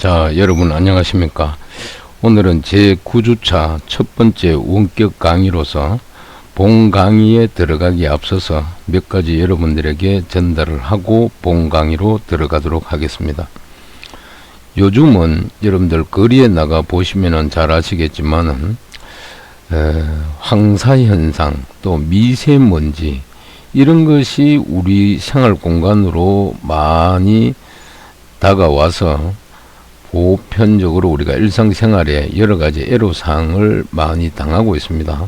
자, 여러분 안녕하십니까? 오늘은 제9주차 첫 번째 원격 강의로서 본 강의에 들어가기 앞서서 몇 가지 여러분들에게 전달을 하고 본 강의로 들어가도록 하겠습니다. 요즘은 여러분들 거리에 나가 보시면은 잘 아시겠지만은 황사현상 또 미세먼지 이런 것이 우리 생활 공간으로 많이 다가와서 보편적으로 우리가 일상생활에 여러가지 애로사항을 많이 당하고 있습니다.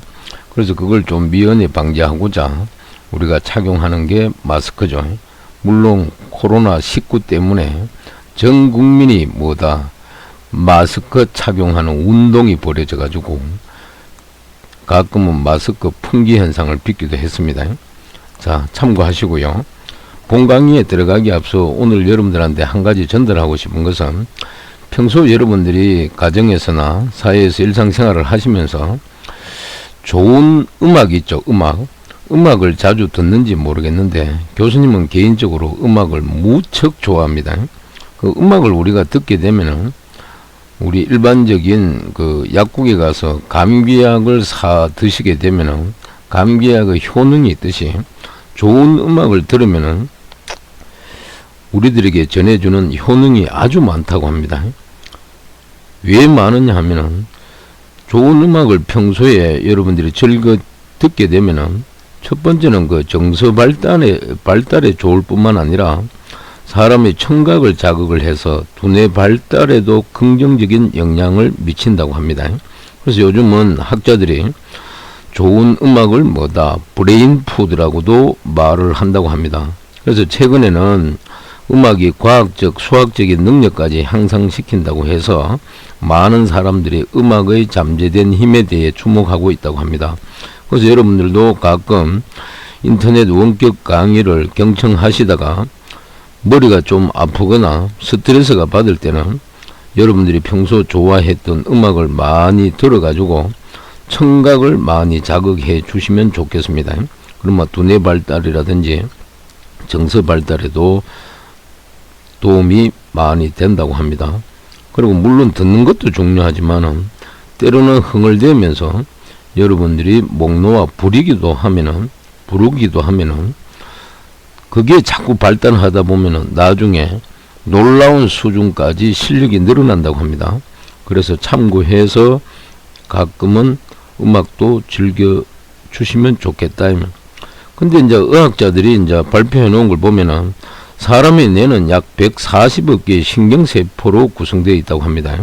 그래서 그걸 좀 미연에 방지하고자 우리가 착용하는 게 마스크죠. 물론 코로나19 때문에 전 국민이 마스크 착용하는 운동이 벌어져 가지고 가끔은 마스크 품귀 현상을 빚기도 했습니다. 자, 참고하시고요. 본 강의에 들어가기 앞서 오늘 여러분들한테 한 가지 전달하고 싶은 것은 평소 여러분들이 가정에서나 사회에서 일상생활을 하시면서 좋은 음악이 있죠. 음악을 자주 듣는지 모르겠는데 교수님은 개인적으로 음악을 무척 좋아합니다. 그 음악을 우리가 듣게 되면은 우리 일반적인 그 약국에 가서 감기약을 사 드시게 되면은 감기약의 효능이 있듯이 좋은 음악을 들으면은 우리들에게 전해주는 효능이 아주 많다고 합니다. 왜 많으냐 하면은 좋은 음악을 평소에 여러분들이 즐겨 듣게 되면은 첫 번째는 그 정서 발달에 좋을 뿐만 아니라 사람의 청각을 자극을 해서 두뇌 발달에도 긍정적인 영향을 미친다고 합니다. 그래서 요즘은 학자들이 좋은 음악을 브레인 푸드라고도 말을 한다고 합니다. 그래서 최근에는 음악이 과학적, 수학적인 능력까지 향상시킨다고 해서 많은 사람들이 음악의 잠재된 힘에 대해 주목하고 있다고 합니다. 그래서 여러분들도 가끔 인터넷 원격 강의를 경청하시다가 머리가 좀 아프거나 스트레스가 받을 때는 여러분들이 평소 좋아했던 음악을 많이 들어가지고 청각을 많이 자극해 주시면 좋겠습니다. 그러면 두뇌 발달이라든지 정서 발달에도 도움이 많이 된다고 합니다. 그리고 물론 듣는 것도 중요하지만은 때로는 흥얼대면서 여러분들이 목 놓아 부르기도 하면은 그게 자꾸 발달하다 보면은 나중에 놀라운 수준까지 실력이 늘어난다고 합니다. 그래서 참고해서 가끔은 음악도 즐겨 주시면 좋겠다. 근데 이제 의학자들이 이제 발표해 놓은 걸 보면은 사람의 뇌는 약 140억 개의 신경세포로 구성되어 있다고 합니다.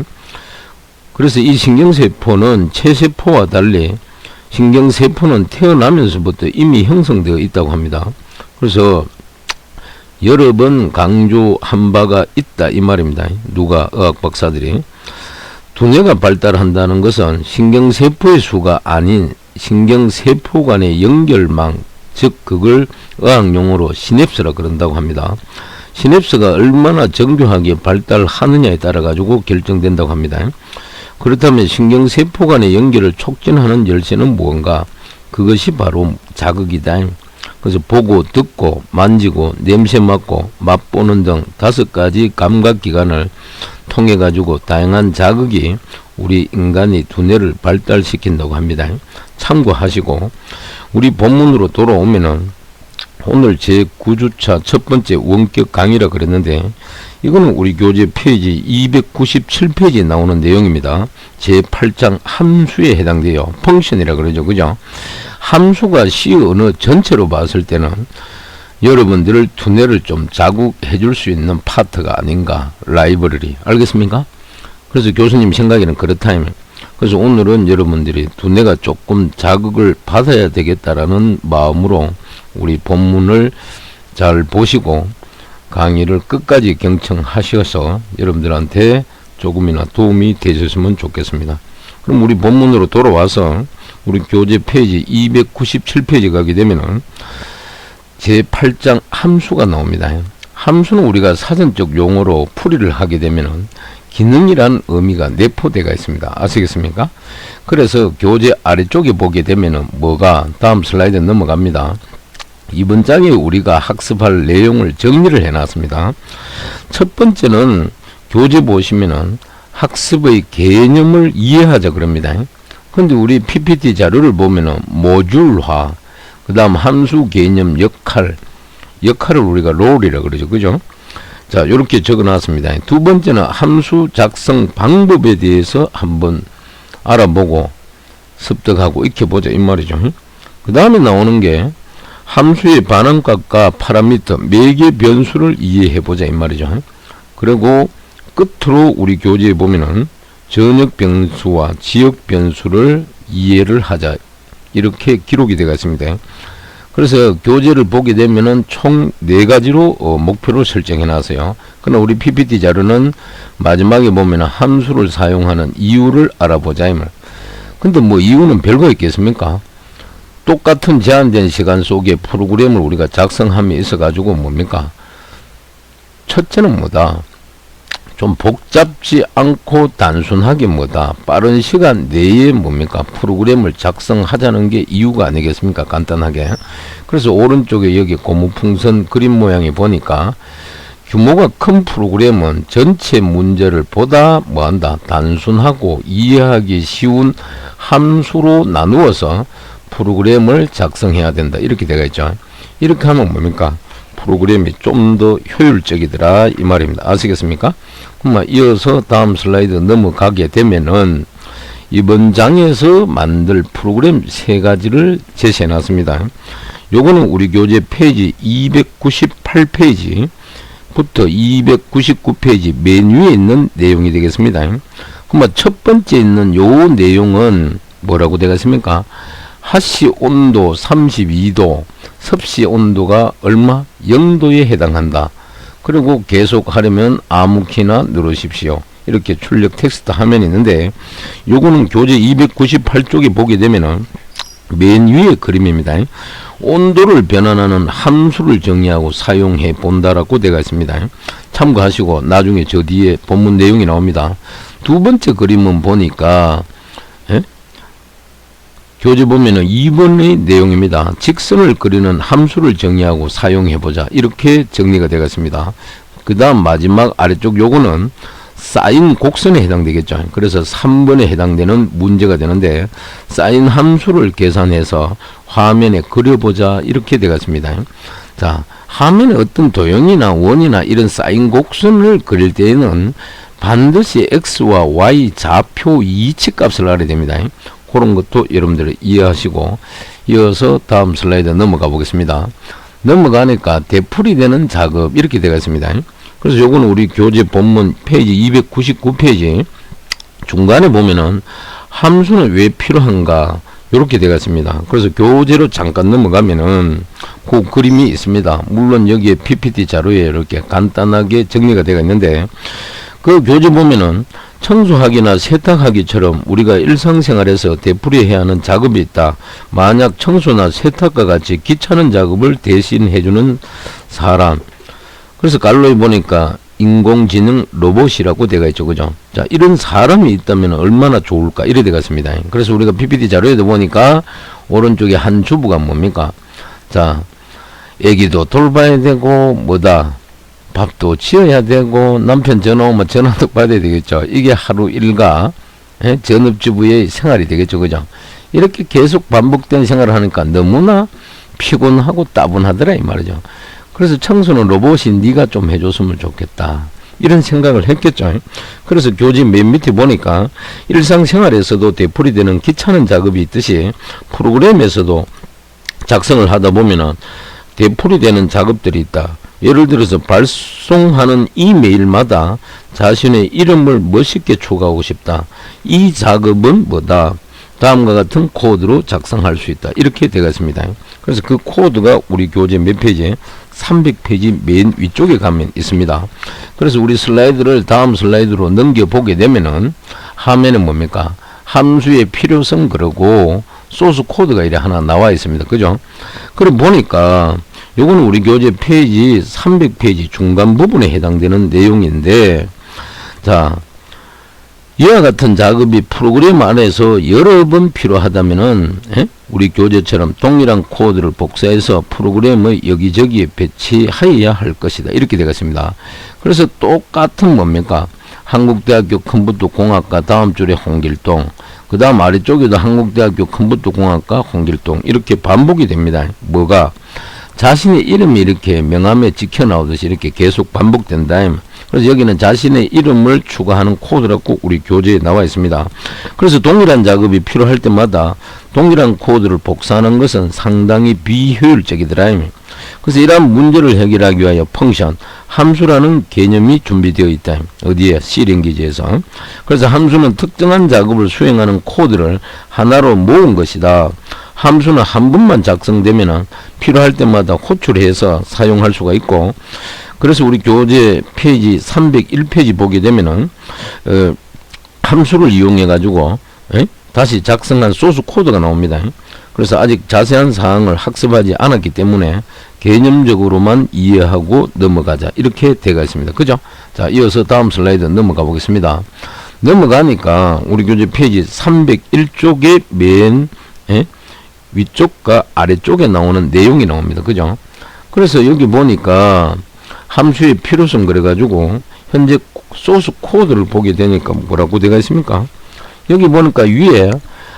그래서 이 신경세포는 체세포와 달리 신경세포는 태어나면서부터 이미 형성되어 있다고 합니다. 그래서 여러 번 강조한 바가 있다 이 말입니다. 누가 의학 박사들이 두뇌가 발달한다는 것은 신경세포의 수가 아닌 신경세포 간의 연결망, 즉 그걸 의학용어로 시냅스라 그런다고 합니다. 시냅스가 얼마나 정교하게 발달하느냐에 따라 가지고 결정된다고 합니다. 그렇다면 신경세포 간의 연결을 촉진하는 열쇠는 무언가? 그것이 바로 자극이다. 그래서 보고 듣고 만지고 냄새 맡고 맛보는 등 5가지 감각기관을 통해 가지고 다양한 자극이 우리 인간의 두뇌를 발달시킨다고 합니다. 참고하시고 우리 본문으로 돌아오면은 오늘 제9주차 첫 번째 원격 강의라 그랬는데 이거는 우리 교재 페이지 297페이지에 나오는 내용입니다. 제8장 함수에 해당돼요. 펑션이라 그러죠. 그죠? 함수가 C 언어 전체로 봤을 때는 여러분들을 두뇌를 좀 자극해 줄 수 있는 파트가 아닌가. 라이브러리. 알겠습니까? 그래서 교수님 생각에는 그렇다. 그래서 오늘은 여러분들이 두뇌가 조금 자극을 받아야 되겠다라는 마음으로 우리 본문을 잘 보시고 강의를 끝까지 경청하셔서 여러분들한테 조금이나 도움이 되셨으면 좋겠습니다. 그럼 우리 본문으로 돌아와서 우리 교재 페이지 297페이지 가게 되면은 제8장 함수가 나옵니다. 함수는 우리가 사전적 용어로 풀이를 하게 되면은 기능이란 의미가 내포되어 있습니다. 아시겠습니까? 그래서 교재 아래쪽에 보게 되면은 다음 슬라이드 넘어갑니다. 이번 장에 우리가 학습할 내용을 정리를 해놨습니다. 첫 번째는 교재 보시면은 학습의 개념을 이해하자 그럽니다. 근데 우리 PPT 자료를 보면은 모듈화, 그 다음 함수 개념 역할을 우리가 롤이라 그러죠. 그죠? 자, 요렇게 적어 놨습니다. 두 번째는 함수 작성 방법에 대해서 한번 알아보고 습득하고 익혀보자 이 말이죠. 그 다음에 나오는 게 함수의 반응값과 파라미터 매개 변수를 이해해보자 이 말이죠. 그리고 끝으로 우리 교재에 보면은 전역 변수와 지역 변수를 이해를 하자 이렇게 기록이 되어 있습니다. 그래서 교재를 보게 되면은 총 4가지로 목표를 설정해 놨어요. 그러나 우리 PPT 자료는 마지막에 보면은 함수를 사용하는 이유를 알아보자 이 말. 근데 뭐 이유는 별거 있겠습니까? 똑같은 제한된 시간 속에 프로그램을 우리가 작성함에 있어 가지고 뭡니까? 첫째는 뭐다? 좀 복잡지 않고 단순하게 뭐다? 빠른 시간 내에 뭡니까? 프로그램을 작성하자는 게 이유가 아니겠습니까? 간단하게. 그래서 오른쪽에 여기 고무풍선 그림 모양이 보니까 규모가 큰 프로그램은 전체 문제를 보다 뭐한다? 단순하고 이해하기 쉬운 함수로 나누어서 프로그램을 작성해야 된다. 이렇게 되어 있죠. 이렇게 하면 뭡니까? 프로그램이 좀 더 효율적이더라 이 말입니다. 아시겠습니까? 그럼 이어서 다음 슬라이드 넘어가게 되면은 이번 장에서 만들 프로그램 3가지를 제시해 놨습니다. 요거는 우리 교재 페이지 298페이지부터 299페이지 맨 위에 있는 내용이 되겠습니다. 그럼 첫 번째 있는 요 내용은 뭐라고 되겠습니까? 하시 온도 32도, 섭씨 온도가 얼마? 0도에 해당한다. 그리고 계속 하려면 아무 키나 누르십시오. 이렇게 출력 텍스트 화면이 있는데 요거는 교재 298쪽에 보게 되면은 맨 위에 그림입니다. 온도를 변환하는 함수를 정의하고 사용해 본다라고 되어 있습니다. 참고하시고 나중에 저 뒤에 본문 내용이 나옵니다. 두 번째 그림은 보니까 교재 보면은 2번의 내용입니다. 직선을 그리는 함수를 정의하고 사용해보자. 이렇게 정리가 되겠습니다. 그 다음 마지막 아래쪽 요거는 사인 곡선에 해당되겠죠. 그래서 3번에 해당되는 문제가 되는데 사인 함수를 계산해서 화면에 그려보자. 이렇게 되겠습니다. 자, 화면에 어떤 도형이나 원이나 이런 사인 곡선을 그릴 때에는 반드시 x와 y 좌표 이치값을 알아야 됩니다. 그런 것도 여러분들이 이해하시고 이어서 다음 슬라이드 넘어가 보겠습니다. 넘어가니까 되풀이 되는 작업 이렇게 되어 있습니다. 그래서 요거는 우리 교재 본문 페이지 299페이지 중간에 보면은 함수는 왜 필요한가 이렇게 되어 있습니다. 그래서 교재로 잠깐 넘어가면은 그 그림이 있습니다. 물론 여기에 PPT 자료에 이렇게 간단하게 정리가 되어 있는데 그 교재 보면은 청소하기나 세탁하기처럼 우리가 일상생활에서 되풀이해야 하는 작업이 있다. 만약 청소나 세탁과 같이 귀찮은 작업을 대신 해주는 사람. 그래서 갈로에 보니까 인공지능 로봇이라고 되어 있죠. 그죠? 자, 이런 사람이 있다면 얼마나 좋을까? 이래 되겠습니다. 그래서 우리가 PPT 자료에도 보니까 오른쪽에 한 주부가 뭡니까? 자, 애기도 돌봐야 되고 뭐다? 밥도 지어야 되고 남편 전화 오면 전화도 받아야 되겠죠. 이게 하루 일과 전업주부의 생활이 되겠죠. 그죠? 이렇게 계속 반복된 생활을 하니까 너무나 피곤하고 따분하더라 이 말이죠. 그래서 청소는 로봇이 네가 좀 해줬으면 좋겠다. 이런 생각을 했겠죠. 그래서 교재 맨 밑에 보니까 일상생활에서도 되풀이되는 귀찮은 작업이 있듯이 프로그램에서도 작성을 하다 보면은 되풀이되는 작업들이 있다. 예를 들어서 발송하는 이메일마다 자신의 이름을 멋있게 추가하고 싶다. 이 작업은 뭐다? 다음과 같은 코드로 작성할 수 있다. 이렇게 되겠습니다. 그래서 그 코드가 우리 교재 몇 페이지? 300페이지 맨 위쪽에 가면 있습니다. 그래서 우리 슬라이드를 다음 슬라이드로 넘겨보게 되면은 화면에 뭡니까? 함수의 필요성 그러고 소스 코드가 이래 하나 나와 있습니다. 그죠? 그럼 보니까 요거는 우리 교재 페이지 300페이지 중간 부분에 해당되는 내용인데, 자, 이와 같은 작업이 프로그램 안에서 여러 번 필요하다면은 우리 교재처럼 동일한 코드를 복사해서 프로그램의 여기저기에 배치하여야 할 것이다. 이렇게 되겠습니다. 그래서 똑같은 뭡니까? 한국대학교 컴퓨터공학과 다음 줄에 홍길동, 그 다음 아래쪽에도 한국대학교 컴퓨터공학과 홍길동 이렇게 반복이 됩니다. 뭐가? 자신의 이름이 이렇게 명함에 찍혀 나오듯이 이렇게 계속 반복된다. 그래서 여기는 자신의 이름을 추가하는 코드라고 우리 교재에 나와 있습니다. 그래서 동일한 작업이 필요할 때마다 동일한 코드를 복사하는 것은 상당히 비효율적이더라. 그래서 이러한 문제를 해결하기 위하여 펑션, 함수라는 개념이 준비되어 있다. 어디에? C랭귀지에서. 그래서 함수는 특정한 작업을 수행하는 코드를 하나로 모은 것이다. 함수는 한 번만 작성되면 필요할 때마다 호출해서 사용할 수가 있고, 그래서 우리 교재 페이지 301페이지 보게 되면은 함수를 이용해 가지고 다시 작성한 소스 코드가 나옵니다. 그래서 아직 자세한 사항을 학습하지 않았기 때문에 개념적으로만 이해하고 넘어가자 이렇게 되어 있습니다. 그죠? 자, 이어서 다음 슬라이드 넘어가 보겠습니다. 넘어가니까 우리 교재 페이지 301쪽의 맨 위쪽과 아래쪽에 나오는 내용이 나옵니다. 그죠? 그래서 여기 보니까 함수의 필요성 그래가지고 현재 소스 코드를 보게 되니까 뭐라고 되어 있습니까? 여기 보니까 위에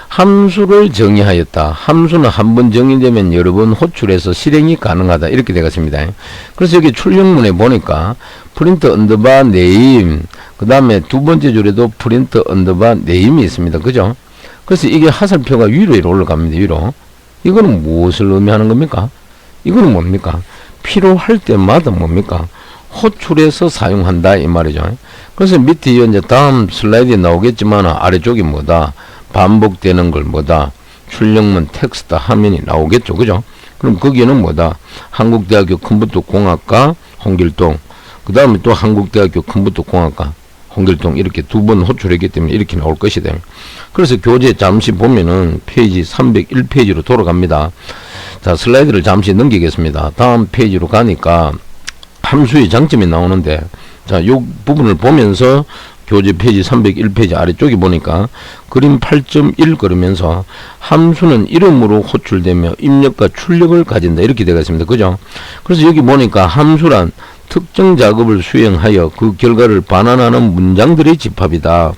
함수를 정의하였다. 함수는 한 번 정의되면 여러 번 호출해서 실행이 가능하다. 이렇게 되어 있습니다. 그래서 여기 출력문에 보니까 프린트 언더바 name, 그 다음에 두 번째 줄에도 프린트 언더바 name이 있습니다. 그죠? 그래서 이게 하살표가 위로 올라갑니다. 위로. 이거는 무엇을 의미하는 겁니까? 이거는 뭡니까? 필요할 때마다 뭡니까? 호출해서 사용한다 이 말이죠. 그래서 밑에 이제 다음 슬라이드에 나오겠지만 아래쪽이 뭐다? 반복되는 걸 뭐다? 출력문 텍스트 화면이 나오겠죠. 그죠? 그럼 거기는 뭐다? 한국대학교 컴퓨터공학과 홍길동, 그 다음에 또 한국대학교 컴퓨터공학과 홍길동 이렇게 두 번 호출했기 때문에 이렇게 나올 것이다. 그래서 교재 잠시 보면은 페이지 301페이지로 돌아갑니다. 자, 슬라이드를 잠시 넘기겠습니다. 다음 페이지로 가니까 함수의 장점이 나오는데, 자, 이 부분을 보면서 교재 페이지 301페이지 아래쪽에 보니까 그림 8.1 그러면서 함수는 이름으로 호출되며 입력과 출력을 가진다 이렇게 되어 있습니다. 그죠? 그래서 여기 보니까 함수란 특정 작업을 수행하여 그 결과를 반환하는 문장들의 집합이다.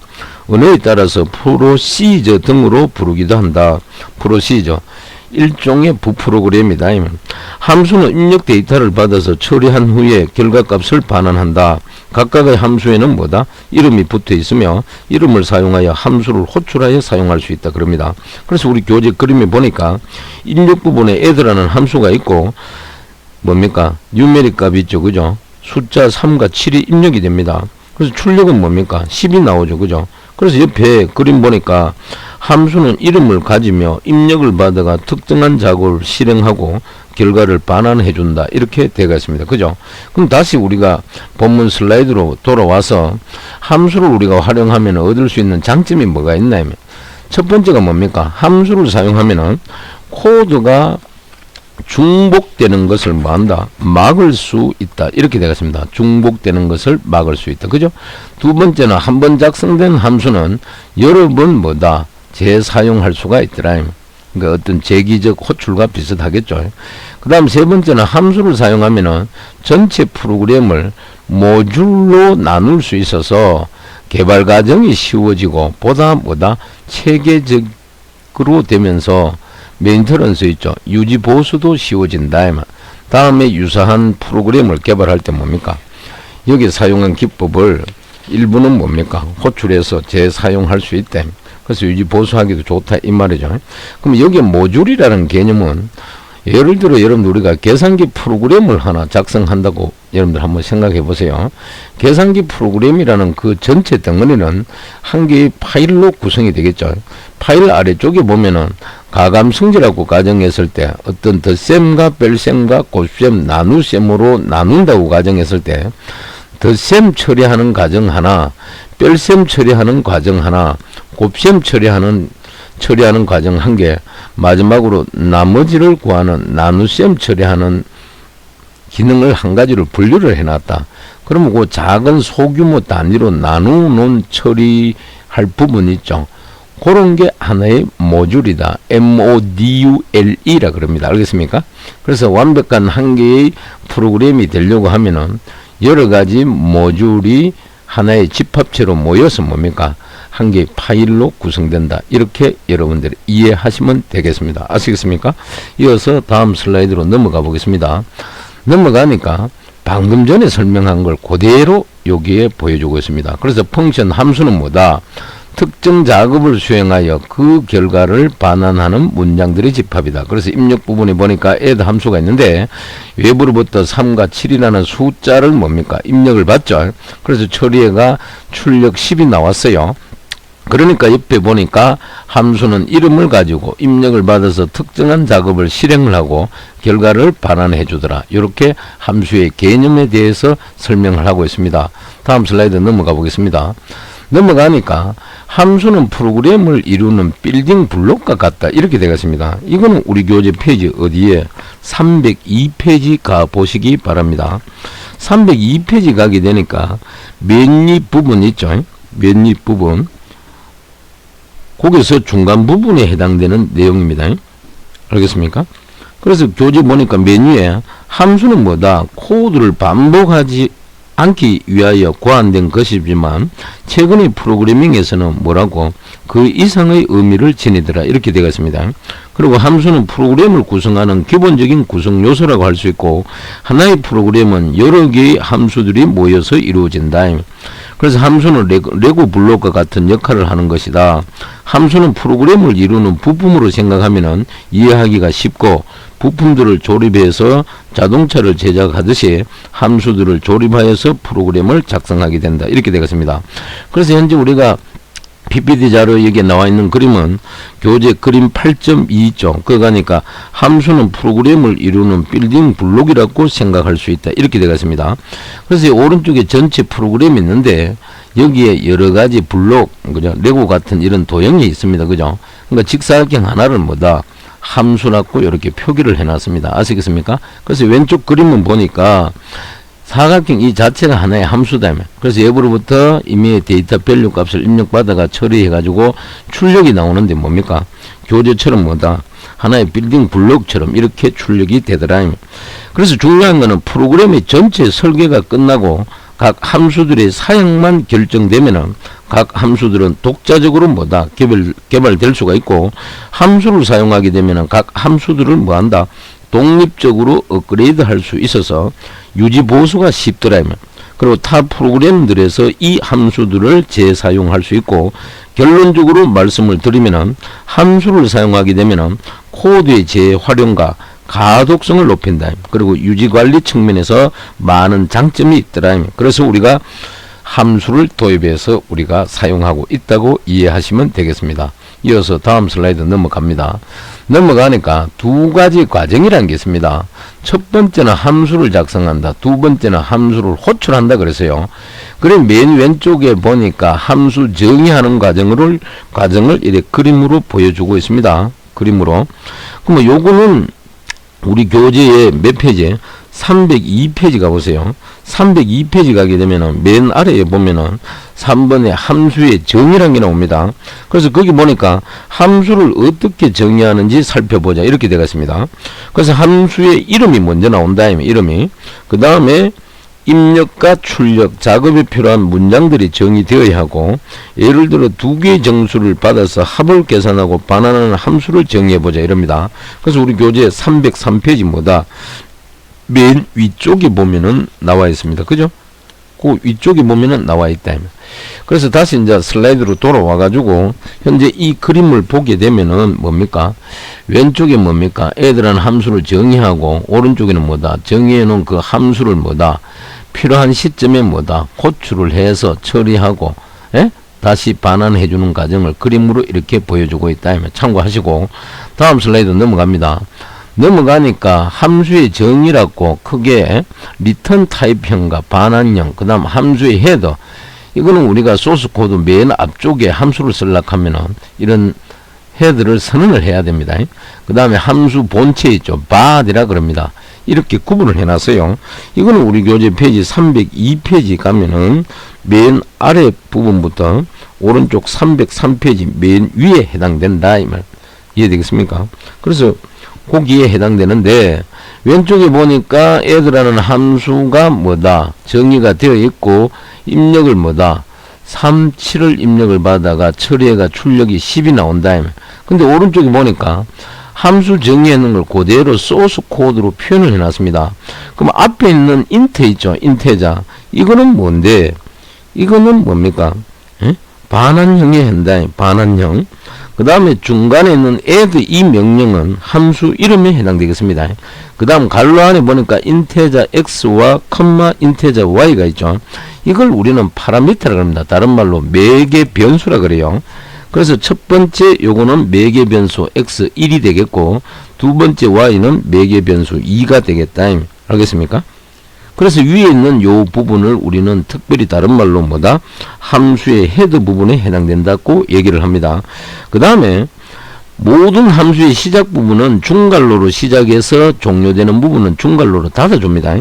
언어에 따라서 프로시저 등으로 부르기도 한다. 프로시저, 일종의 부프로그램이다. 함수는 입력 데이터를 받아서 처리한 후에 결과값을 반환한다. 각각의 함수에는 뭐다? 이름이 붙어 있으며 이름을 사용하여 함수를 호출하여 사용할 수 있다. 그럽니다. 그래서 우리 교재 그림에 보니까 입력 부분에 add라는 함수가 있고 뭡니까? 뉴메릭 값이 있죠. 그죠? 숫자 3과 7이 입력이 됩니다. 그래서 출력은 뭡니까? 10이 나오죠. 그죠? 그래서 옆에 그림 보니까 함수는 이름을 가지며 입력을 받아가 특정한 작업을 실행하고 결과를 반환해 준다. 이렇게 되어 있습니다. 그죠? 그럼 다시 우리가 본문 슬라이드로 돌아와서 함수를 우리가 활용하면 얻을 수 있는 장점이 뭐가 있나요? 첫 번째가 뭡니까? 함수를 사용하면은 코드가 중복되는 것을 뭐한다? 막을 수 있다. 이렇게 되겠습니다. 중복되는 것을 막을 수 있다. 그죠? 두 번째는 한 번 작성된 함수는 여러 번 뭐다? 재사용할 수가 있더라. 그러니까 어떤 재기적 호출과 비슷하겠죠. 그 다음 세 번째는 함수를 사용하면은 전체 프로그램을 모듈로 나눌 수 있어서 개발 과정이 쉬워지고 보다 뭐다? 체계적으로 되면서 메인터넌스 있죠. 유지 보수도 쉬워진다. 다음에 유사한 프로그램을 개발할 때 뭡니까? 여기 사용한 기법을 일부는 뭡니까? 호출해서 재사용할 수 있대. 그래서 유지 보수하기도 좋다 이 말이죠. 그럼 여기 모듈이라는 개념은 예를 들어 여러분들 우리가 계산기 프로그램을 하나 작성한다고 여러분들 한번 생각해 보세요. 계산기 프로그램이라는 그 전체 덩어리는 한 개의 파일로 구성이 되겠죠. 파일 아래쪽에 보면은 가감성질하고 가정했을 때 어떤 덧셈과 뺄셈과 곱셈 나눗셈으로 나눈다고 가정했을 때 덧셈 처리하는 과정 하나, 뺄셈 처리하는 과정 하나, 곱셈 처리하는 과정 한 개, 마지막으로 나머지를 구하는 나눗셈 처리하는 기능을 한 가지를 분류를 해놨다. 그러면 그 작은 소규모 단위로 나누는 처리할 부분이 있죠. 그런 게 하나의 모듈이다. MODULE라 그럽니다. 알겠습니까? 그래서 완벽한 한 개의 프로그램이 되려고 하면은 여러 가지 모듈이 하나의 집합체로 모여서 뭡니까? 한 개의 파일로 구성된다. 이렇게 여러분들이 이해하시면 되겠습니다. 아시겠습니까? 이어서 다음 슬라이드로 넘어가 보겠습니다. 넘어가니까 방금 전에 설명한 걸 그대로 여기에 보여주고 있습니다. 그래서 펑션 함수는 뭐다? 특정 작업을 수행하여 그 결과를 반환하는 문장들의 집합이다. 그래서 입력 부분에 보니까 add 함수가 있는데 외부로부터 3과 7이라는 숫자를 뭡니까? 입력을 받죠. 그래서 처리해가 출력 10이 나왔어요. 그러니까 옆에 보니까 함수는 이름을 가지고 입력을 받아서 특정한 작업을 실행을 하고 결과를 반환해 주더라. 이렇게 함수의 개념에 대해서 설명을 하고 있습니다. 다음 슬라이드 넘어가 보겠습니다. 넘어가니까 함수는 프로그램을 이루는 빌딩 블록과 같다. 이렇게 되겠습니다. 이거는 우리 교재 페이지 어디에 302페이지 가 보시기 바랍니다. 302페이지 가게 되니까 맨입 부분 있죠. 맨입 부분. 거기서 중간 부분에 해당되는 내용입니다. 알겠습니까? 그래서 교재 보니까 메뉴에 함수는 뭐다? 코드를 반복하지 않기 위하여 고안된 것이지만 최근의 프로그래밍에서는 뭐라고? 그 이상의 의미를 지니더라. 이렇게 되겠습니다. 그리고 함수는 프로그램을 구성하는 기본적인 구성 요소라고 할 수 있고 하나의 프로그램은 여러 개의 함수들이 모여서 이루어진다. 그래서 함수는 레고 블록과 같은 역할을 하는 것이다. 함수는 프로그램을 이루는 부품으로 생각하면 이해하기가 쉽고 부품들을 조립해서 자동차를 제작하듯이 함수들을 조립하여서 프로그램을 작성하게 된다. 이렇게 되겠습니다. 그래서 현재 우리가 PPT 자료 여기에 나와 있는 그림은 교재 그림 8.2쪽 그거니까 함수는 프로그램을 이루는 빌딩 블록이라고 생각할 수 있다. 이렇게 되겠습니다. 그래서 오른쪽에 전체 프로그램이 있는데 여기에 여러 가지 블록, 그죠? 레고 같은 이런 도형이 있습니다. 그죠? 그러니까 직사각형 하나를 뭐다? 함수라고 이렇게 표기를 해놨습니다. 아시겠습니까? 그래서 왼쪽 그림은 보니까 사각형 이 자체가 하나의 함수다. 그래서 외부로부터 이미 데이터 밸류 값을 입력받아가 처리해가지고 출력이 나오는데 뭡니까? 교재처럼 뭐다? 하나의 빌딩 블록처럼 이렇게 출력이 되더라. 그래서 중요한 거는 프로그램의 전체 설계가 끝나고 각 함수들의 사용만 결정되면은 각 함수들은 독자적으로 뭐다? 개발될 수가 있고 함수를 사용하게 되면은 각 함수들을 뭐한다? 독립적으로 업그레이드 할 수 있어서 유지 보수가 쉽더라. 그리고 타 프로그램들에서 이 함수들을 재사용할 수 있고 결론적으로 말씀을 드리면은 함수를 사용하게 되면은 코드의 재활용과 가독성을 높인다. 그리고 유지관리 측면에서 많은 장점이 있더라. 그래서 우리가 함수를 도입해서 우리가 사용하고 있다고 이해하시면 되겠습니다. 이어서 다음 슬라이드 넘어갑니다. 넘어가니까 두 가지 과정이라는 게 있습니다. 첫 번째는 함수를 작성한다. 두 번째는 함수를 호출한다 그랬어요. 그래 맨 왼쪽에 보니까 함수 정의하는 과정을 이렇게 그림으로 보여주고 있습니다. 그림으로. 그러면 요거는 우리 교재의 몇 페이지? 302페이지 가보세요. 302페이지 가게 되면은 맨 아래에 보면은 3번에 함수의 정의란 게 나옵니다. 그래서 거기 보니까 함수를 어떻게 정의하는지 살펴보자. 이렇게 되겠습니다. 그래서 함수의 이름이 먼저 나온다. 이름이. 그 다음에 입력과 출력, 작업에 필요한 문장들이 정의되어야 하고 예를 들어 두 개의 정수를 받아서 합을 계산하고 반환하는 함수를 정의해보자. 이럽니다. 그래서 우리 교재 303페이지 뭐다? 맨 위쪽에 보면은 나와 있습니다. 그죠? 그 위쪽에 보면은 나와 있다. 그래서 다시 이제 슬라이드로 돌아와 가지고 현재 이 그림을 보게 되면은 뭡니까? 왼쪽에 뭡니까? 애들한 함수를 정의하고 오른쪽에는 뭐다? 정의해 놓은 그 함수를 뭐다? 필요한 시점에 뭐다? 호출을 해서 처리하고 다시 반환해 주는 과정을 그림으로 이렇게 보여주고 있다. 참고하시고 다음 슬라이드 넘어갑니다. 넘어가니까 함수의 정의라고 크게 리턴 타입형과 반환형 그 다음 함수의 헤더 이거는 우리가 소스 코드 맨 앞쪽에 함수를 쓰려고 하면은 이런 헤더를 선언을 해야 됩니다. 그 다음에 함수 본체 있죠. body라 그럽니다. 이렇게 구분을 해놨어요. 이거는 우리 교재 페이지 302페이지 가면은 맨 아래 부분부터 오른쪽 303페이지 맨 위에 해당된다 이 말 이해되겠습니까? 그래서 거기에 해당되는데 왼쪽에 보니까 애들하는 함수가 뭐다? 정의가 되어 있고 입력을 뭐다? 3, 7을 입력을 받아가 처리해가 출력이 10이 나온다. 근데 오른쪽에 보니까 함수 정의해 놓은 걸 그대로 소스 코드로 표현을 해놨습니다. 그럼 앞에 있는 int 있죠? 인테자. 이거는 뭔데? 이거는 뭡니까? 반환형에 한다. 반환형. 그 다음에 중간에 있는 add 이 명령은 함수 이름에 해당되겠습니다. 그 다음 갈로 안에 보니까 인테자 x와 컴마 인테자 y가 있죠. 이걸 우리는 파라미터라고 합니다. 다른 말로 매개 변수라 그래요. 그래서 첫 번째 요거는 매개 변수 x1이 되겠고 두 번째 y는 매개 변수 2가 되겠다. 알겠습니까? 그래서 위에 있는 요 부분을 우리는 특별히 다른 말로 뭐다? 함수의 헤드 부분에 해당된다고 얘기를 합니다. 그 다음에 모든 함수의 시작 부분은 중괄호로 시작해서 종료되는 부분은 중괄호로 닫아줍니다.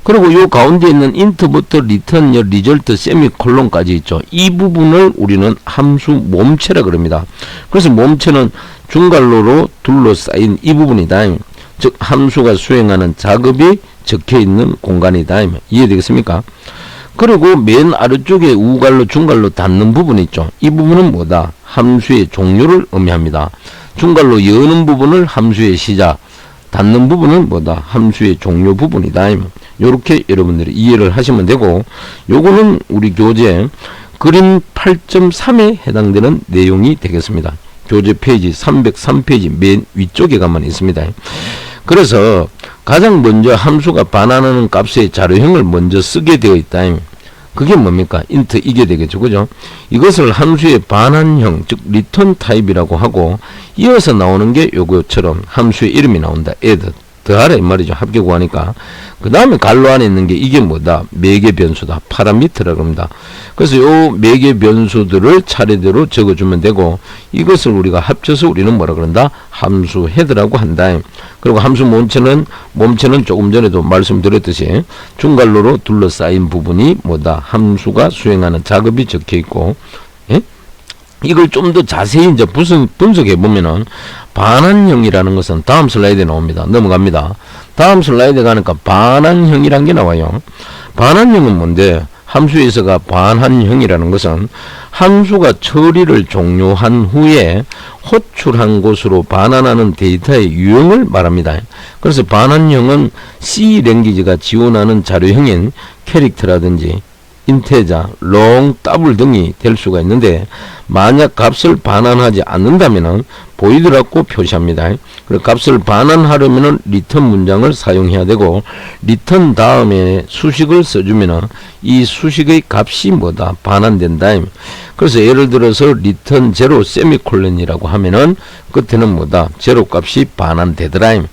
그리고 요 가운데 있는 int부터 return, result, 세미콜론까지 있죠. 이 부분을 우리는 함수 몸체라 그럽니다. 그래서 몸체는 중괄호로 둘러싸인 이 부분이다. 즉 함수가 수행하는 작업이 적혀있는 공간이다. 이해되겠습니까? 그리고 맨 아래쪽에 우괄로 중괄로 닫는 부분이 있죠. 이 부분은 뭐다? 함수의 종료를 의미합니다. 중괄로 여는 부분을 함수의 시작, 닫는 부분은 뭐다? 함수의 종료 부분이다. 요렇게 여러분들이 이해를 하시면 되고, 요거는 우리 교재 그림 8.3에 해당되는 내용이 되겠습니다. 교재 페이지 303페이지 맨 위쪽에 가만 있습니다. 그래서 가장 먼저 함수가 반환하는 값의 자료형을 먼저 쓰게 되어 있다. 그게 뭡니까? int 이게 되겠죠. 그죠? 이것을 함수의 반환형, 즉 return 타입이라고 하고, 이어서 나오는 게 요거처럼 함수의 이름이 나온다. add. 더하라 이 말이죠. 합계 구하니까. 그 다음에 갈로 안에 있는 게 이게 뭐다? 매개 변수다. 파라미터라고 합니다. 그래서 요 매개 변수들을 차례대로 적어주면 되고, 이것을 우리가 합쳐서 우리는 뭐라 그런다? 함수 헤드라고 한다. 그리고 함수 몸체는 조금 전에도 말씀드렸듯이 중괄호로 둘러싸인 부분이 뭐다? 함수가 수행하는 작업이 적혀 있고, 예? 이걸 좀 더 자세히 이제 분석해 보면은 반환형이라는 것은 다음 슬라이드에 나옵니다. 넘어갑니다. 다음 슬라이드에 가니까 반환형이란 게 나와요. 반환형은 뭔데? 함수에서가 반환형이라는 것은 함수가 처리를 종료한 후에 호출한 곳으로 반환하는 데이터의 유형을 말합니다. 그래서 반환형은 C 랭귀지가 지원하는 자료형인 캐릭터라든지 인테자, 롱, 더블 등이 될 수가 있는데, 만약 값을 반환하지 않는다면은 보이드라고 표시합니다. 그리고 값을 반환하려면은 리턴 문장을 사용해야 되고, 리턴 다음에 수식을 써주면은 이 수식의 값이 뭐다? 반환된다. 그래서 예를 들어서 리턴 제로 세미콜론이라고 하면은 끝에는 뭐다? 제로 값이 반환되더라.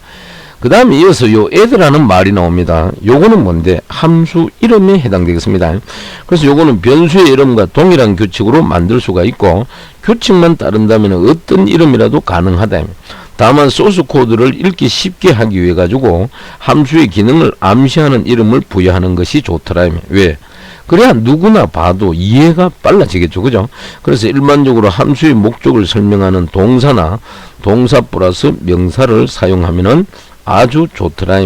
그 다음에 이어서 요 add라는 말이 나옵니다. 요거는 뭔데? 함수 이름에 해당되겠습니다. 그래서 요거는 변수의 이름과 동일한 규칙으로 만들 수가 있고, 규칙만 따른다면 어떤 이름이라도 가능하다. 다만 소스 코드를 읽기 쉽게 하기 위해 가지고 함수의 기능을 암시하는 이름을 부여하는 것이 좋더라. 왜? 그래야 누구나 봐도 이해가 빨라지겠죠. 그죠? 그래서 일반적으로 함수의 목적을 설명하는 동사나 동사 플러스 명사를 사용하면은 아주 좋더라.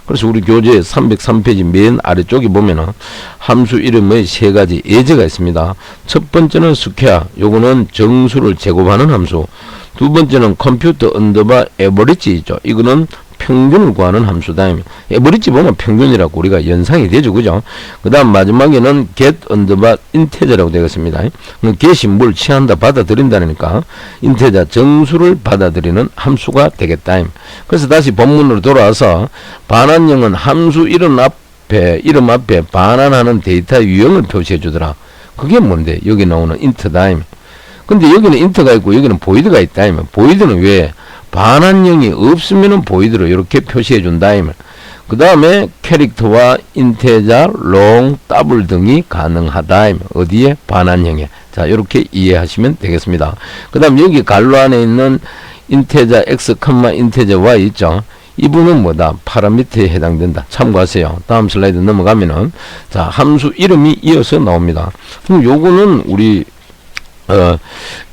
그래서 우리 교재 303페이지 맨 아래쪽에 보면은 함수 이름의 세 가지 예제가 있습니다. 첫 번째는 스퀘어, 요거는 정수를 제곱하는 함수. 두 번째는 컴퓨터 언더바 에버리지 있죠. 이거는 평균을 구하는 함수다. 에버리지 보면 평균이라고 우리가 연상이 되죠. 그죠? 그 다음 마지막에는 get 언더바 인테저라고 되겠습니다. get이 뭘 취한다, 받아들인다니까 인테저 정수를 받아들이는 함수가 되겠다. 그래서 다시 본문으로 돌아와서 반환형은 함수 이름 앞에 반환하는 데이터 유형을 표시해 주더라. 그게 뭔데? 여기 나오는 int다. 근데 여기는 int가 있고 여기는 void가 있다. void는 왜? 반환형이 없으면은 보이드로 이렇게 표시해 준다. 그 다음에 캐릭터와 인테자, 롱, 더블 등이 가능하다. 어디에? 반환형에. 자, 이렇게 이해하시면 되겠습니다. 그 다음 여기 갈로 안에 있는 인테자 x, 인테자 y 있죠. 이분은 뭐다? 파라미터에 해당된다. 참고하세요. 다음 슬라이드 넘어가면은 자, 함수 이름이 이어서 나옵니다. 그럼 요거는 우리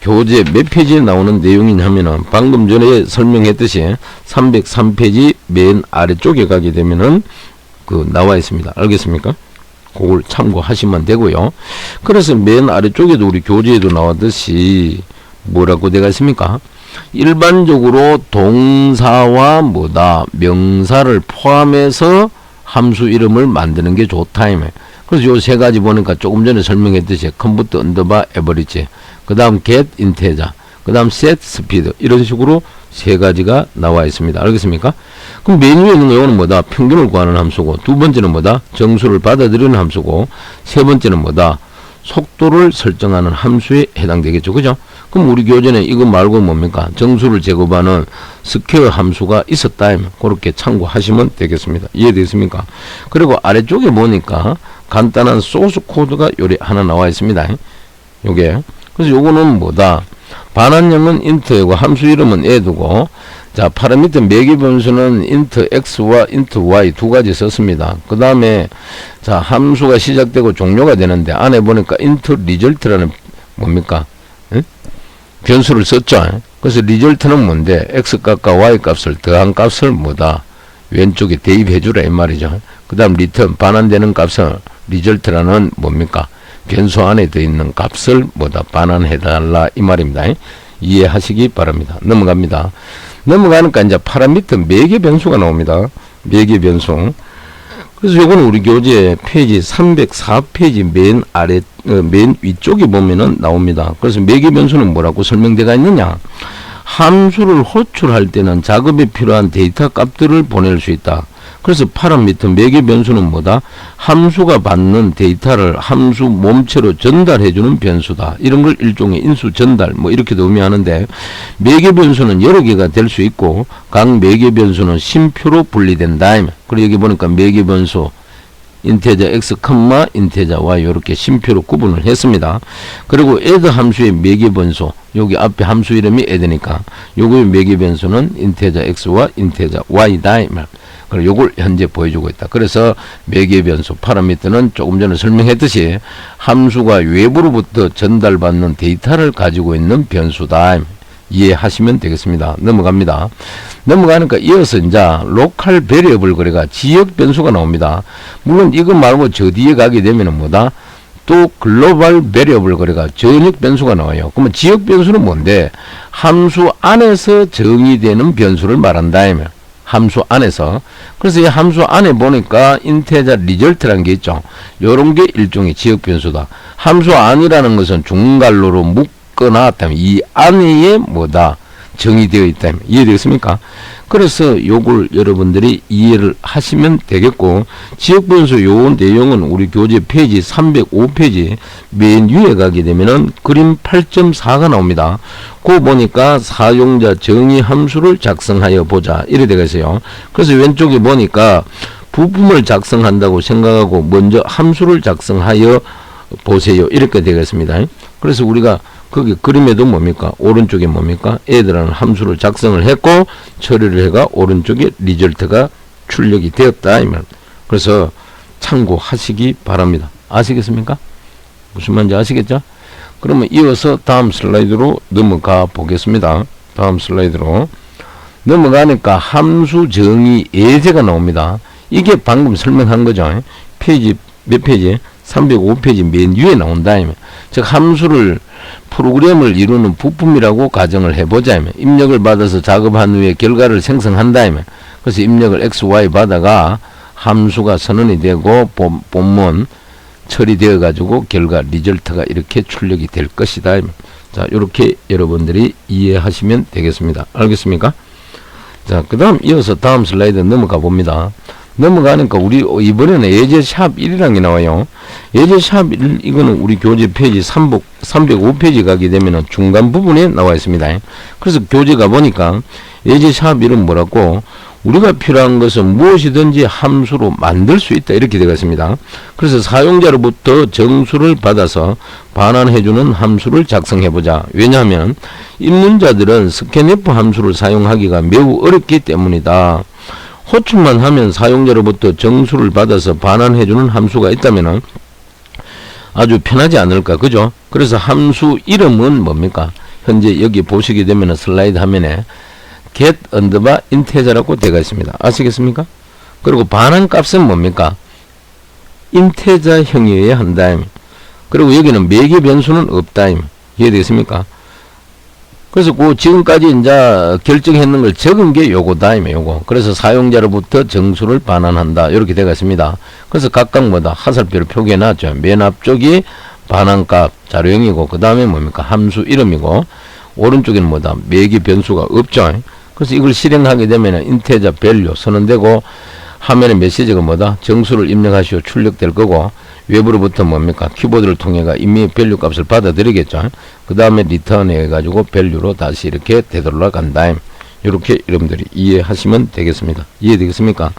교재 몇 페이지에 나오는 내용이냐면은 방금 전에 설명했듯이 303페이지 맨 아래쪽에 가게 되면은 나와 있습니다. 알겠습니까? 그걸 참고하시면 되고요. 그래서 맨 아래쪽에도 우리 교재에도 나왔듯이 뭐라고 되어 있습니까? 일반적으로 동사와 명사를 포함해서 함수 이름을 만드는 게 좋다. 그래서 요 세 가지 보니까 조금 전에 설명했듯이 컴퓨터 언더바 에버리지, 그 다음 get integer, 그 다음 set speed, 이런 식으로 세 가지가 나와 있습니다. 알겠습니까? 그럼 맨 위에 있는 요거는 평균을 구하는 함수고, 두 번째는 정수를 받아들이는 함수고, 세 번째는 속도를 설정하는 함수에 해당되겠죠. 그죠? 그럼 우리 교재는 이거 말고 뭡니까? 정수를 제곱하는 스퀘어 함수가 있었다. 그렇게 참고하시면 되겠습니다. 이해되겠습니까? 그리고 아래쪽에 보니까 간단한 소스 코드가 요리 하나 나와 있습니다. 요게. 그래서 요거는 반환형은 int고 함수 이름은 a두고, 자, 파라미터 매개 변수는 int x와 int y 두 가지 썼습니다. 그 다음에 자, 함수가 시작되고 종료가 되는데 안에 보니까 int result라는 뭡니까? 변수를 썼죠. 그래서 result는 뭔데? x 값과 y 값을 더한 값을 왼쪽에 대입해 주라 이 말이죠. 그 다음 return 반환되는 값은 result라는 뭡니까? 변수 안에 들어있는 값을 반환해 달라 이 말입니다. 이해하시기 바랍니다. 넘어갑니다. 넘어가니까 이제 파라미터 매개 변수가 나옵니다. 매개 변수. 그래서 요거는 우리 교재 페이지 304페이지 맨 아래, 맨 위쪽에 보면은 나옵니다. 그래서 매개 변수는 뭐라고 설명되어 있느냐? 함수를 호출할 때는 작업에 필요한 데이터 값들을 보낼 수 있다. 그래서 파라미터 매개 변수는 함수가 받는 데이터를 함수 몸체로 전달해주는 변수다. 이런 걸 일종의 인수 전달 이렇게도 의미하는데, 매개 변수는 여러 개가 될 수 있고 각 매개 변수는 심표로 분리된다. 그리고 여기 보니까 매개 변수 인테저 x, 인테저 y 이렇게 심표로 구분을 했습니다. 그리고 add 함수의 매개 변수, 여기 앞에 함수 이름이 add니까 요거의 매개 변수는 인테저 x와 인테저 y다. 그리고 요걸 현재 보여주고 있다. 그래서 매개 변수 파라미터는 조금 전에 설명했듯이 함수가 외부로부터 전달받는 데이터를 가지고 있는 변수다. 이해하시면 되겠습니다. 넘어갑니다. 넘어가니까 이어서 이제 로컬 베리어블 거래가 지역 변수가 나옵니다. 물론 이거 말고 저 뒤에 가게 되면은 또 글로벌 베리어블 거래가 전역 변수가 나와요. 그러면 지역 변수는 뭔데? 함수 안에서 정의되는 변수를 말한다. 함수 안에서. 그래서 이 함수 안에 보니까 인테저 리절트라는 게 있죠. 요런 게 일종의 지역 변수다. 함수 안이라는 것은 중괄호로 묶거나 이 안에 정의되어 있다면 이해되겠습니까? 그래서 요걸 여러분들이 이해를 하시면 되겠고, 지역변수 요 내용은 우리 교재 페이지 305페이지 맨 위에 가게 되면은 그림 8.4가 나옵니다. 그거 보니까 사용자 정의 함수를 작성하여 보자 이래 되어 있어요. 그래서 왼쪽에 보니까 부품을 작성한다고 생각하고 먼저 함수를 작성하여 보세요 이렇게 되어 있습니다. 그래서 우리가 거기 그림에도 뭡니까? 오른쪽에 뭡니까? add라는 함수를 작성을 했고 처리를 해가 오른쪽에 리절트가 출력이 되었다. 그래서 참고하시기 바랍니다. 아시겠습니까? 무슨 말인지 아시겠죠? 그러면 이어서 다음 슬라이드로 넘어가 보겠습니다. 다음 슬라이드로 넘어가니까 함수 정의 예제가 나옵니다. 이게 방금 설명한 거죠. 페이지 몇 페이지? 305페이지 맨 위에 나온다. 즉 함수를 프로그램을 이루는 부품이라고 가정을 해보자. 입력을 받아서 작업한 후에 결과를 생성한다. 그래서 입력을 x, y 받아가 함수가 선언이 되고 본문 처리되어 가지고 결과 리절트가 이렇게 출력이 될 것이다. 자, 이렇게 여러분들이 이해하시면 되겠습니다. 알겠습니까? 자, 그 다음 이어서 다음 슬라이드 넘어가 봅니다. 넘어가니까 우리 이번에는 예제 샵 1이라는 게 나와요. 예제 샵 1, 이거는 우리 교재 페이지 305페이지 가게 되면은 중간 부분에 나와 있습니다. 그래서 교재가 보니까 예제 샵 1은 뭐라고? 우리가 필요한 것은 무엇이든지 함수로 만들 수 있다 이렇게 되어 있습니다. 그래서 사용자로부터 정수를 받아서 반환해주는 함수를 작성해보자. 왜냐하면 입문자들은 스캔F 함수를 사용하기가 매우 어렵기 때문이다. 호출만 하면 사용자로부터 정수를 받아서 반환해주는 함수가 있다면은 아주 편하지 않을까, 그죠? 그래서 함수 이름은 뭡니까? 현재 여기 보시게 되면 슬라이드 화면에 get underbar integer라고 되어 있습니다. 아시겠습니까? 그리고 반환값은 뭡니까? integer형이어야 한다. 그리고 여기는 매개 변수는 없다. 이해되겠습니까? 그래서 그 지금까지 이제 결정했는 걸 적은 게 요거다. 요거. 그래서 사용자로부터 정수를 반환한다. 이렇게 되어 있습니다. 그래서 각각 뭐다? 화살표를 표기해 놨죠. 맨 앞쪽이 반환값 자료형이고, 그 다음에 뭡니까? 함수 이름이고, 오른쪽에는 뭐다? 매개 변수가 없죠. 그래서 이걸 실행하게 되면 integer value 선언되고, 화면에 메시지가 뭐다? 정수를 입력하시오 출력될 거고, 외부로부터 뭡니까? 키보드를 통해가 이미 밸류 값을 받아들이겠죠. 그 다음에 리턴 해가지고 밸류로 다시 이렇게 되돌아간다. 이렇게 여러분들이 이해하시면 되겠습니다. 이해되겠습니까?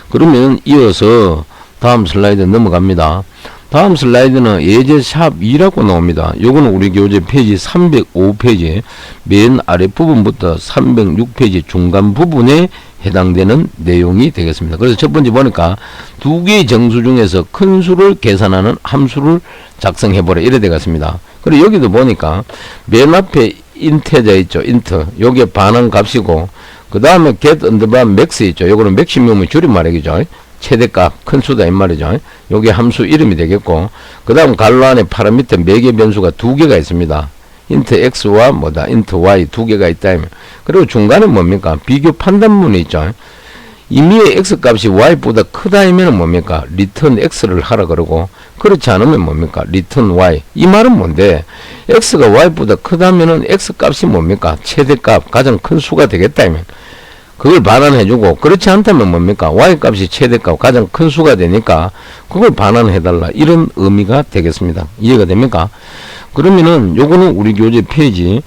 그러면 이어서 다음 슬라이드 넘어갑니다. 다음 슬라이드는 예제 샵 2라고 나옵니다. 요거는 우리 교재 페이지 305페이지 맨 아래 부분부터 306페이지 중간 부분에 해당되는 내용이 되겠습니다. 그래서 첫 번째 보니까 두 개의 정수 중에서 큰 수를 계산하는 함수를 작성해보라 이래 되겠습니다. 그리고 여기도 보니까 맨 앞에 integer 있죠. int 요게 반환 값이고, 그 다음에 get underbar max 있죠. 요거는 맥시멈의 줄임말이죠. 최대값 큰 수다 이 말이죠. 요게 함수 이름이 되겠고, 그 다음 괄호 안에 파란 밑에 매개 변수가 두 개가 있습니다. int x와 뭐다? int y 두 개가 있다. 그리고 중간에 뭡니까? 비교 판단문이 있죠. 임의의 x 값이 y보다 크다면 뭡니까? return x를 하라 그러고, 그렇지 않으면 뭡니까? return y. 이 말은 뭔데? x가 y보다 크다면은 x 값이 뭡니까? 최대값 가장 큰 수가 되겠다. 그걸 반환해주고, 그렇지 않다면 뭡니까? y 값이 최대값 가장 큰 수가 되니까 그걸 반환해달라, 이런 의미가 되겠습니다. 이해가 됩니까? 그러면은 요거는 우리 교재 페이지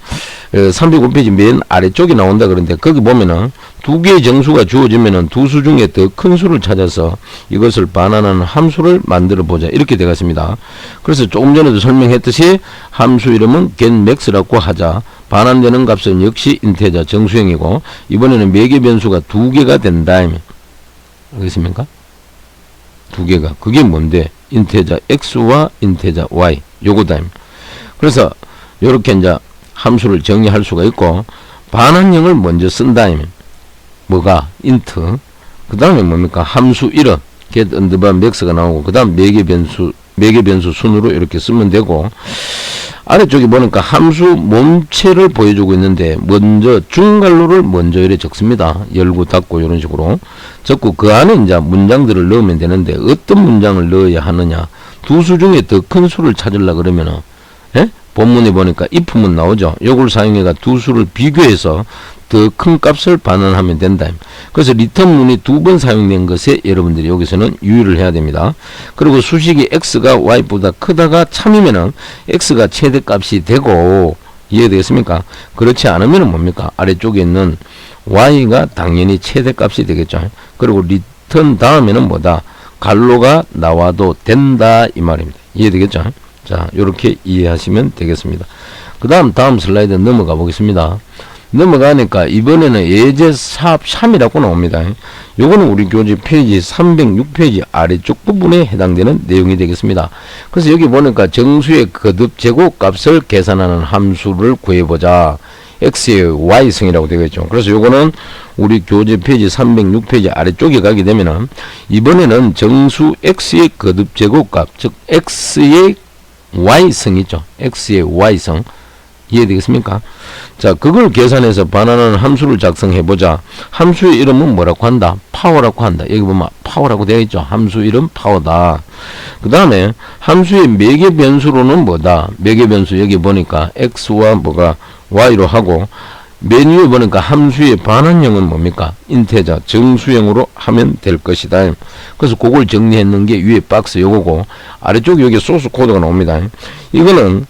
305페이지 맨 아래쪽에 나온다 그러는데, 거기 보면은 두 개의 정수가 주어지면은 두 수 중에 더 큰 수를 찾아서 이것을 반환하는 함수를 만들어 보자, 이렇게 되겠습니다. 그래서 조금 전에도 설명했듯이 함수 이름은 getMax라고 하자. 반환되는 값은 역시 인테저 정수형이고, 이번에는 매개 변수가 두 개가 된다. 알겠습니까? 두 개가. 그게 뭔데? 인테저 x와 인테저 y. 요거다. 그래서 요렇게 이제 함수를 정의할 수가 있고, 반환형을 먼저 쓴다. 뭐가? int. 그 다음에 뭡니까? 함수 이름 get underbar max가 나오고, 그 다음 매개 변수 순으로 이렇게 쓰면 되고, 아래쪽에 보니까 함수 몸체를 보여주고 있는데, 먼저 중괄호를 먼저 이렇게 적습니다. 열고 닫고 이런 식으로 적고, 그 안에 이제 문장들을 넣으면 되는데, 어떤 문장을 넣어야 하느냐? 두 수 중에 더 큰 수를 찾으려 그러면은, 본문에 보니까 if문 나오죠. 요걸 사용해가 두 수를 비교해서 더 큰 값을 반환하면 된다. 그래서 리턴문이 두 번 사용된 것에 여러분들이 여기서는 유의를 해야 됩니다. 그리고 수식이 x가 y보다 크다가 참이면은 x가 최대값이 되고, 이해되겠습니까? 그렇지 않으면 뭡니까? 아래쪽에 있는 y가 당연히 최대값이 되겠죠. 그리고 리턴 다음에는 뭐다? 괄호가 나와도 된다, 이 말입니다. 이해되겠죠? 자, 요렇게 이해하시면 되겠습니다. 그 다음 슬라이드 넘어가 보겠습니다. 넘어가니까 이번에는 예제 샵 3이라고 나옵니다. 요거는 우리 교재 페이지 306페이지 아래쪽 부분에 해당되는 내용이 되겠습니다. 그래서 여기 보니까 정수의 거듭 제곱값을 계산하는 함수를 구해보자. x의 y승이라고 되겠죠. 그래서 요거는 우리 교재 페이지 306페이지 아래쪽에 가게 되면은, 이번에는 정수 x의 거듭 제곱값, 즉 x의 y승이죠. x의 y승. 이해되겠습니까? 자, 그걸 계산해서 반환하는 함수를 작성해보자. 함수의 이름은 뭐라고 한다? 파워라고 한다. 여기 보면 파워라고 되어 있죠. 함수 이름 파워다. 그 다음에 함수의 매개 변수로는 뭐다? 매개 변수 여기 보니까 x와 뭐가 y로 하고, 맨 위에 보니까 함수의 반환형은 뭡니까? 인테저 정수형으로 하면 될 것이다. 그래서 그걸 정리했는 게 위에 박스 요거고, 아래쪽에 여기 소스 코드가 나옵니다. 이거는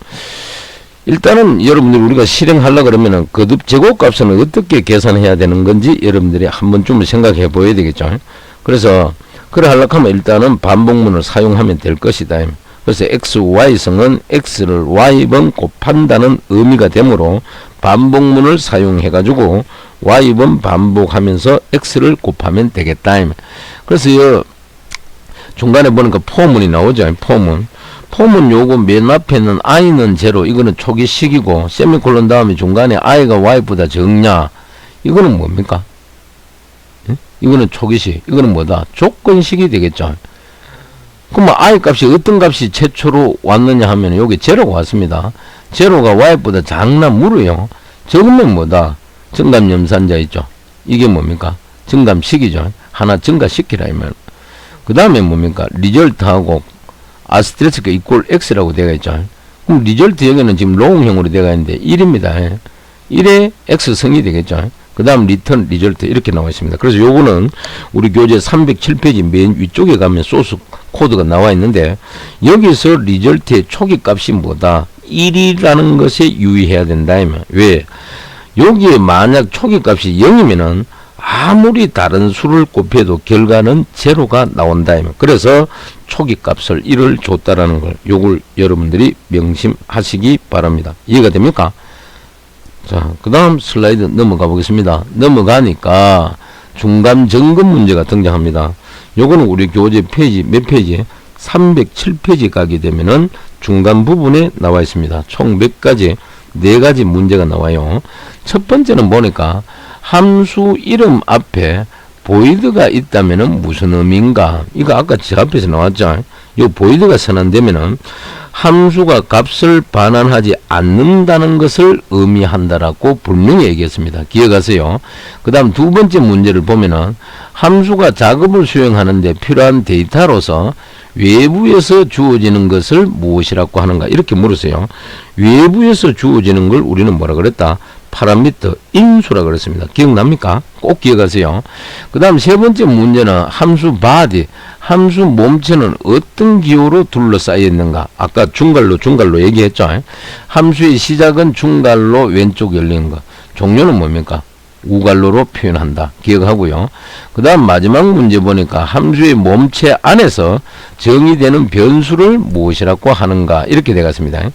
일단은 여러분들이 우리가 실행하려고 그러면은 거듭 제곱값은 어떻게 계산해야 되는 건지 여러분들이 한 번쯤 생각해 보여야 되겠죠. 그래서 그래 하려고 하면 일단은 반복문을 사용하면 될 것이다. 그래서 x, y성은 x를 y번 곱한다는 의미가 되므로 반복문을 사용해 가지고 y번 반복하면서 x를 곱하면 되겠다. 그래서 중간에 보니까 포문이 나오죠. 폼은 요거 맨 앞에 있는 i는 제로, 이거는 초기식이고, 세미콜론 다음에 중간에 i가 y보다 적냐, 이거는 뭡니까? 이거는 초기식, 이거는 뭐다? 조건식이 되겠죠. 그럼 i 값이 어떤 값이 최초로 왔느냐 하면 여기 제로가 왔습니다. 제로가 y보다 작나 물어요. 적으면 뭐다? 증감 염산자 있죠. 이게 뭡니까? 증감식이죠. 하나 증가시키라 이면. 그 다음에 뭡니까? 리절트하고 아스테리스크 이꼴 x라고 되어 있죠. 그럼 리절트 여기는 지금 롱형으로 되어 있는데 1입니다. 1의 x승이 되겠죠. 그 다음 리턴 리절트 이렇게 나와 있습니다. 그래서 요거는 우리 교재 307페이지 맨 위쪽에 가면 소스 코드가 나와 있는데, 여기서 리절트의 초기 값이 뭐다? 1이라는 것에 유의해야 된다. 왜? 여기에 만약 초기 값이 0이면은 아무리 다른 수를 곱해도 결과는 제로가 나온다. 그래서 초기 값을 1을 줬다라는 걸, 요걸 여러분들이 명심하시기 바랍니다. 이해가 됩니까? 자, 그 다음 슬라이드 넘어가 보겠습니다. 넘어가니까 중간 점검 문제가 등장합니다. 요거는 우리 교재 페이지 몇 페이지? 307페이지 가게 되면은 중간 부분에 나와 있습니다. 총 몇 가지? 4가지 문제가 나와요. 첫 번째는 보니까 함수 이름 앞에 보이드가 있다면은 무슨 의미인가? 이거 아까 제 앞에서 나왔죠. 요 보이드가 선언되면은 함수가 값을 반환하지 않는다는 것을 의미한다라고 분명히 얘기했습니다. 기억하세요. 그 다음 두 번째 문제를 보면은 함수가 작업을 수행하는데 필요한 데이터로서 외부에서 주어지는 것을 무엇이라고 하는가, 이렇게 물었어요. 외부에서 주어지는 걸 우리는 뭐라 그랬다? 파라미터, 인수라 그랬습니다. 기억납니까? 꼭 기억하세요. 그 다음 세 번째 문제는 함수 바디, 함수 몸체는 어떤 기호로 둘러싸여 있는가. 아까 중괄로 얘기했죠. 함수의 시작은 중괄로 왼쪽 열리는 거, 종료는 뭡니까? 우괄로로 표현한다. 기억하고요. 그 다음 마지막 문제 보니까 함수의 몸체 안에서 정의되는 변수를 무엇이라고 하는가, 이렇게 되겠습니다.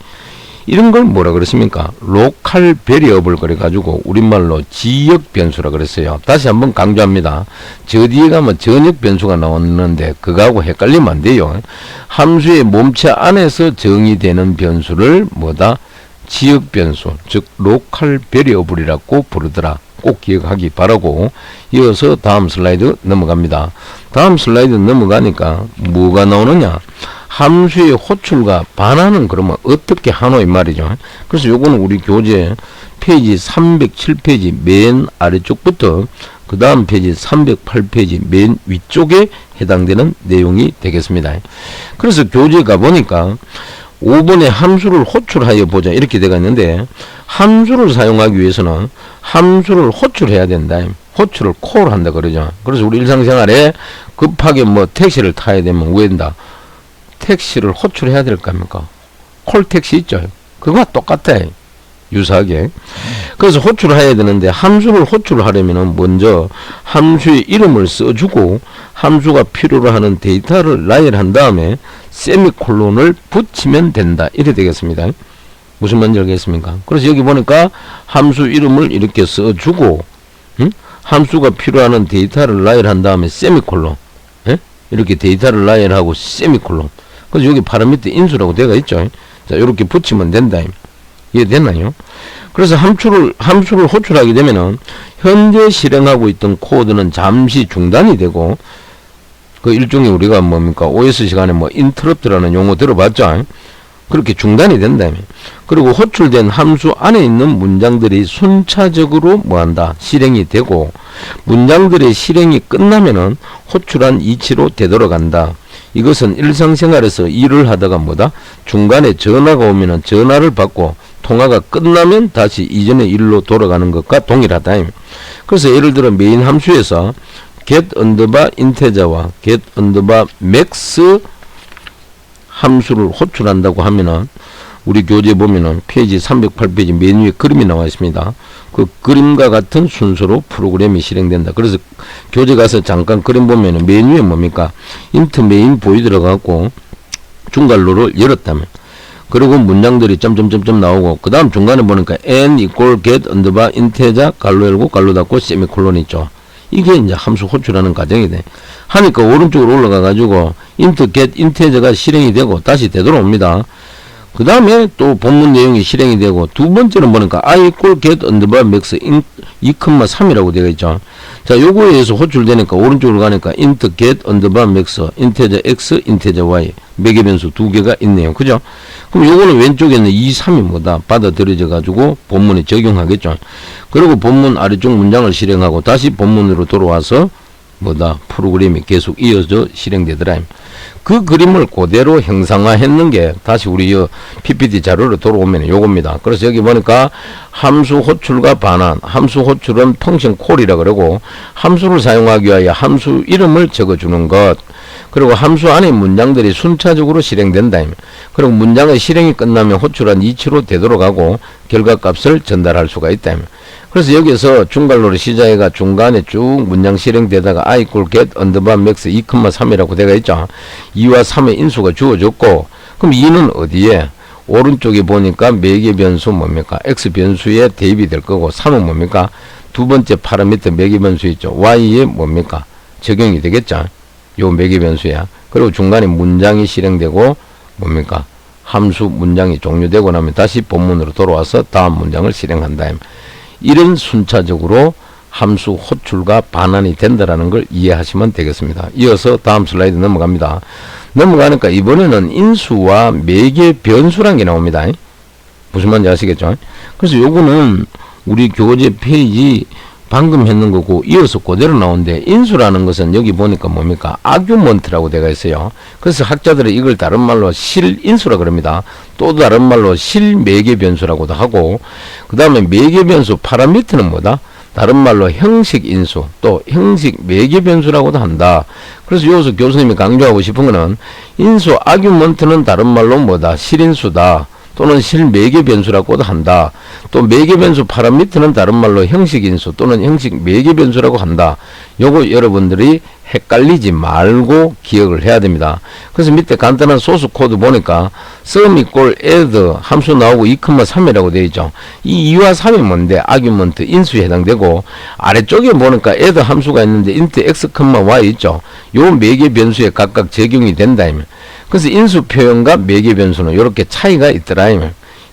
이런 걸 뭐라 그랬습니까? 로컬 베리어블 그래가지고 우리말로 지역 변수라 그랬어요. 다시 한번 강조합니다. 저 뒤에 가면 전역 변수가 나오는데 그거하고 헷갈리면 안 돼요. 함수의 몸체 안에서 정의되는 변수를 뭐다? 지역 변수, 즉 로컬 베리어블이라고 부르더라. 꼭 기억하기 바라고, 이어서 다음 슬라이드 넘어갑니다. 다음 슬라이드 넘어가니까 뭐가 나오느냐? 함수의 호출과 반환은 그러면 어떻게 하노 이 말이죠. 그래서 요거는 우리 교재 페이지 307페이지 맨 아래쪽부터 그 다음 페이지 308페이지 맨 위쪽에 해당되는 내용이 되겠습니다. 그래서 교재 가보니까 5번에 함수를 호출하여 보자 이렇게 되어 있는데, 함수를 사용하기 위해서는 함수를 호출해야 된다. 호출을 콜한다 그러죠. 그래서 우리 일상생활에 급하게 뭐 택시를 타야 되면 왜 된다? 택시를 호출해야 될 거 아닙니까? 콜택시 있죠. 그거와 똑같아. 유사하게. 그래서 호출을 해야 되는데, 함수를 호출하려면 먼저 함수의 이름을 써주고 함수가 필요로 하는 데이터를 나열한 다음에 세미콜론을 붙이면 된다. 이렇게 되겠습니다. 무슨 말인지 알겠습니까? 그래서 여기 보니까 함수 이름을 이렇게 써주고, 함수가 필요한 데이터를 나열한 다음에 세미콜론, 이렇게 데이터를 나열하고 세미콜론. 그래서 여기 파라미터 인수라고 되어 있죠. 자, 이렇게 붙이면 된다. 이해됐나요? 그래서 함수를 호출하게 되면은 현재 실행하고 있던 코드는 잠시 중단이 되고, 그 일종의 우리가 뭡니까? OS 시간에 뭐 인터럽트라는 용어 들어봤죠? 그렇게 중단이 된다며. 그리고 호출된 함수 안에 있는 문장들이 순차적으로 뭐한다? 실행이 되고, 문장들의 실행이 끝나면은 호출한 이치로 되돌아간다. 이것은 일상생활에서 일을 하다가 뭐다? 중간에 전화가 오면은 전화를 받고 통화가 끝나면 다시 이전의 일로 돌아가는 것과 동일하다. 그래서 예를 들어 메인 함수에서 get underbar integer와 get underbar max 함수를 호출한다고 하면은 우리 교재 보면은 페이지 308페이지 맨 위에 그림이 나와 있습니다. 그 그림과 같은 순서로 프로그램이 실행된다. 그래서 교재 가서 잠깐 그림 보면은 맨 위에 뭡니까? int main 보이 들어가고 중괄로를 열었다면, 그리고 문장들이 점점점점 나오고, 그 다음 중간에 보니까 n equal get underbar integer 갈로 열고 갈로 닫고 세미콜론 있죠. 이게 이제 함수 호출하는 과정이 돼. 하니까 오른쪽으로 올라가 가지고 int get 인테저가 실행이 되고 다시 되돌아옵니다. 그 다음에 또 본문 내용이 실행이 되고, 두 번째는 뭐니까 I equal get underbar max 2,3이라고 되어 있죠. 자, 요거에 의해서 호출되니까 오른쪽으로 가니까 int get underbar max 인테저 x 인테저 y 매개 변수 두 개가 있네요. 그죠? 그럼 요거는 왼쪽에 있는 2, 3이 뭐다? 받아들여져 가지고 본문에 적용하겠죠. 그리고 본문 아래쪽 문장을 실행하고 다시 본문으로 돌아와서 뭐다? 프로그램이 계속 이어져 실행되더라. 그 그림을 그대로 형상화했는 게 다시 우리 PPT 자료로 돌아오면 요겁니다. 그래서 여기 보니까 함수 호출과 반환, 함수 호출은 펑션 콜이라 그러고, 함수를 사용하기 위하여 함수 이름을 적어주는 것, 그리고 함수 안에 문장들이 순차적으로 실행된다. 그리고 문장의 실행이 끝나면 호출한 이치로 되돌아가고 결과값을 전달할 수가 있다. 그래서 여기서 중괄호를 시작해가 중간에 쭉 문장 실행되다가 I equal get underbar max 2,3이라고 되어 있죠. 2와 3의 인수가 주어졌고, 그럼 2는 어디에? 오른쪽에 보니까 매개 변수 뭡니까? X 변수에 대입이 될 거고, 3은 뭡니까? 두 번째 파라미터 매개 변수 있죠. Y에 뭡니까? 적용이 되겠죠. 요 매개 변수야. 그리고 중간에 문장이 실행되고 뭡니까? 함수 문장이 종료되고 나면 다시 본문으로 돌아와서 다음 문장을 실행한다. 이런 순차적으로 함수 호출과 반환이 된다라는 걸 이해하시면 되겠습니다. 이어서 다음 슬라이드 넘어갑니다. 넘어가니까 이번에는 인수와 매개 변수란 게 나옵니다. 무슨 말인지 아시겠죠? 그래서 요거는 우리 교재 페이지 방금 했는 거고 이어서 그대로 나오는데, 인수라는 것은 여기 보니까 뭡니까? 아규먼트라고 되어 있어요. 그래서 학자들은 이걸 다른 말로 실인수라 그럽니다. 또 다른 말로 실매개 변수라고도 하고, 그 다음에 매개 변수 파라미터는 뭐다? 다른 말로 형식 인수, 또 형식 매개 변수라고도 한다. 그래서 여기서 교수님이 강조하고 싶은 거는 인수 아규먼트는 다른 말로 뭐다? 실인수다. 또는 실매개 변수라고도 한다. 또 매개 변수 파라미터는 다른 말로 형식 인수 또는 형식 매개 변수라고 한다. 요거 여러분들이 헷갈리지 말고 기억을 해야 됩니다. 그래서 밑에 간단한 소스 코드 보니까 sum equal add 함수 나오고 2,3이라고 되어 있죠. 이 2와 3이 뭔데? 아규먼트 인수에 해당되고, 아래쪽에 보니까 add 함수가 있는데 int x, y 있죠. 요 매개 변수에 각각 적용이 된다. 그래서 인수 표현과 매개 변수는 이렇게 차이가 있더라.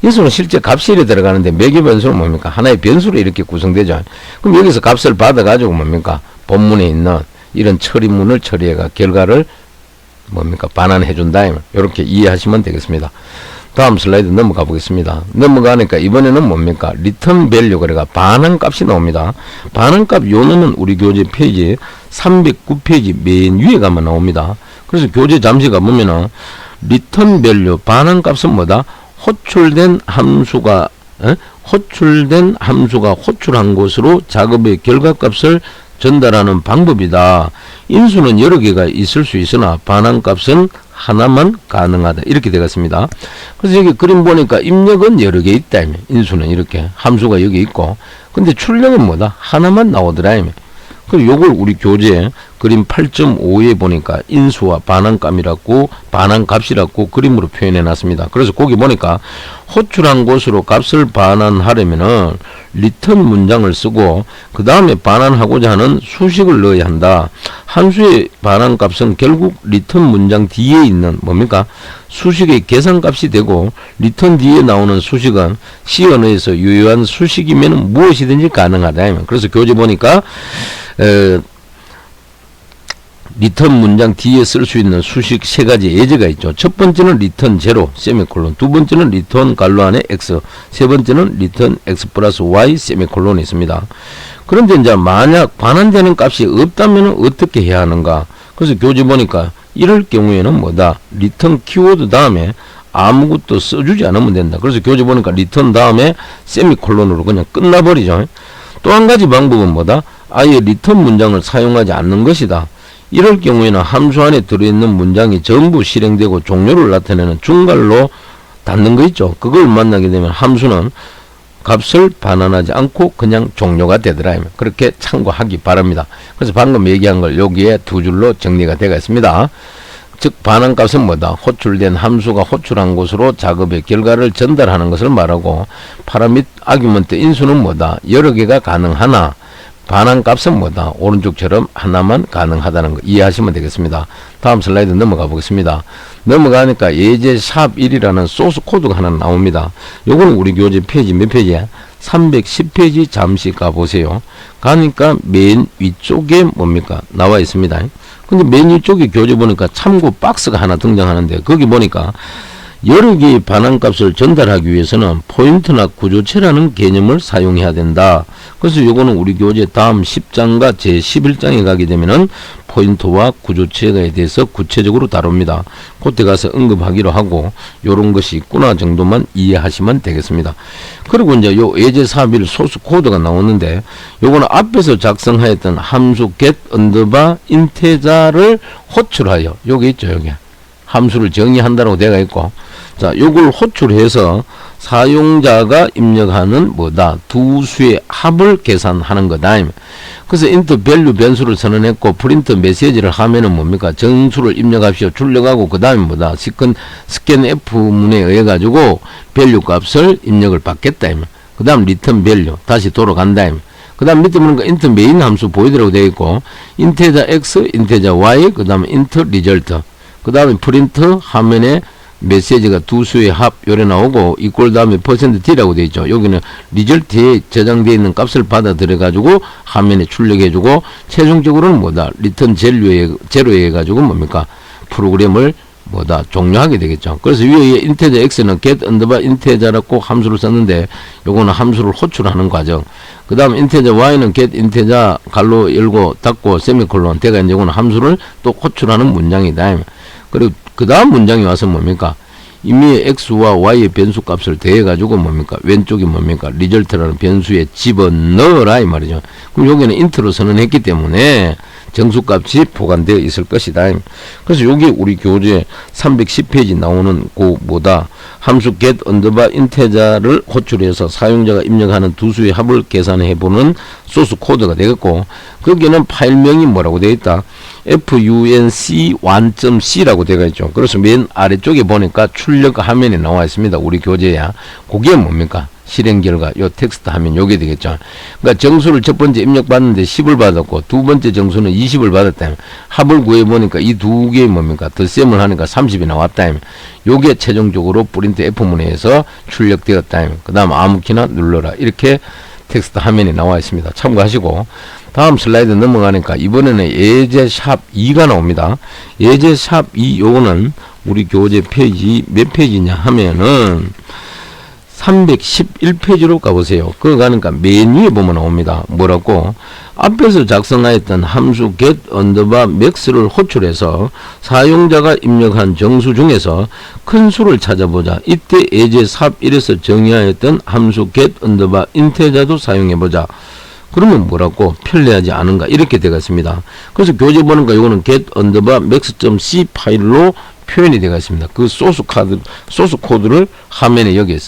인수는 실제 값이 이렇게 들어가는데 매개 변수는 뭡니까? 하나의 변수로 이렇게 구성되죠. 그럼 여기서 값을 받아가지고 뭡니까? 본문에 있는 이런 처리문을 처리해가 결과를 뭡니까? 반환해준다. 이렇게 이해하시면 되겠습니다. 다음 슬라이드 넘어가 보겠습니다. 넘어가니까 이번에는 뭡니까? 리턴 밸류, 그래가 반환 값이 나옵니다. 반환 값 요는 우리 교재 페이지 309페이지 맨 위에 가면 나옵니다. 그래서 교재 잠시 가보면은 리턴 밸류 반환 값은 뭐다? 호출된 함수가 호출한 곳으로 작업의 결과값을 전달하는 방법이다. 인수는 여러 개가 있을 수 있으나 반환 값은 하나만 가능하다. 이렇게 되겠습니다. 그래서 여기 그림 보니까 입력은 여러 개 있다. 인수는 이렇게 함수가 여기 있고, 근데 출력은 뭐다? 하나만 나오더라. 그리고 요걸 우리 교재 그림 8.5에 보니까 인수와 반환값이라고 그림으로 표현해 놨습니다. 그래서 거기 보니까 호출한 곳으로 값을 반환하려면은 리턴 문장을 쓰고 그 다음에 반환하고자 하는 수식을 넣어야 한다. 함수의 반환값은 결국 리턴 문장 뒤에 있는 뭡니까? 수식의 계산값이 되고, 리턴 뒤에 나오는 수식은 C 언어에서 유효한 수식이면 무엇이든지 가능하다. 그래서 교재 보니까 리턴 문장 뒤에 쓸 수 있는 수식 세 가지 예제가 있죠. 첫 번째는 리턴 제로 세미콜론, 두 번째는 리턴 괄호 안에 x, 세 번째는 리턴 x 플러스 y 세미콜론이 있습니다. 그런데 이제 만약 반환되는 값이 없다면 어떻게 해야 하는가? 그래서 교재 보니까 이럴 경우에는 뭐다? 리턴 키워드 다음에 아무것도 써주지 않으면 된다. 그래서 교재 보니까 리턴 다음에 세미콜론으로 그냥 끝나버리죠. 또 한 가지 방법은 뭐다? 아예 리턴 문장을 사용하지 않는 것이다. 이럴 경우에는 함수 안에 들어있는 문장이 전부 실행되고 종료를 나타내는 중괄로 닫는 거 있죠. 그걸 만나게 되면 함수는 값을 반환하지 않고 그냥 종료가 되더라. 그렇게 참고하기 바랍니다. 그래서 방금 얘기한 걸 여기에 두 줄로 정리가 되어 있습니다. 즉 반환값은 뭐다? 호출된 함수가 호출한 곳으로 작업의 결과를 전달하는 것을 말하고, 파라미터 아규먼트 인수는 뭐다? 여러 개가 가능하나 반환값은 뭐다? 오른쪽처럼 하나만 가능하다는 거 이해하시면 되겠습니다. 다음 슬라이드 넘어가 보겠습니다. 넘어가니까 예제 샵 1이라는 소스 코드가 하나 나옵니다. 요거는 우리 교재 페이지 몇 페이지야? 310페이지 잠시 가보세요. 가니까 맨 위쪽에 뭡니까? 나와 있습니다. 근데 맨 위쪽에 교재 보니까 참고 박스가 하나 등장하는데 거기 보니까 여러 개의 반환값을 전달하기 위해서는 포인트나 구조체라는 개념을 사용해야 된다. 그래서 요거는 우리 교재 다음 10장과 제 11장에 가게 되면은 포인트와 구조체에 대해서 구체적으로 다룹니다. 그때 가서 언급하기로 하고 요런 것이 있구나 정도만 이해하시면 되겠습니다. 그리고 이제 요 예제 4일 소스 코드가 나오는데 요거는 앞에서 작성하였던 함수 get 언더바 인테자를 호출하여 여기 있죠. 여기 함수를 정의한다라고 되어 있고 자, 요걸 호출해서 사용자가 입력하는 뭐다? 두 수의 합을 계산하는 거다. 그래서 int value 변수를 선언했고 프린트 메시지를 하면은 뭡니까? 정수를 입력합시오. 출력하고 그 다음에 뭐다? 스캔 F 문에 의해 가지고 value 값을 입력을 받겠다. 그 다음 return value 다시 돌아간다. 그 다음 밑에 보니까 int main 함수 보이더라고 되어 있고 integer x, integer y, 그 다음에 int result 그 다음에 프린트 화면에 메시지가 두 수의 합 요래 나오고 이꼴 다음에 %t라고 되어 있죠. 여기는 리절트에 저장되어 있는 값을 받아들여 가지고 화면에 출력해 주고 최종적으로는 뭐다? 리턴 제로에 가지고 뭡니까? 프로그램을 뭐다? 종료하게 되겠죠. 그래서 위에 인테저 x는 get 언더바 인테저라고 함수를 썼는데 요거는 함수를 호출하는 과정. 그 다음 인테저 y는 get 인테저 갈로 열고 닫고 세미콜론 대가 이제 요거는 함수를 또 호출하는 문장이다. 그리고 그 다음 문장이 와서 뭡니까? 이미 x와 y의 변수 값을 대해 가지고 뭡니까? 왼쪽이 뭡니까? 리절트라는 변수에 집어넣어라 이 말이죠. 그럼 여기는 int로 선언했기 때문에 정수값이 보관되어 있을 것이다. 그래서 여기 우리 교재 310페이지 나오는 그 뭐다? 함수 get 언더바 인테저를 호출해서 사용자가 입력하는 두 수의 합을 계산해 보는 소스 코드가 되겠고 거기는 파일명이 뭐라고 되어 있다? func1.c라고 되어 있죠. 그래서 맨 아래쪽에 보니까 출력 화면에 나와 있습니다. 우리 교재야. 그게 뭡니까? 실행 결과 요 텍스트 하면 요게 되겠죠. 그러니까 정수를 첫 번째 입력 받는데 10을 받았고 두 번째 정수는 20을 받았다. 합을 구해 보니까 이 두 개의 뭡니까? 덧셈을 하니까 30이 나왔다. 요게 최종적으로 프린트 F문에서 출력되었다. 그다음 아무 키나 눌러라. 이렇게 텍스트 화면에 나와 있습니다. 참고하시고 다음 슬라이드 넘어가니까 이번에는 예제 샵 2가 나옵니다. 예제 샵 2 요거는 우리 교재 페이지 몇 페이지냐 하면은 311페이지로 가보세요. 그거 가니까 맨 위에 보면 나옵니다. 뭐라고? 앞에서 작성하였던 함수 get 언더바 max를 호출해서 사용자가 입력한 정수 중에서 큰 수를 찾아보자. 이때 예제 삽 1에서 정의하였던 함수 get 언더바 integer도 사용해보자. 그러면 뭐라고? 편리하지 않은가? 이렇게 되겠습니다. 그래서 교재 보니까 이거는 get 언더바 max.c 파일로 표현이 되어 있습니다. 그 소스 코드를 화면에 여기에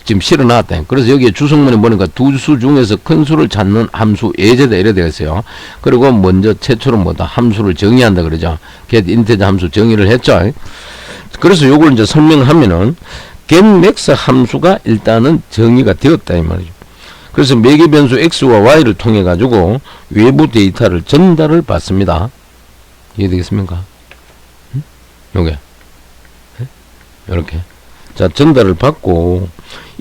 지금 실어놨다. 그래서 여기에 주성문에 보니까 두 수 중에서 큰 수를 찾는 함수 예제다 이래 되어 있어요. 그리고 먼저 최초로 뭐다? 함수를 정의한다 그러죠. get integer 함수 정의를 했죠. 그래서 요걸 이제 설명하면은 get max 함수가 일단은 정의가 되었다 이 말이죠. 그래서 매개 변수 x와 y를 통해 가지고 외부 데이터를 전달을 받습니다. 이해되겠습니까? 요게 이렇게 자 전달을 받고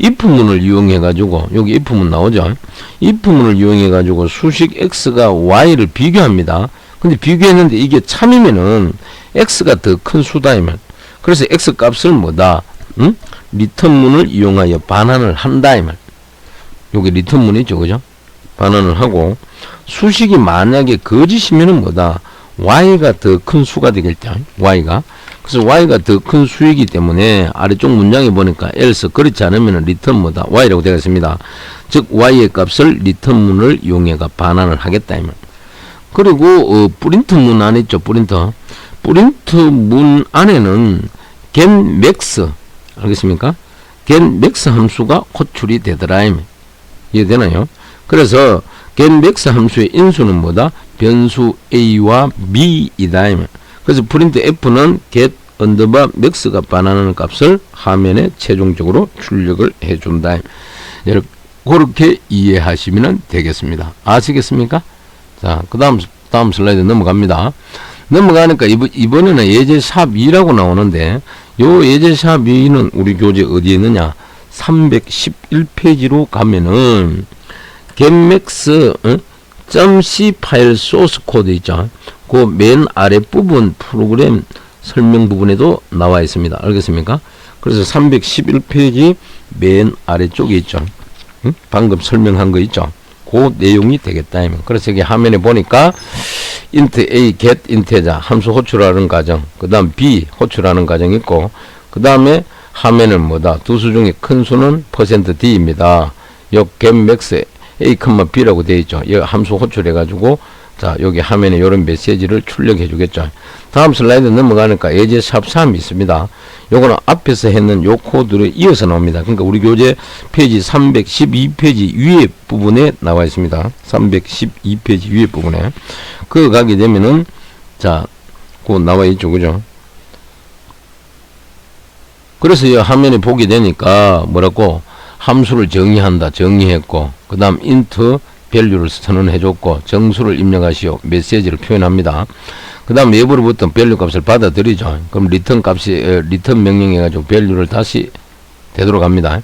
if문을 이용해 가지고 여기 if문 나오죠. if문을 이용해 가지고 수식 x가 y를 비교합니다. 근데 비교했는데 이게 참이면은 x가 더 큰 수다이면 그래서 x 값을 뭐다? 리턴문을 이용하여 반환을 한다 이 말. 여기 리턴문이죠, 그죠? 반환을 하고 수식이 만약에 거짓이면은 뭐다? y가 더 큰 수가 되겠죠. y가. 그래서 y가 더 큰 수이기 때문에 아래쪽 문장에 보니까 else 그렇지 않으면 리턴 뭐다? y라고 되어 있습니다. 즉 y의 값을 리턴문을 이용해가 반환을 하겠다 이 말. 그리고 프린트문 안에 있죠. 프린트문 안에는 get max 알겠습니까? get max 함수가 호출이 되더라 이 말. 이해되나요? 그래서 get max 함수의 인수는 뭐다? 변수 a와 b이다 이 말. 그래서 프린트 f는 get 언더바 max가 반환하는 값을 화면에 최종적으로 출력을 해준다. 그렇게 이해하시면 되겠습니다. 아시겠습니까? 자, 다음 슬라이드 넘어갑니다. 넘어가니까 이번에는 예제 샵 2라고 나오는데, 요 예제 샵 2는 우리 교재 어디에 있느냐? 311페이지로 가면은 getmax .c 파일 소스 코드 있죠. 그 맨 아래 부분 프로그램 설명 부분에도 나와 있습니다. 알겠습니까? 그래서 311페이지 맨 아래쪽에 있죠. 방금 설명한 거 있죠. 그 내용이 되겠다. 그래서 여기 화면에 보니까 int a get integer 함수 호출하는 과정, 그 다음 b 호출하는 과정이 있고, 그 다음에 화면은 뭐다? 두 수 중에 큰 수는 %d입니다. 요 getmax a, b라고 되어 있죠. 이 함수 호출해 가지고 자, 여기 화면에 이런 메시지를 출력해 주겠죠. 다음 슬라이드 넘어가니까 예제 샵 3이 있습니다. 요거는 앞에서 했는 요 코드를 이어서 나옵니다. 그러니까 우리 교재 페이지 312페이지 위에 부분에 나와 있습니다. 312페이지 위에 부분에. 그거 가게 되면은, 자, 그거 나와 있죠. 그죠? 그래서 이 화면에 보게 되니까 뭐라고? 함수를 정의한다. 정의했고, 그 다음 int 밸류를 선언해줬고, 정수를 입력하시오. 메시지를 표현합니다. 그 다음 외부로부터 밸류 값을 받아들이죠. 그럼 리턴 값이, 리턴 명령해가지고 밸류를 다시 되돌아갑니다.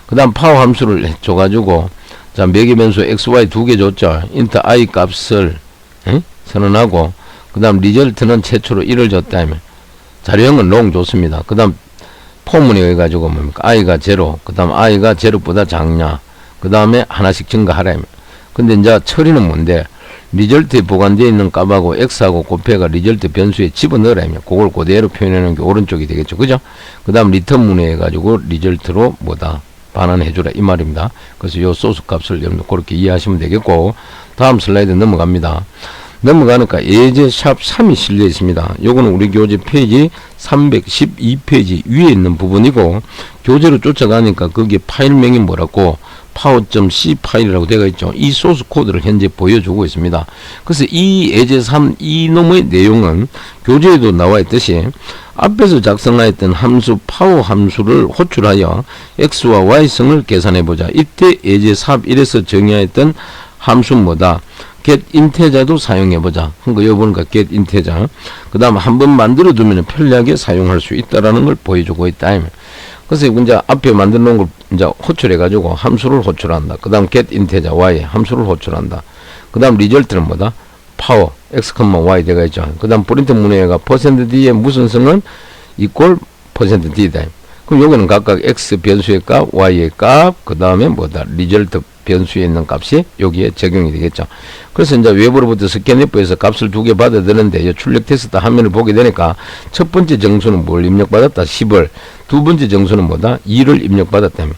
그 다음 파워 함수를 줘가지고, 자, 매개 변수 xy 두 개 줬죠. int i 값을 선언하고, 그 다음 리절트는 최초로 1을 줬다 하면, 자료형은 long 줬습니다. 그 다음 포문에 의해가지고 뭡니까? i가 0, 그 다음 i가 0보다 작냐, 그 다음에 하나씩 증가하라. 근데 이제 처리는 뭔데? 리절트에 보관되어 있는 값하고 x하고 곱해가 리절트 변수에 집어넣으라. 그걸 그대로 표현하는 게 오른쪽이 되겠죠. 그죠? 그 다음 리턴 문에 해가지고 리절트로 뭐다? 반환해주라. 이 말입니다. 그래서 요 소스 값을 여러분 그렇게 이해하시면 되겠고, 다음 슬라이드 넘어갑니다. 넘어가니까 예제 샵 3이 실려 있습니다. 요거는 우리 교재 페이지 312페이지 위에 있는 부분이고, 교재로 쫓아가니까 거기에 파일명이 뭐라고? power.c 파일이라고 되어 있죠. 이 소스 코드를 현재 보여주고 있습니다. 그래서 이 예제 3 이놈의 내용은 교재에도 나와 있듯이 앞에서 작성하였던 함수 파워 함수를 호출하여 x와 y성을 계산해보자. 이때 예제 3 1에서 정의하였던 함수 뭐다? get integer도 사용해보자. 그러니까 여기 보니까 get integer. 그 다음 한번 만들어 두면 편리하게 사용할 수 있다라는 걸 보여주고 있다. 그래서 이제 앞에 만들어 놓은 걸 이제 호출해 가지고 함수를 호출한다. 그 다음 get integer y 함수를 호출한다. 그 다음 리절트는 뭐다? power x, y 되가 있죠. 그 다음 프린트 문의가 %d의 무슨 성은 equal %d다. 그럼 여기는 각각 x 변수의 값, y의 값, 그 다음에 뭐다? 리절트 변수에 있는 값이 여기에 적용이 되겠죠. 그래서 이제 외부로부터 스캔F에서 값을 두 개 받아들는데 출력 테스트 화면을 보게 되니까 첫 번째 정수는 뭘 입력받았다? 10을. 두 번째 정수는 뭐다? 2를 입력받았다며.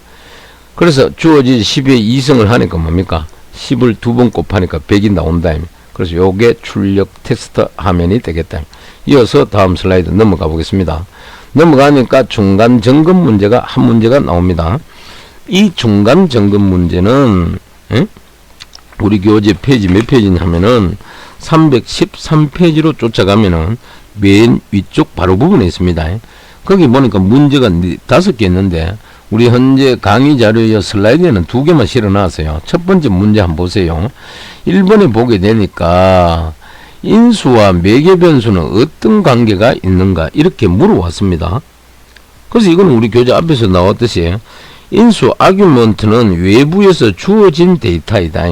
그래서 주어진 10의 2승을 하니까 뭡니까? 10을 두 번 곱하니까 100이 나온다. 그래서 요게 출력 테스트 화면이 되겠다. 이어서 다음 슬라이드 넘어가 보겠습니다. 넘어가니까 중간 점검 문제가 한 문제가 나옵니다. 이 중간 점검 문제는 우리 교재 페이지 몇 페이지냐 하면은 313페이지로 쫓아가면은 맨 위쪽 바로 부분에 있습니다. 거기 보니까 문제가 5개 있는데 우리 현재 강의 자료의 슬라이드에는 2개만 실어놨어요. 첫 번째 문제 한번 보세요. 1번에 보게 되니까 인수와 매개 변수는 어떤 관계가 있는가 이렇게 물어왔습니다. 그래서 이거는 우리 교재 앞에서 나왔듯이 인수 아규먼트는 외부에서 주어진 데이터이다.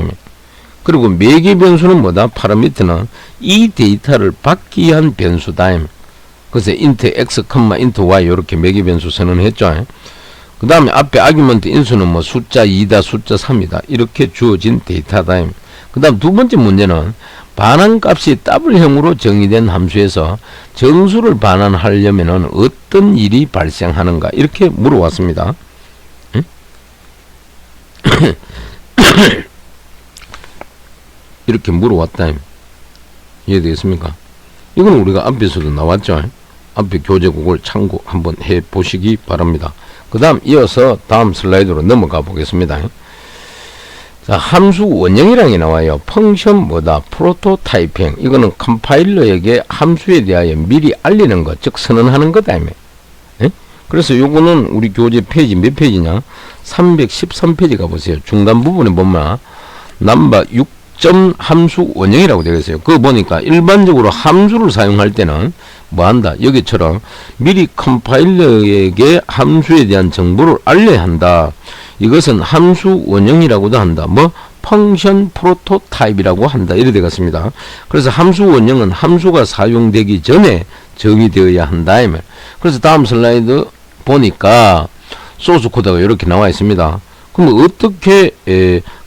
그리고 매개 변수는 뭐다? 파라미터는 이 데이터를 받기 위한 변수다. 그래서 int x, int y 이렇게 매개 변수 선언했죠. 그 다음에 앞에 아규먼트 인수는 뭐 숫자 2다, 숫자 3이다. 이렇게 주어진 데이터다. 그 다음 두 번째 문제는 반환값이 더블형으로 정의된 함수에서 정수를 반환하려면 어떤 일이 발생하는가 이렇게 물어왔습니다. 이렇게 물어왔다. 이해되겠습니까? 이건 우리가 앞에서도 나왔죠. 앞에 교재국을 참고 한번 해 보시기 바랍니다. 그 다음 이어서 다음 슬라이드로 넘어가 보겠습니다. 자, 함수 원형이라는 게 나와요. 펑션 뭐다? 프로토타이핑. 이거는 컴파일러에게 함수에 대하여 미리 알리는 것, 즉 선언하는 거다. 그래서 요거는 우리 교재 페이지 몇 페이지냐? 313페이지 가보세요. 중간 부분에 보면 넘버 6점 함수 원형이라고 되어 있어요. 그거 보니까 일반적으로 함수를 사용할 때는 뭐 한다? 여기처럼 미리 컴파일러에게 함수에 대한 정보를 알려야 한다. 이것은 함수 원형이라고도 한다. 뭐 펑션 프로토타입이라고 한다. 이래 되겠습니다. 그래서 함수 원형은 함수가 사용되기 전에 정의되어야 한다. 그래서 다음 슬라이드 보니까 소스 코드가 이렇게 나와 있습니다. 그럼 어떻게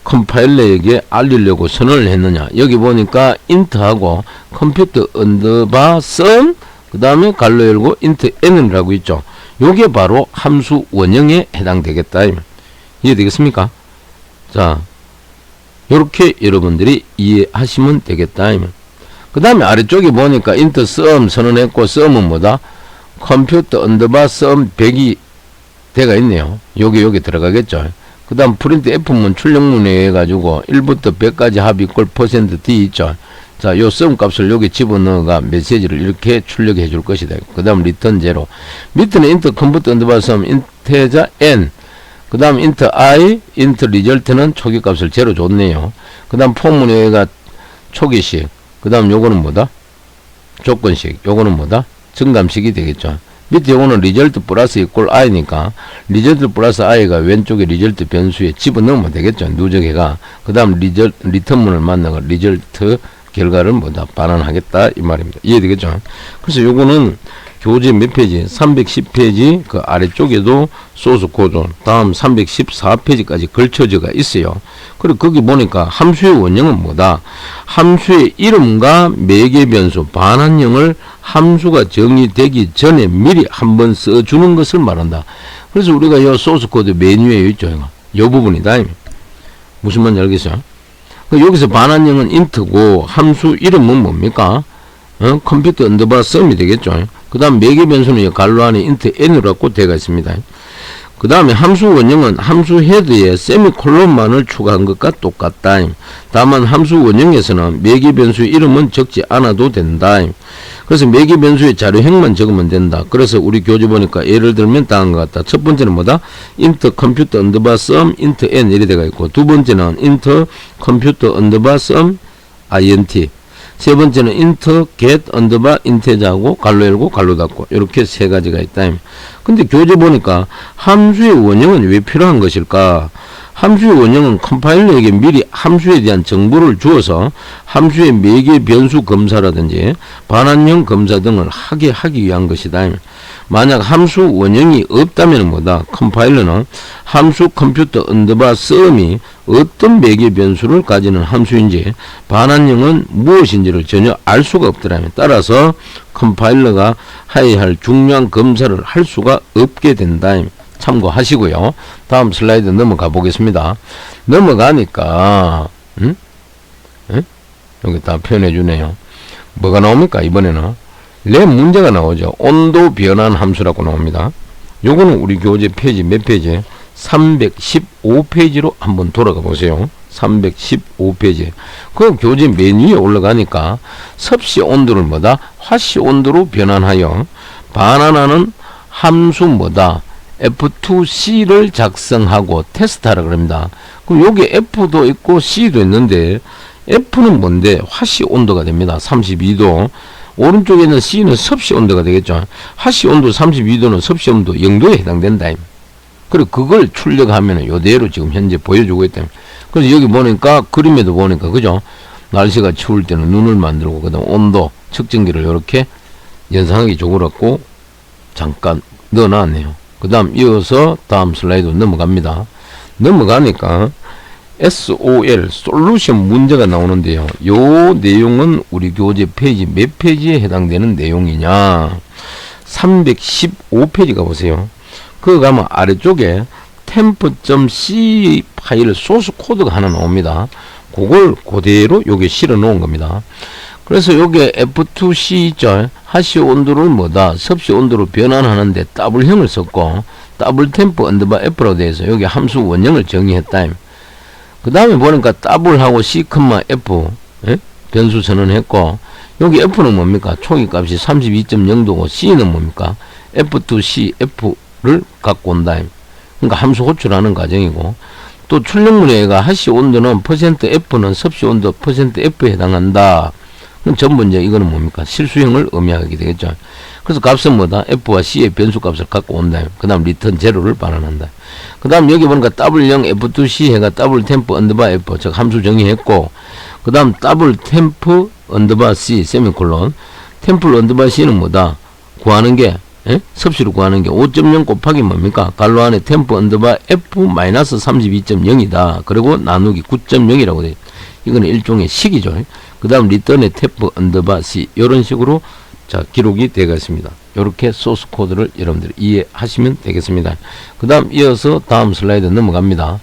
컴파일러에게 알리려고 선언을 했느냐? 여기 보니까 int하고 컴퓨터 언더바 sum 그 다음에 갈로 열고 int n이라고 있죠. 요게 바로 함수 원형에 해당되겠다. 이해되겠습니까? 자, 요렇게 여러분들이 이해하시면 되겠다. 그 다음에 아래쪽에 보니까 int sum 선언했고 sum은 뭐다? 컴퓨터 언더바 sum 100이 대가 있네요. 요게 들어가겠죠. 그 다음 프린트 F문 출력문에 의해 가지고 1부터 100까지 합 이꼴 %D 있죠. 자, 요 sum 값을 여기 집어넣어가 메시지를 이렇게 출력해 줄 것이다. 그 다음 return 0. 밑에는 int 컴퓨터 언더바 sum integer n. 그 다음 int I, int result는 초기값을 0 줬네요. 그 다음 포문에 의해가 초기식. 그 다음 요거는 뭐다? 조건식. 요거는 뭐다? 증감식이 되겠죠. 밑에 요거는 result 플러스 이꼴 i니까 result 플러스 i가 왼쪽에 result 변수에 집어넣으면 되겠죠. 누적해가. 그 다음 return문을 만나가 result 결과를 뭐다? 반환하겠다. 이 말입니다. 이해되겠죠? 그래서 요거는 교재 몇 페이지? 310페이지 그 아래쪽에도 소스 코드 다음 314페이지까지 걸쳐져가 있어요. 그리고 거기 보니까 함수의 원형은 뭐다? 함수의 이름과 매개 변수 반환형을 함수가 정의되기 전에 미리 한번 써주는 것을 말한다. 그래서 우리가 이 소스 코드 메뉴에 있죠. 이 부분이다. 무슨 말인지 알겠어요? 여기서 반환형은 int고 함수 이름은 뭡니까? 컴퓨터 언더바 sum이 되겠죠. 그 다음 매개 변수는 갈로 안에 int n으로 갖고 되어 있습니다. 그 다음에 함수 원형은 함수 헤드에 세미콜론만을 추가한 것과 똑같다. 다만 함수 원형에서는 매개 변수의 이름은 적지 않아도 된다. 그래서 매개 변수의 자료형만 적으면 된다. 그래서 우리 교재 보니까 예를 들면 다음과 같다. 첫 번째는 뭐다? int 컴퓨터 언더바 sum int n 이렇게 되어 있고, 두 번째는 int 컴퓨터 언더바 sum int, 세 번째는 int get 언더바 integer하고 갈로 열고 갈로 닫고 이렇게 세 가지가 있다. 근데 교재 보니까 함수의 원형은 왜 필요한 것일까? 함수의 원형은 컴파일러에게 미리 함수에 대한 정보를 주어서 함수의 매개 변수 검사라든지 반환형 검사 등을 하기 위한 것이다. 만약 함수 원형이 없다면 뭐다? 컴파일러는 함수 컴퓨터 언더바 sum이 어떤 매개 변수를 가지는 함수인지 반환형은 무엇인지를 전혀 알 수가 없더라. 따라서 컴파일러가 해야 할 중요한 검사를 할 수가 없게 된다. 참고하시고요. 다음 슬라이드 넘어가 보겠습니다. 넘어가니까 여기 다 표현해 주네요. 뭐가 나옵니까? 이번에는 랩 문제가 나오죠. 온도 변환 함수라고 나옵니다. 요거는 우리 교재 페이지 몇 페이지? 315페이지로 한번 돌아가 보세요. 315페이지. 그 교재 메뉴에 올라가니까 섭씨 온도를 뭐다? 화씨 온도로 변환하여 반환하는 함수 뭐다? F2C를 작성하고 테스트하라 그럽니다. 그럼 여기 F도 있고 C도 있는데 F는 뭔데? 화씨 온도가 됩니다. 32도. 오른쪽에 있는 C는 섭씨 온도가 되겠죠. 화씨 온도 32도는 섭씨 온도 0도에 해당된다. 그리고 그걸 출력하면 요대로 지금 현재 보여주고 있다. 그래서 여기 보니까 그림에도 보니까 그죠? 날씨가 추울 때는 눈을 만들고 그다음 온도 측정기를 이렇게 연상하기 좋으라고 잠깐 넣어놨네요. 그 다음 이어서 다음 슬라이드 넘어갑니다. 넘어가니까 SOL 솔루션 문제가 나오는데요. 요 내용은 우리 교재 페이지 몇 페이지에 해당되는 내용이냐? 315페이지 가보세요. 그거 가면 아래쪽에 temp.c 파일 소스 코드가 하나 나옵니다. 그걸 그대로 여기 실어 놓은 겁니다. 그래서 여기에 F2C 있죠. 하시 온도를 뭐다? 섭씨 온도로 변환하는데 더블형을 썼고 더블 템프 언더바 F로 돼서 여기 함수 원형을 정의했다. 그 다음에 보니까 더블하고 C, F 변수 선언했고 여기 F는 뭡니까? 초기 값이 32.0도고 C는 뭡니까? F2C, F 갖고 온다. 그러니까 함수 호출하는 과정이고, 또 출력문의가 하시 온도는 %F는 섭씨 온도 %F에 해당한다. 그럼 전부 이제 이거는 뭡니까? 실수형을 의미하게 되겠죠. 그래서 값은 뭐다? F와 C의 변수 값을 갖고 온다. 그 다음 리턴 제로를 반환한다. 그 다음 여기 보니까 W0 F2C 해가 더블 템프 언더바 F, 즉 함수 정의했고, 그 다음 더블 템프 언더바 C 세미콜론. 템플 언더바 C는 뭐다? 구하는 게, 섭씨로 구하는 게 5.0 곱하기 뭡니까? 갈로 안에 템프 언더바 F 마이너스 32.0이다. 그리고 나누기 9.0이라고 돼. 이거는 일종의 식이죠. 그 다음 리턴의 템프 언더바 C. 이런 식으로 자, 기록이 되겠습니다. 이렇게 소스 코드를 여러분들이 이해하시면 되겠습니다. 그 다음 이어서 다음 슬라이드 넘어갑니다.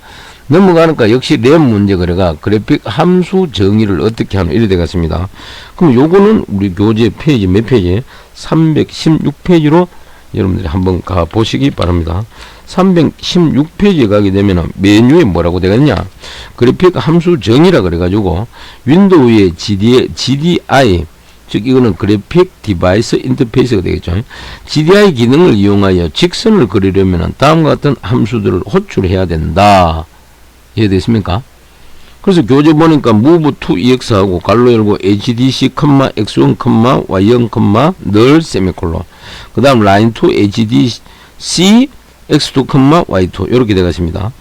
넘어가니까 역시 랩 문제 그래가 그래픽 함수 정의를 어떻게 하는 이래 되겠습니다. 그럼 요거는 우리 교재 페이지 몇 페이지? 316페이지로 여러분들이 한번 가 보시기 바랍니다. 316페이지에 가게 되면 메뉴에 뭐라고 되겠냐? 그래픽 함수 정의라 그래가지고 윈도우의 GDI 즉 이거는 그래픽 디바이스 인터페이스가 되겠죠. GDI 기능을 이용하여 직선을 그리려면 다음과 같은 함수들을 호출해야 된다. 이해됐습니까? 그래서 교재 보니까 move to ex하고 갈로 열고 hdc, x1, y1, 늘 세미콜론. 그 다음 line to hdc, x2, y2 이렇게 되겠습니다.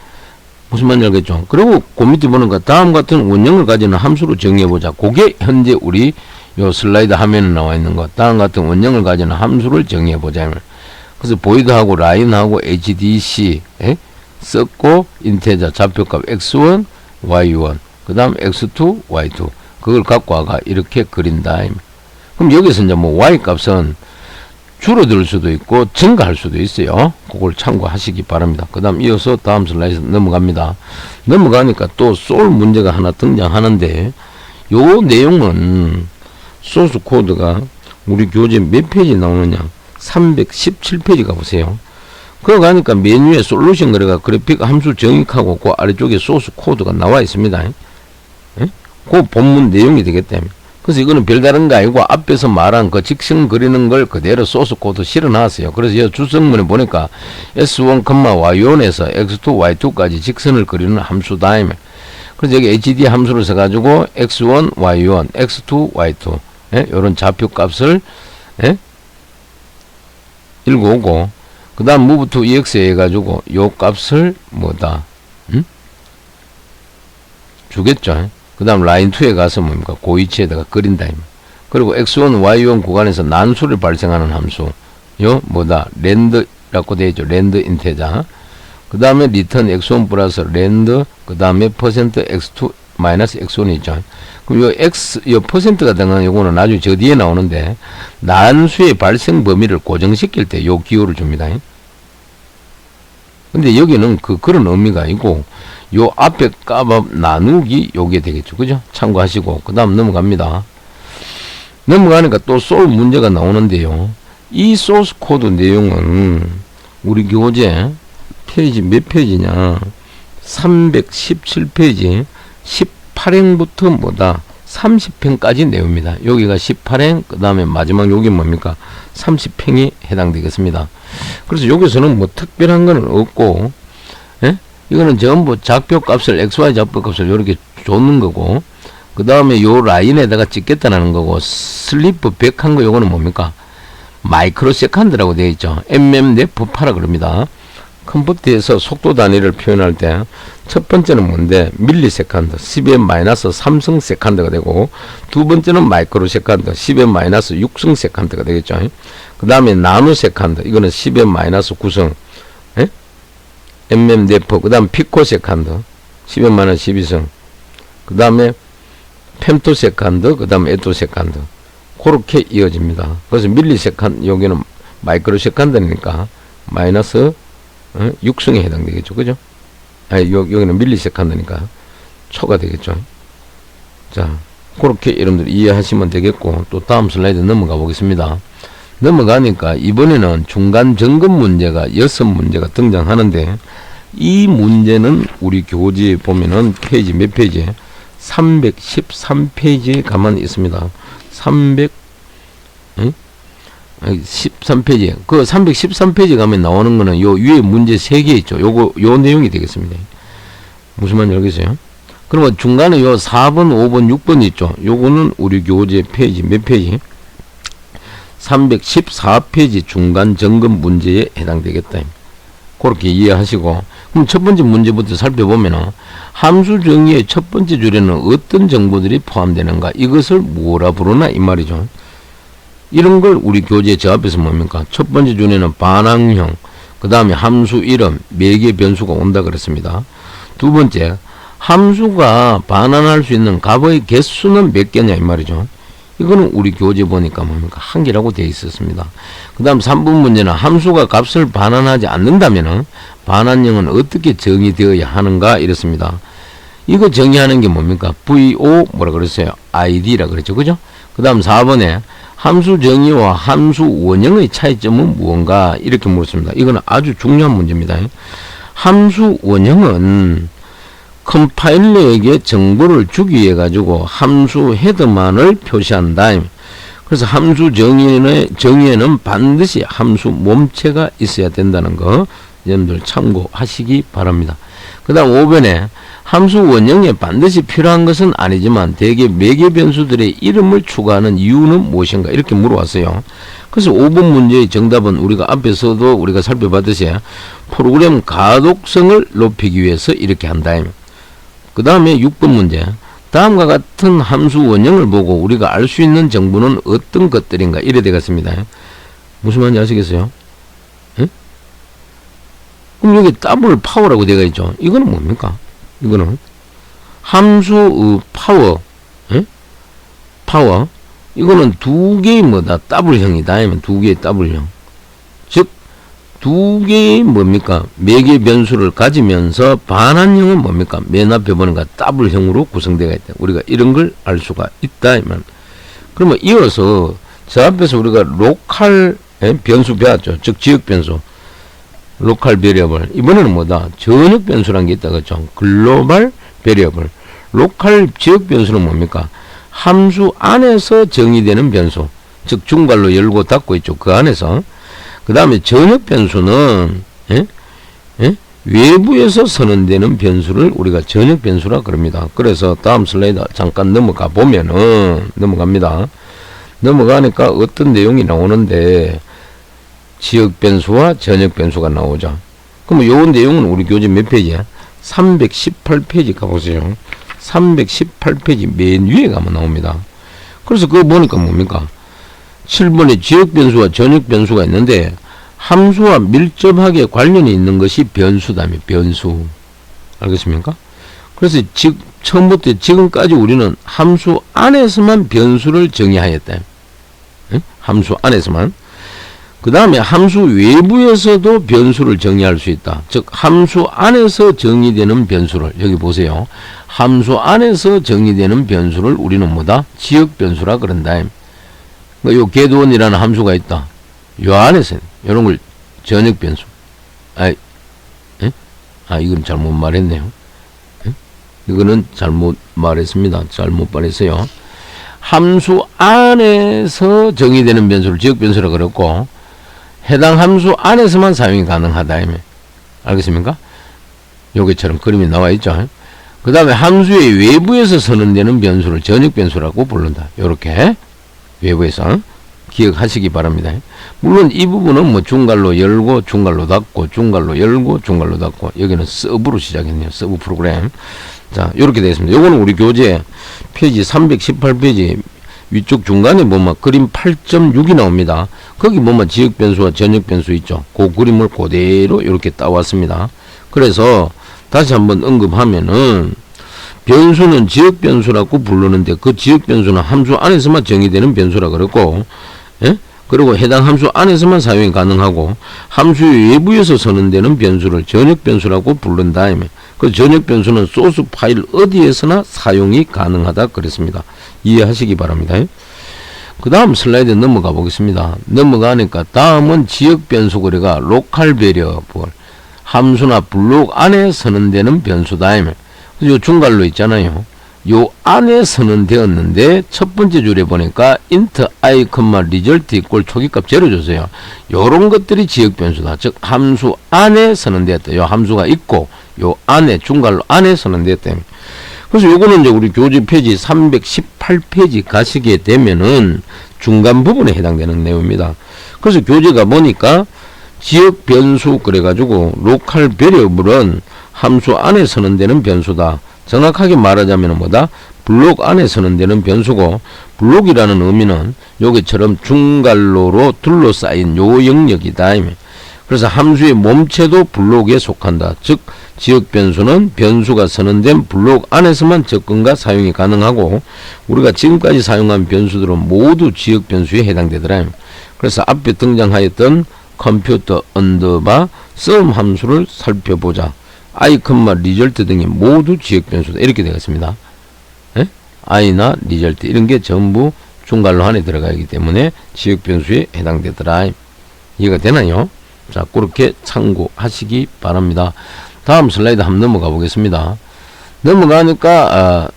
무슨 말인지 알겠죠? 그리고 그 밑에 보니까 다음 같은 원형을 가지는 함수로 정의해보자. 그게 현재 우리 요 슬라이드 화면에 나와 있는 것. 다음 같은 원형을 가지는 함수를 정의해보자. 그래서 보이드하고 라인하고 hdc 썼고 인테저 좌표값 x1, y1 그 다음 x2, y2 그걸 갖고 와가 이렇게 그린다. 그럼 여기서 이제 뭐 y 값은 줄어들 수도 있고 증가할 수도 있어요. 그걸 참고하시기 바랍니다. 그 다음 이어서 다음 슬라이드 넘어갑니다. 넘어가니까 또 솔 문제가 하나 등장하는데 요 내용은 소스 코드가 우리 교재 몇 페이지 나오느냐 317페이지 가보세요. 그거 가니까 메뉴에 솔루션 그래가 그래픽 함수 정의하고 그 아래쪽에 소스 코드가 나와 있습니다. 그 본문 내용이 되겠다. 그래서 이거는 별다른 거 아니고 앞에서 말한 그 직선 그리는 걸 그대로 소스 코드 실어놨어요. 그래서 이 주성문에 보니까 S1, Y1에서 X2, Y2까지 직선을 그리는 함수다. 그래서 여기 HD 함수를 써가지고 X1, Y1, X2, Y2 요런 좌표 값을 읽어오고 그 다음 move to ex 해가지고 요 값을 뭐다 주겠죠. 그 다음 라인 2에 가서 뭡니까 그 위치에다가 그린다. 그리고 x1, y1 구간에서 난수를 발생하는 함수 요 뭐다 랜드라고 되어있죠. 랜드 인테자. 그 다음에 리턴 x1 플러스 랜드 그 다음에 퍼센트 x2 마이너스 x1이 있죠. 그럼 요 x 요 퍼센트가 등한 요거는 나중에 저 뒤에 나오는데 난수의 발생 범위를 고정시킬 때 요 기호를 줍니다. 근데 여기는 그런 의미가 아니고 요 앞에 값 나누기 요게 되겠죠. 그죠? 참고하시고 그 다음 넘어갑니다. 넘어가니까 또 솔 문제가 나오는데요. 이 소스 코드 내용은 우리 교재 페이지 몇 페이지냐 317페이지 18행부터 뭐다 30행까지 내용입니다. 여기가 18행 그 다음에 마지막 여기 뭡니까 30행이 해당되겠습니다. 그래서 여기서는 뭐 특별한 거는 없고 이거는 전부 좌표 값을 XY 좌표 값을 이렇게 줬는 거고 그 다음에 요 라인에다가 찍겠다는 거고 슬리프 100한 거 요거는 뭡니까 마이크로 세컨드라고 되어 있죠. mmnf8라 그럽니다. 컴퓨터에서 속도 단위를 표현할 때 첫 번째는 뭔데 밀리세컨드 10의 마이너스 3승 세컨드가 되고 두 번째는 마이크로 세컨드 10의 마이너스 6승 세컨드가 되겠죠. 그 다음에 나노 세컨드 이거는 10의 마이너스 9승 mmnf 그 다음 피코 세컨드 10의 마이너스 12승 그 다음에 펜토 세컨드 그 다음에 에토 세컨드 그렇게 이어집니다. 그래서 밀리세컨드 여기는 마이크로 세컨드니까 마이너스 6승에 해당되겠죠. 그죠? 아니, 여기는 밀리세컨드니까 초가 되겠죠. 자, 그렇게 여러분들 이해하시면 되겠고, 또 다음 슬라이드 넘어가 보겠습니다. 넘어가니까 이번에는 중간 점검 문제가 6문제가 등장하는데, 이 문제는 우리 교재에 보면은 페이지 몇 페이지에 313페이지에 가만히 있습니다. 13페이지. 그 313페이지 가면 나오는 거는 요 위에 문제 3개 있죠. 요 내용이 되겠습니다. 무슨 말인지 알겠어요? 그러면 중간에 요 4번, 5번, 6번 있죠. 요거는 우리 교재 페이지 몇 페이지? 314페이지 중간 점검 문제에 해당되겠다. 그렇게 이해하시고, 그럼 첫 번째 문제부터 살펴보면은 함수 정의의 첫 번째 줄에는 어떤 정보들이 포함되는가, 이것을 뭐라 부르나 이 말이죠. 이런 걸 우리 교재 저 앞에서 뭡니까? 첫 번째 줄에는 반항형, 그 다음에 함수 이름, 매개 변수가 온다 그랬습니다. 두 번째, 함수가 반환할 수 있는 값의 개수는 몇 개냐 이 말이죠. 이거는 우리 교재 보니까 뭡니까? 한 개라고 되어 있었습니다. 그 다음 3번 문제는 함수가 값을 반환하지 않는다면은 반환형은 어떻게 정의되어야 하는가 이랬습니다. 이거 정의하는 게 뭡니까? VO 뭐라 그랬어요? ID라 그랬죠. 그죠? 그 다음 4번에 함수 정의와 함수 원형의 차이점은 무언가 이렇게 물었습니다. 이거는 아주 중요한 문제입니다. 함수 원형은 컴파일러에게 정보를 주기 위해 가지고 함수 헤더만을 표시한다. 그래서 함수 정의에는 반드시 함수 몸체가 있어야 된다는 거 여러분들 참고하시기 바랍니다. 그 다음 5번에 함수 원형에 반드시 필요한 것은 아니지만 대개 매개 변수들의 이름을 추가하는 이유는 무엇인가 이렇게 물어왔어요. 그래서 5번 문제의 정답은 우리가 앞에서도 우리가 살펴봤듯이 프로그램 가독성을 높이기 위해서 이렇게 한다. 그 다음에 6번 문제. 다음과 같은 함수 원형을 보고 우리가 알 수 있는 정보는 어떤 것들인가 이래 되겠습니다. 무슨 말인지 아시겠어요? 예? 그럼 여기 더블 파워라고 되어 있죠. 이거는 뭡니까? 이거는 함수 파워, 예? 파워. 이거는 두 개의 뭐다? 더블형이다. 아니면 두 개의 더블형. 즉 두 개의 뭡니까? 매개 변수를 가지면서 반환형은 뭡니까? 맨 앞에 보는 거 더블형으로 구성되어 있다. 우리가 이런 걸 알 수가 있다. 그러면 이어서 저 앞에서 우리가 로컬 변수 배웠죠. 즉 지역 변수. 로컬 베리어블. 이번에는 뭐다? 전역 변수라는 게 있다. 그렇죠? 글로벌 베리어블. 로컬 지역 변수는 뭡니까? 함수 안에서 정의되는 변수. 즉 중괄호 열고 닫고 있죠. 그 안에서. 그 다음에 전역 변수는 외부에서 선언되는 변수를 우리가 전역 변수라 그럽니다. 그래서 다음 슬라이드 잠깐 넘어가 보면은 넘어갑니다. 넘어가니까 어떤 내용이 나오는데 지역 변수와 전역 변수가 나오죠. 그럼 요 내용은 우리 교재 몇 페이지야? 318페이지 가보세요. 318페이지 맨 위에 가면 나옵니다. 그래서 그거 보니까 뭡니까? 7번에 지역 변수와 전역 변수가 있는데 함수와 밀접하게 관련이 있는 것이 변수다며 변수. 알겠습니까? 그래서 처음부터 지금까지 우리는 함수 안에서만 변수를 정의하였다. 응? 함수 안에서만. 그 다음에 함수 외부에서도 변수를 정의할 수 있다. 즉 함수 안에서 정의되는 변수를 여기 보세요. 함수 안에서 정의되는 변수를 우리는 뭐다? 지역 변수라 그런다. 요 겟원이라는 함수가 있다. 요 안에서 이런 걸 전역 변수. 이건 잘못 말했네요. 이거는 잘못 말했습니다. 잘못 말했어요. 함수 안에서 정의되는 변수를 지역 변수라 그랬고 해당 함수 안에서만 사용이 가능하다. 알겠습니까? 여기처럼 그림이 나와 있죠. 그 다음에 함수의 외부에서 선언되는 변수를 전역 변수라고 부른다. 요렇게 외부에서 기억하시기 바랍니다. 물론 이 부분은 뭐 중괄호 열고 중괄호 닫고 중괄호 열고 중괄호 닫고 여기는 서브로 시작했네요. 서브 프로그램. 자, 이렇게 되겠습니다. 요거는 우리 교재 페이지 318페이지 위쪽 중간에 보면 그림 8.6이 나옵니다. 거기 보면 지역 변수와 전역 변수 있죠. 그 그림을 그대로 이렇게 따왔습니다. 그래서 다시 한번 언급하면은 변수는 지역 변수라고 부르는데 그 지역 변수는 함수 안에서만 정의되는 변수라 그랬고, 예? 그리고 해당 함수 안에서만 사용이 가능하고 함수 외부에서 선언되는 변수를 전역 변수라고 부른다. 그 전역 변수는 소스 파일 어디에서나 사용이 가능하다 그랬습니다. 이해하시기 바랍니다. 그 다음 슬라이드 넘어가 보겠습니다. 넘어가니까 다음은 지역 변수 거래가 로컬 베리어블 함수나 블록 안에 선언되는 변수다. 요 중괄호 있잖아요. 요 안에 선언되었는데 첫 번째 줄에 보니까 int i, result equal 초기값 제로 줬어요. 요런 것들이 지역 변수다. 즉 함수 안에 선언되었다. 요 함수가 있고 요 안에 중괄호 안에 선언되었다. 그래서 요거는 이제 우리 교재 페이지 318페이지 가시게 되면은 중간 부분에 해당되는 내용입니다. 그래서 교재가 보니까 지역 변수 그래가지고 로컬 베리어블은 함수 안에 선언되는 변수다. 정확하게 말하자면 뭐다? 블록 안에 선언되는 변수고, 블록이라는 의미는 여기처럼 중괄호로 둘러싸인 요 영역이다. 그래서 함수의 몸체도 블록에 속한다. 즉 지역 변수는 변수가 선언된 블록 안에서만 접근과 사용이 가능하고, 우리가 지금까지 사용한 변수들은 모두 지역 변수에 해당되더라. 그래서 앞에 등장하였던 컴퓨터 언더바 sum 함수를 살펴보자. i, result 등이 모두 지역 변수다. 이렇게 되겠습니다. 예? i나 result 이런 게 전부 중괄호 안에 들어가기 때문에 지역 변수에 해당되더라. 이해가 되나요? 자, 그렇게 참고하시기 바랍니다. 다음 슬라이드 한번 넘어가 보겠습니다. 넘어가니까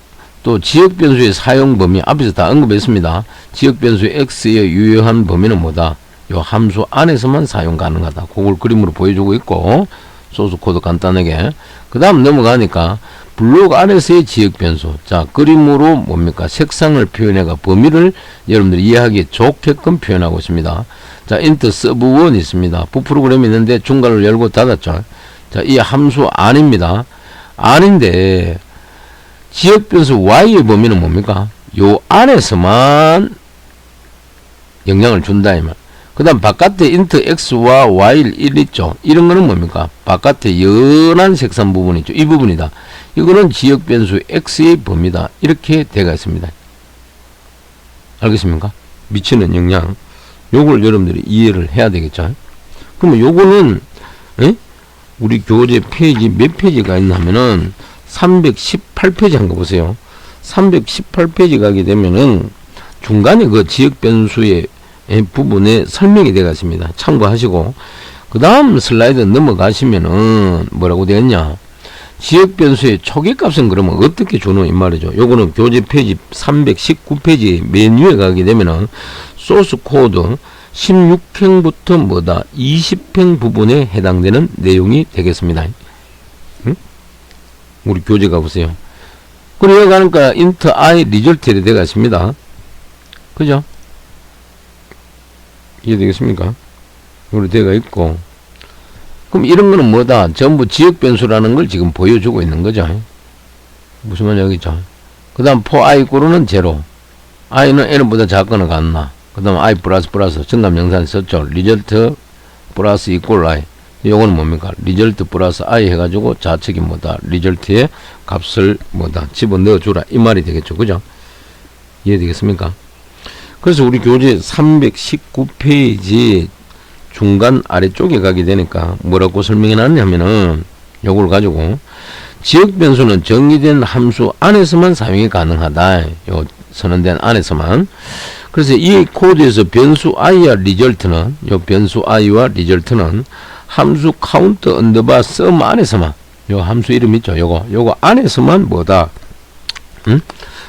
또 지역 변수의 사용 범위 앞에서 다 언급했습니다. 지역 변수 x의 유효한 범위는 뭐다? 요 함수 안에서만 사용 가능하다. 그걸 그림으로 보여주고 있고, 소스 코드 간단하게. 그 다음 넘어가니까 블록 안에서의 지역 변수. 자, 그림으로 뭡니까? 색상을 표현해가 범위를 여러분들이 이해하기 좋게끔 표현하고 있습니다. 자, int sub1 있습니다. 부 프로그램이 있는데 중괄호를 열고 닫았죠. 자, 이 함수 안입니다. 안인데 지역 변수 y의 범위는 뭡니까? 요 안에서만 영향을 준다 이 말. 그 다음 바깥에 int x와 y 1 있죠. 이런 거는 뭡니까? 바깥에 연한 색상 부분 있죠. 이 부분이다. 이거는 지역 변수 x의 범위다. 이렇게 되어 있습니다. 알겠습니까? 미치는 영향. 요걸 여러분들이 이해를 해야 되겠죠. 그러면 요거는 우리 교재 페이지 몇 페이지가 있냐면은 318페이지 한 거 보세요. 318페이지 가게 되면은 중간에 그 지역 변수의 부분에 설명이 되어 있습니다. 참고하시고, 그 다음 슬라이드 넘어가시면은 뭐라고 되었냐? 지역 변수의 초기값은 그러면 어떻게 주노? 이 말이죠. 요거는 교재 페이지 319페이지 메뉴에 가게 되면은 소스 코드 16행부터 뭐다? 20행 부분에 해당되는 내용이 되겠습니다. 응? 우리 교재 가보세요. 그리고 여기 가니까 int i result 이 되어 있습니다. 그죠? 이해되겠습니까? 이렇게 되어 있고, 그럼 이런 거는 뭐다? 전부 지역 변수라는 걸 지금 보여주고 있는 거죠. 무슨 말이겠죠? 그 다음 for i 이꼬르는 제로, i는 n보다 작거나 같나, 그 다음 i 플러스 정답 영상 썼죠. result 플러스 equal i. 요거는 뭡니까? result 플러스 i 해가지고 좌측이 뭐다? result의 값을 뭐다? 집어넣어 주라. 이 말이 되겠죠. 그죠? 이해되겠습니까? 그래서 우리 교재 319페이지 중간 아래쪽에 가게 되니까 뭐라고 설명해 놨냐면은 요걸 가지고 지역 변수는 정의된 함수 안에서만 사용이 가능하다. 요 선언된 안에서만. 그래서 이 코드에서 변수 i와 result는 요 변수 i와 result는 함수 카운트 언더바 sum 안에서만, 요 함수 이름 있죠. 요거 안에서만 뭐다?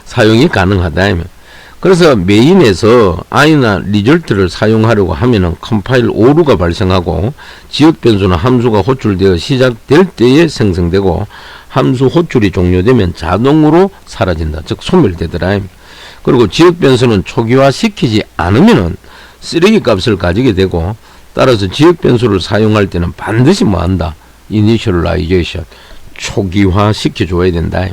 사용이 가능하다. 그래서 메인에서 i나 result를 사용하려고 하면은 컴파일 오류가 발생하고, 지역 변수는 함수가 호출되어 시작될 때에 생성되고, 함수 호출이 종료되면 자동으로 사라진다. 즉 소멸되더라. 그리고 지역 변수는 초기화시키지 않으면은 쓰레기 값을 가지게 되고, 따라서 지역 변수를 사용할 때는 반드시 뭐한다? initialization, 초기화시켜 줘야 된다.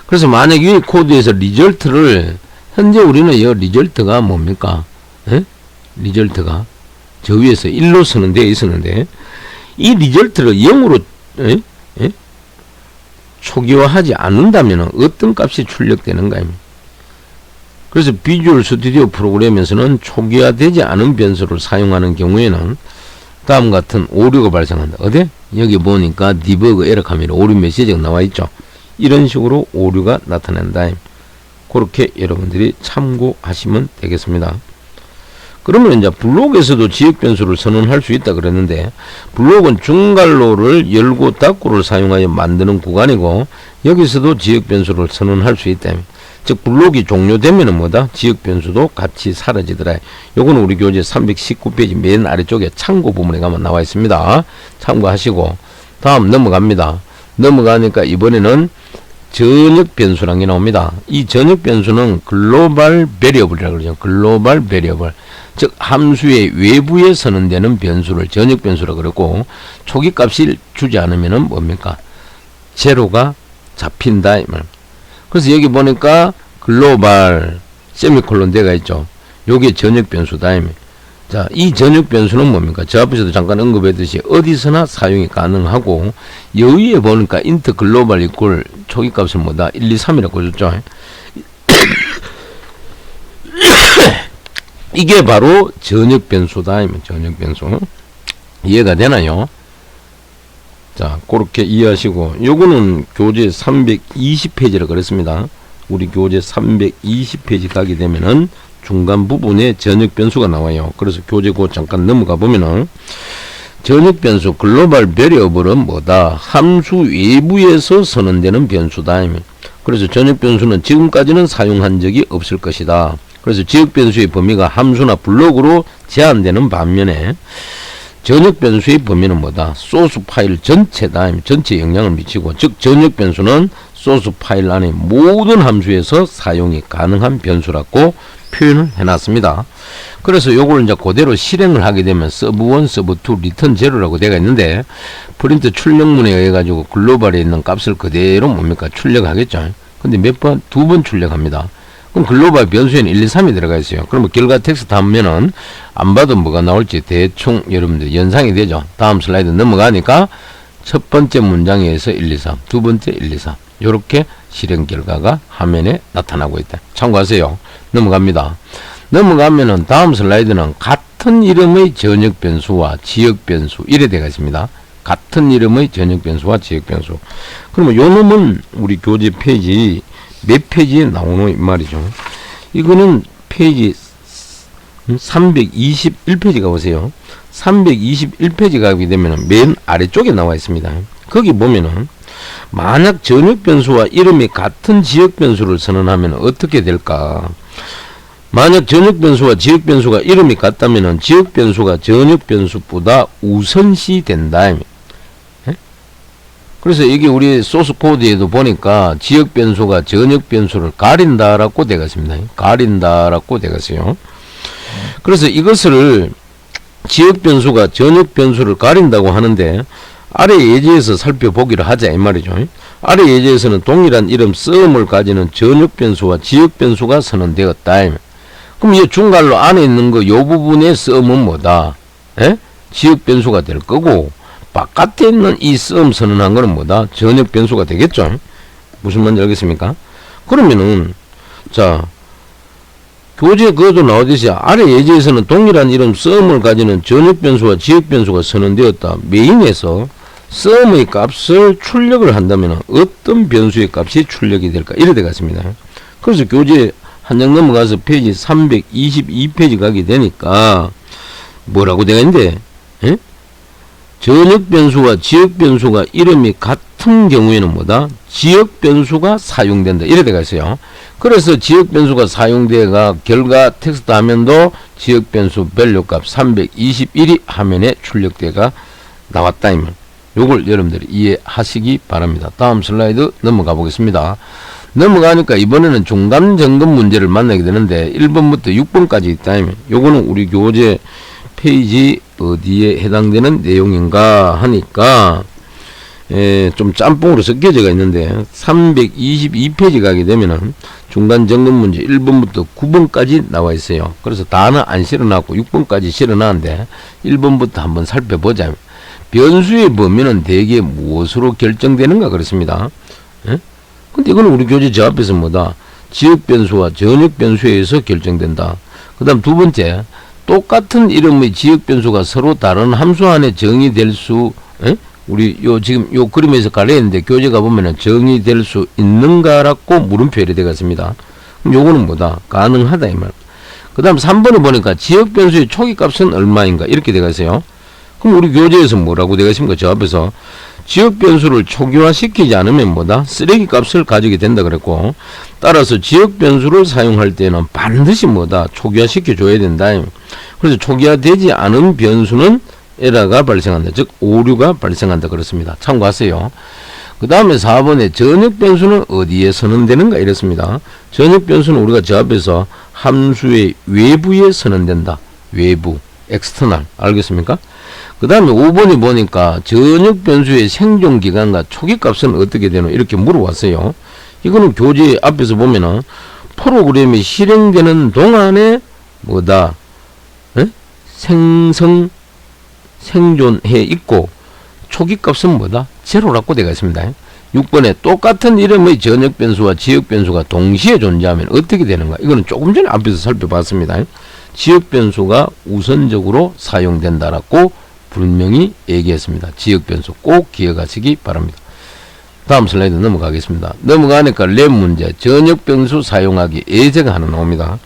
그래서 만약 이 코드에서 result를 현재 우리는 이 리절트가 뭡니까? 리절트가 저 위에서 1로 선언되어 있었는데, 이 리절트를 0으로 초기화하지 않는다면 어떤 값이 출력되는가? 그래서 비주얼 스튜디오 프로그램에서는 초기화되지 않은 변수를 사용하는 경우에는 다음 같은 오류가 발생한다. 어디? 여기 보니까 디버그 에러 카메라 오류 메시지가 나와 있죠. 이런 식으로 오류가 나타난다. 그렇게 여러분들이 참고하시면 되겠습니다. 그러면 이제 블록에서도 지역 변수를 선언할 수 있다 그랬는데, 블록은 중괄호를 열고 닫고를 사용하여 만드는 구간이고, 여기서도 지역 변수를 선언할 수 있다. 즉 블록이 종료되면은 뭐다? 지역 변수도 같이 사라지더라. 요거는 우리 교재 319페이지 맨 아래쪽에 참고 부분에 가면 나와 있습니다. 참고하시고 다음 넘어갑니다. 넘어가니까 이번에는 전역 변수란 게 나옵니다. 이 전역 변수는 글로벌 베리어블이라고 그러죠. 글로벌 베리어블. 즉 함수의 외부에 선언되는 변수를 전역 변수라고 그러고 초기 값을 주지 않으면은 뭡니까? 제로가 잡힌다 이 말. 그래서 여기 보니까 글로벌 세미콜론 되어 있죠. 요게 전역 변수다. 자, 이 전역 변수는 뭡니까? 저 앞에서도 잠깐 언급했듯이 어디서나 사용이 가능하고 여기에 보니까 인트 글로벌 이퀄 초기 값은 뭐다? 1, 2, 3이라고 줬죠. 이게 바로 전역 변수다. 전역 변수. 이해가 되나요? 자, 그렇게 이해하시고 요거는 교재 320페이지라 그랬습니다. 우리 교재 320페이지 가게 되면은 중간 부분에 전역 변수가 나와요. 그래서 교재 곧 잠깐 넘어가 보면은 전역 변수 글로벌 베리어블은 뭐다? 함수 외부에서 선언되는 변수다. 그래서 전역 변수는 지금까지는 사용한 적이 없을 것이다. 그래서 지역 변수의 범위가 함수나 블록으로 제한되는 반면에 전역 변수의 범위는 뭐다? 소스 파일 전체다. 전체에 영향을 미치고, 즉 전역 변수는 소스 파일 안에 모든 함수에서 사용이 가능한 변수라고 표현을 해놨습니다. 그래서 요걸 이제 그대로 실행을 하게 되면 서브1, 서브2, 리턴 제로라고 되어 있는데 프린트 출력문에 의해 가지고 글로벌에 있는 값을 그대로 뭡니까? 출력하겠죠. 근데 몇 번? 2번 출력합니다. 그럼 글로벌 변수에는 1, 2, 3이 들어가 있어요. 그러면 결과 텍스트 하면은 안 봐도 뭐가 나올지 대충 여러분들 연상이 되죠. 다음 슬라이드 넘어가니까 첫 번째 문장에서 1, 2, 3, 두 번째 1, 2, 3 요렇게 실행 결과가 화면에 나타나고 있다. 참고하세요. 넘어갑니다. 넘어가면은 다음 슬라이드는 같은 이름의 전역 변수와 지역 변수 이래 되어 있습니다. 같은 이름의 전역 변수와 지역 변수. 그러면 요 놈은 우리 교재 페이지 몇 페이지에 나오노 이 말이죠. 이거는 페이지 321페이지 가보세요. 321페이지 가게 되면 맨 아래쪽에 나와 있습니다. 거기 보면은 만약 전역 변수와 이름이 같은 지역 변수를 선언하면 어떻게 될까? 만약 전역 변수와 지역 변수가 이름이 같다면 지역 변수가 전역 변수보다 우선시 된다. 그래서 이게 우리 소스 코드에도 보니까 지역 변수가 전역 변수를 가린다라고 되어 있습니다. 가린다라고 되어 있어요. 그래서 이것을 지역 변수가 전역 변수를 가린다고 하는데 아래 예제에서 살펴보기를 하자 이 말이죠. 아래 예제에서는 동일한 이름 썸을 가지는 전역 변수와 지역 변수가 선언되었다. 그럼 이 중괄로 안에 있는 거 요 부분의 썸은 뭐다? 지역 변수가 될 거고 바깥에 있는 이 썸 선언한 거는 뭐다? 전역 변수가 되겠죠. 무슨 말인지 알겠습니까? 그러면은 자 교재 그것도 나오듯이 아래 예제에서는 동일한 이름 썸을 가지는 전역 변수와 지역 변수가 선언되었다. 메인에서 썸의 값을 출력을 한다면 어떤 변수의 값이 출력이 될까? 이래 되겠습니다. 그래서 교재 한 장 넘어가서 페이지 322페이지 가게 되니까 뭐라고 되어 있는데 전역 변수와 지역 변수가 이름이 같은 경우에는 뭐다? 지역 변수가 사용된다. 이래 되어 있어요. 그래서 지역 변수가 사용되가 결과 텍스트 화면도 지역 변수 밸류 값 321이 화면에 출력되가 나왔다. 이면 요걸 여러분들이 이해하시기 바랍니다. 다음 슬라이드 넘어가 보겠습니다. 넘어가니까 이번에는 중간 점검 문제를 만나게 되는데 1번부터 6번까지 있다. 요거는 우리 교재 페이지 어디에 해당되는 내용인가 하니까 좀 짬뽕으로 섞여져 있는데 322페이지 가게 되면은 중간 점검 문제 1번부터 9번까지 나와 있어요. 그래서 다는 안 실어놨고 6번까지 실어놨는데 1번부터 한번 살펴보자. 변수의 범위는 대개 무엇으로 결정되는가 그렇습니다. 근데 이거는 우리 교재 저 앞에서 뭐다? 지역 변수와 전역 변수에 의해서 결정된다. 그 다음 두 번째, 똑같은 이름의 지역 변수가 서로 다른 함수 안에 정의될 수, 우리 지금 요 그림에서 가려있는데 교재가 보면은 정의될 수 있는가라고 물음표에 되겠습니다. 그럼 요거는 뭐다? 가능하다 이 말. 그 다음 3번에 보니까 지역 변수의 초기 값은 얼마인가 이렇게 되겠어요. 그럼 우리 교재에서 뭐라고 되어 있습니까? 저 앞에서 지역 변수를 초기화시키지 않으면 뭐다? 쓰레기 값을 가지게 된다 그랬고, 따라서 지역 변수를 사용할 때는 반드시 뭐다? 초기화시켜 줘야 된다. 그래서 초기화되지 않은 변수는 에러가 발생한다. 즉 오류가 발생한다 그렇습니다. 참고하세요. 그 다음에 4번에 전역 변수는 어디에 선언되는가 이랬습니다. 전역 변수는 우리가 저 앞에서 함수의 외부에 선언된다. 외부, external. 알겠습니까? 그 다음에 5번에 보니까 전역 변수의 생존기간과 초기값은 어떻게 되노? 이렇게 물어봤어요. 이거는 교재 앞에서 보면은 프로그램이 실행되는 동안에 뭐다? 생존해 있고 초기값은 뭐다? 제로라고 되어 있습니다. 6번에 똑같은 이름의 전역 변수와 지역 변수가 동시에 존재하면 어떻게 되는가? 이거는 조금 전에 앞에서 살펴봤습니다. 지역 변수가 우선적으로 사용된다라고 분명히 얘기했습니다. 지역 변수 꼭 기억하시기 바랍니다. 다음 슬라이드 넘어가겠습니다. 넘어가니까 랩 문제, 전역 변수 사용하기 예제가 하나 나옵니다.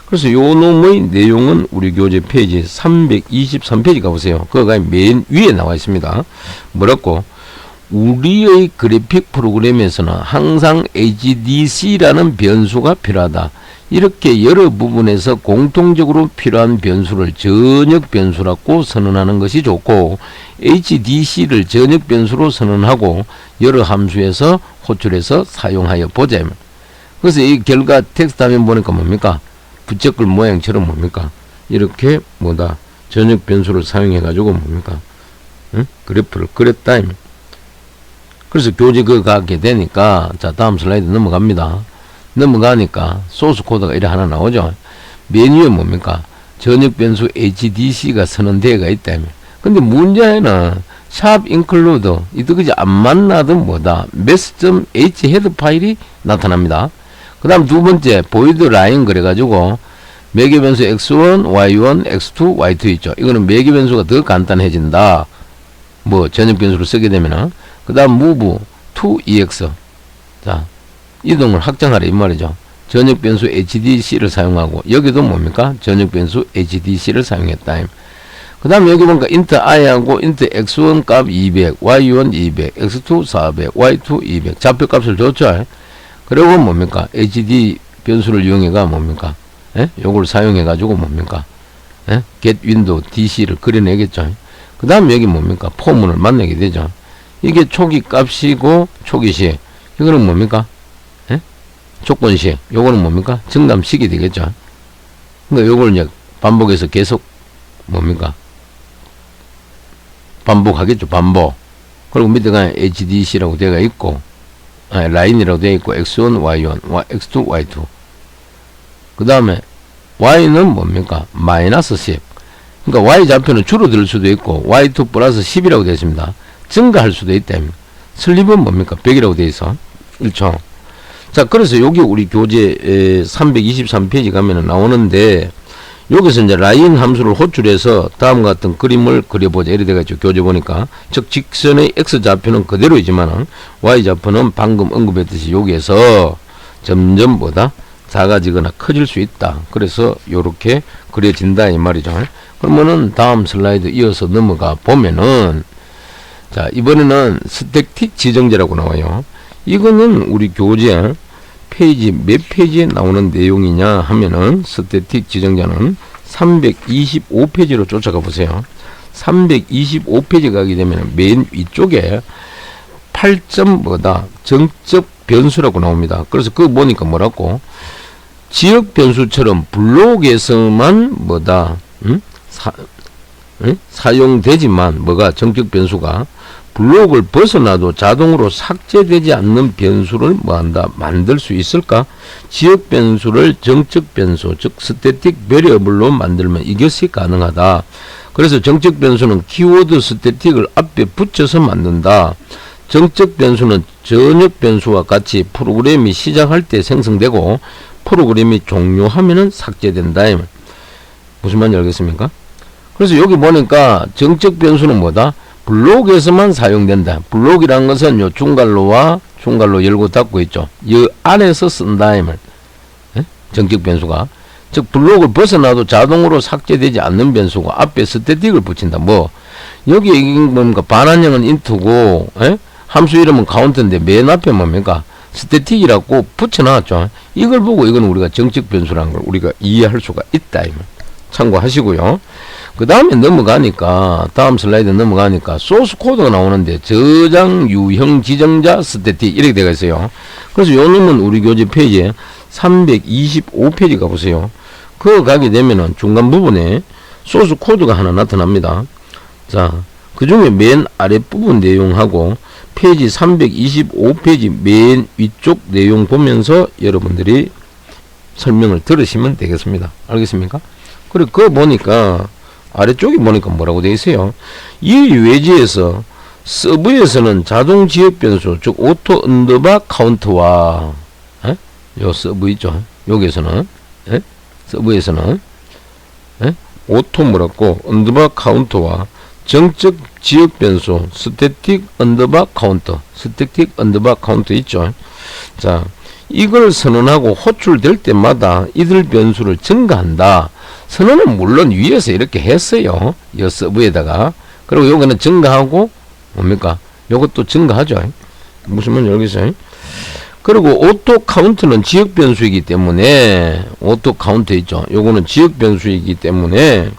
그래서 요 놈의 내용은 우리 교재 페이지 323페이지 가보세요. 그거가 맨 위에 나와 있습니다. 뭐라고? 우리의 그래픽 프로그램에서는 항상 HDC라는 변수가 필요하다. 이렇게 여러 부분에서 공통적으로 필요한 변수를 전역 변수라고 선언하는 것이 좋고, HDC를 전역 변수로 선언하고 여러 함수에서 호출해서 사용하여 보자. 그래서 이 결과 텍스트 화면 보니까 뭡니까? 부채꼴 모양처럼 뭡니까? 이렇게 뭐다? 전역 변수를 사용해 가지고 뭡니까? 그래프를 그렸다. 그래서 교재 그거 가게 되니까, 자 다음 슬라이드 넘어갑니다. 넘어가니까 소스 코드가 이래 하나 나오죠. 메뉴에 뭡니까? 전역 변수 HDC가 선언되어가 있다며. 근데 문제는 샵 include 이것이 안 만나든 뭐다? math.h 헤드 파일이 나타납니다. 그 다음 두 번째 void line 그래가지고 매개 변수 x1, y1, x2, y2 있죠. 이거는 매개 변수가 더 간단해진다. 뭐 전역 변수를 쓰게 되면은. 그 다음 move to ex. 자, 이동을 확장하라 이 말이죠. 전역 변수 HDC를 사용하고, 여기도 뭡니까? 전역 변수 HDC를 사용했다. 그 다음 여기 보니까 int i하고 int x1 값 200, y1 200, x2 400, y2 200 좌표 값을 줬죠. 그리고 뭡니까? HD 변수를 이용해가 뭡니까? 요걸 사용해 가지고 뭡니까? get window DC를 그려내겠죠. 그 다음 여기 뭡니까? 포문을 만나게 되죠. 이게 초기 값이고 초기시. 이거는 뭡니까? 조건식. 요거는 뭡니까? 정담식이 되겠죠. 그러니까 요걸 이제 반복해서 계속 뭡니까? 반복하겠죠. 반복. 그리고 밑에가 HDC라고 되어 있고, 라인이라고 되어 있고, X1, Y1, X2, Y2. 그 다음에 Y는 뭡니까? 마이너스 10. 그러니까 Y 좌표는 줄어들 수도 있고, Y2 플러스 10이라고 되어 있습니다. 증가할 수도 있다. 슬립은 뭡니까? 100이라고 되어 있어. 1초. 자, 그래서 여기 우리 교재 323페이지 가면은 나오는데, 여기서 이제 라인 함수를 호출해서 다음과 같은 그림을 그려보자. 이래 돼가지고 교재 보니까. 즉, 직선의 X좌표는 그대로이지만, Y좌표는 방금 언급했듯이 여기에서 점점 뭐다? 작아지거나 커질 수 있다. 그래서 요렇게 그려진다. 이 말이죠. 그러면은 다음 슬라이드 이어서 넘어가 보면은, 자, 이번에는 스택틱 지정제라고 나와요. 이거는 우리 교재 페이지 몇 페이지에 나오는 내용이냐 하면은 스태틱 지정자는 325페이지로 쫓아가 보세요. 325페이지 가게 되면 맨 위쪽에 8점 뭐다? 정적 변수라고 나옵니다. 그래서 그거 보니까 뭐라고? 지역 변수처럼 블록에서만 뭐다? 사용되지만 뭐가 정적 변수가 블록을 벗어나도 자동으로 삭제되지 않는 변수를 뭐한다? 만들 수 있을까? 지역 변수를 정적 변수, 즉 스태틱 베리어블로 만들면 이것이 가능하다. 그래서 정적 변수는 키워드 스태틱을 앞에 붙여서 만든다. 정적 변수는 전역 변수와 같이 프로그램이 시작할 때 생성되고 프로그램이 종료하면은 삭제된다. 무슨 말인지 알겠습니까? 그래서 여기 보니까 정적 변수는 뭐다? 블록에서만 사용된다. 블록이란 것은 요 중괄호와 중괄호 열고 닫고 있죠. 이 안에서 쓴다. 정적 변수가. 즉 블록을 벗어나도 자동으로 삭제되지 않는 변수고 앞에 스태틱을 붙인다. 뭐 여기 이게 뭡니까? 반환형은 인트고, 에? 함수 이름은 카운트인데 맨 앞에 뭡니까? 스태틱이라고 붙여놨죠. 이걸 보고 이건 우리가 정적 변수라는 걸 우리가 이해할 수가 있다. 참고하시고요. 그 다음에 넘어가니까, 다음 슬라이드 넘어가니까 소스 코드가 나오는데 저장 유형 지정자 스태틱 이렇게 되어 있어요. 그래서 요 놈은 우리 교재 페이지에 325페이지 가보세요. 그거 가게 되면은 중간 부분에 소스 코드가 하나 나타납니다. 자, 그 중에 맨 아랫부분 내용하고 페이지 325페이지 맨 위쪽 내용 보면서 여러분들이 설명을 들으시면 되겠습니다. 알겠습니까? 그리고 그거 보니까 아래쪽에 보니까 뭐라고 되어 있어요? 이 외지에서 서브에서는 자동 지역 변수, 즉 오토 언더바 카운트와 요 서브 있죠? 여기에서는 서브에서는 오토 뭐라고 언더바 카운트와 정적 지역 변수 스태틱 언더바 카운트, 스태틱 언더바 카운트 있죠? 자, 이걸 선언하고 호출될 때마다 이들 변수를 증가한다. 선언은 물론 위에서 이렇게 했어요. 이 서브에다가. 그리고 요거는 증가하고 뭡니까? 요것도 증가하죠. 무슨 말인지 알겠어요? 그리고 오토 카운트는 지역 변수이기 때문에 오토 카운트 있죠. 요거는 지역 변수이기 때문에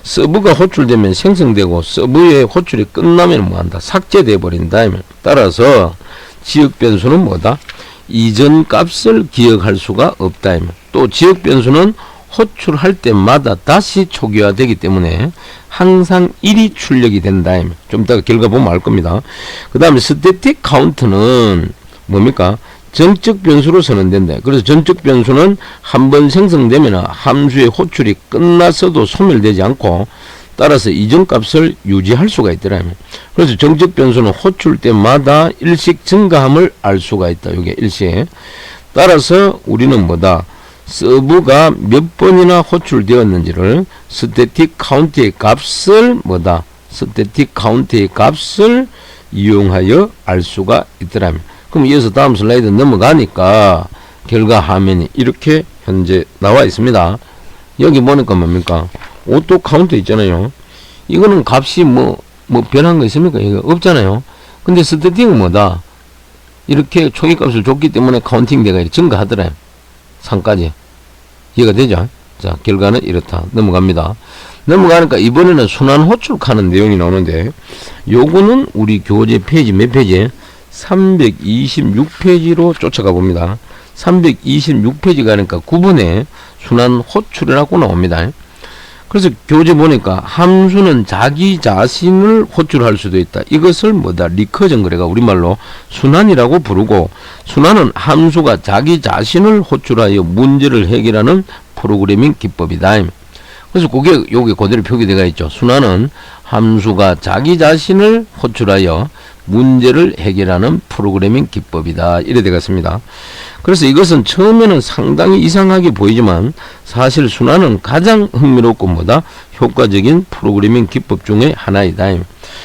서브가 호출되면 생성되고 서브의 호출이 끝나면 뭐한다? 삭제돼 버린다. 따라서 지역 변수는 뭐다? 이전 값을 기억할 수가 없다. 또 지역 변수는 호출할 때마다 다시 초기화되기 때문에 항상 1이 출력이 된다. 좀 이따가 결과 보면 알 겁니다. 그 다음에 스태틱 카운트는 뭡니까? 정적 변수로 선언된다. 그래서 정적 변수는 한번 생성되면 함수의 호출이 끝났어도 소멸되지 않고 따라서 이전 값을 유지할 수가 있더라. 그래서 정적 변수는 호출 때마다 일씩 증가함을 알 수가 있다. 이게 일씩. 따라서 우리는 뭐다? 서브가 몇 번이나 호출되었는지를 스태틱 카운트의 값을 뭐다? 스태틱 카운트의 값을 이용하여 알 수가 있더라. 그럼 이어서 다음 슬라이드 넘어가니까 결과 화면이 이렇게 현재 나와 있습니다. 여기 보니까 뭡니까? 오토 카운트 있잖아요. 이거는 값이 뭐 변한 거 있습니까? 이거 없잖아요. 근데 스태틱은 뭐다? 이렇게 초기 값을 줬기 때문에 카운팅 대가 증가하더라. 3까지. 이해가 되죠? 자, 결과는 이렇다. 넘어갑니다. 넘어가니까 이번에는 순환 호출하는 내용이 나오는데 요거는 우리 교재 페이지 몇 페이지에? 326페이지로 쫓아가 봅니다. 326페이지 가니까 9번에 순환 호출이라고 나옵니다. 그래서 교재 보니까 함수는 자기 자신을 호출할 수도 있다. 이것을 뭐다? 리커전 그래가 우리말로 순환이라고 부르고, 순환은 함수가 자기 자신을 호출하여 문제를 해결하는 프로그래밍 기법이다. 그래서 그게 여기 그대로 표기되어 있죠. 순환은 함수가 자기 자신을 호출하여 문제를 해결하는 프로그래밍 기법이다. 이래 되겠습니다. 그래서 이것은 처음에는 상당히 이상하게 보이지만 사실 순환은 가장 흥미롭고 뭐다? 효과적인 프로그래밍 기법 중에 하나이다.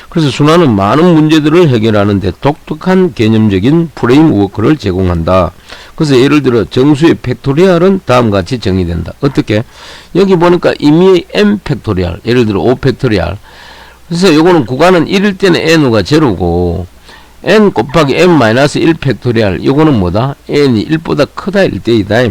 그래서 순환은 많은 문제들을 해결하는 데 독특한 개념적인 프레임워크를 제공한다. 그래서 예를 들어 정수의 팩토리얼은 다음과 같이 정의된다. 어떻게? 여기 보니까 이미 n 팩토리얼, 예를 들어 5 팩토리얼. 그래서 요거는 구간은 1일 때는 n가 제로고 n 곱하기 n-1 팩토리얼, 요거는 뭐다? n이 1보다 크다 일 때이다.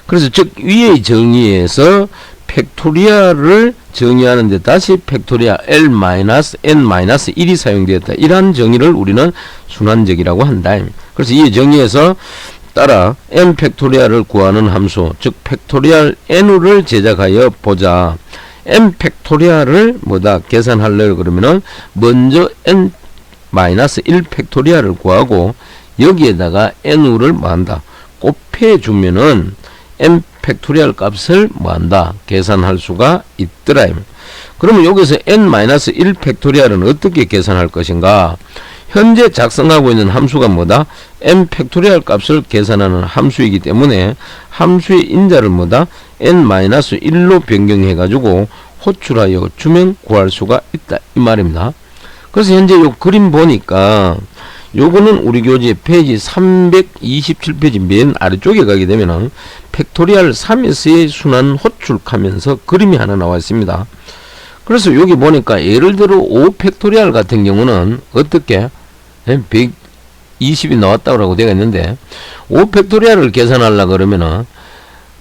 그래서 즉 위의 정의에서 팩토리얼을 정의하는데 다시 팩토리얼 l-n-1이 사용되었다. 이러한 정의를 우리는 순환적이라고 한다. 그래서 이 정의에서 따라 n 팩토리얼을 구하는 함수, 즉 팩토리얼 n을 제작하여 보자. n 팩토리얼을 뭐다? 계산하려고 그러면은 먼저 n-1 팩토리얼을 구하고 여기에다가 n을 뭐한다? 곱해주면은 n 팩토리얼 값을 뭐한다? 계산할 수가 있더라. 그러면 여기서 n-1 팩토리얼은 어떻게 계산할 것인가? 현재 작성하고 있는 함수가 뭐다? n 팩토리얼 값을 계산하는 함수이기 때문에 함수의 인자를 뭐다? n-1로 변경해 가지고 호출하여 주면 구할 수가 있다. 이 말입니다. 그래서 현재 요 그림 보니까 요거는 우리 교재 페이지 327페이지 맨 아래쪽에 가게 되면은 팩토리얼 3에서의 순환 호출하면서 그림이 하나 나와 있습니다. 그래서 여기 보니까 예를 들어 5팩토리얼 같은 경우는 어떻게 120이 나왔다고 되어 있는데 5팩토리얼을 계산하려고 그러면은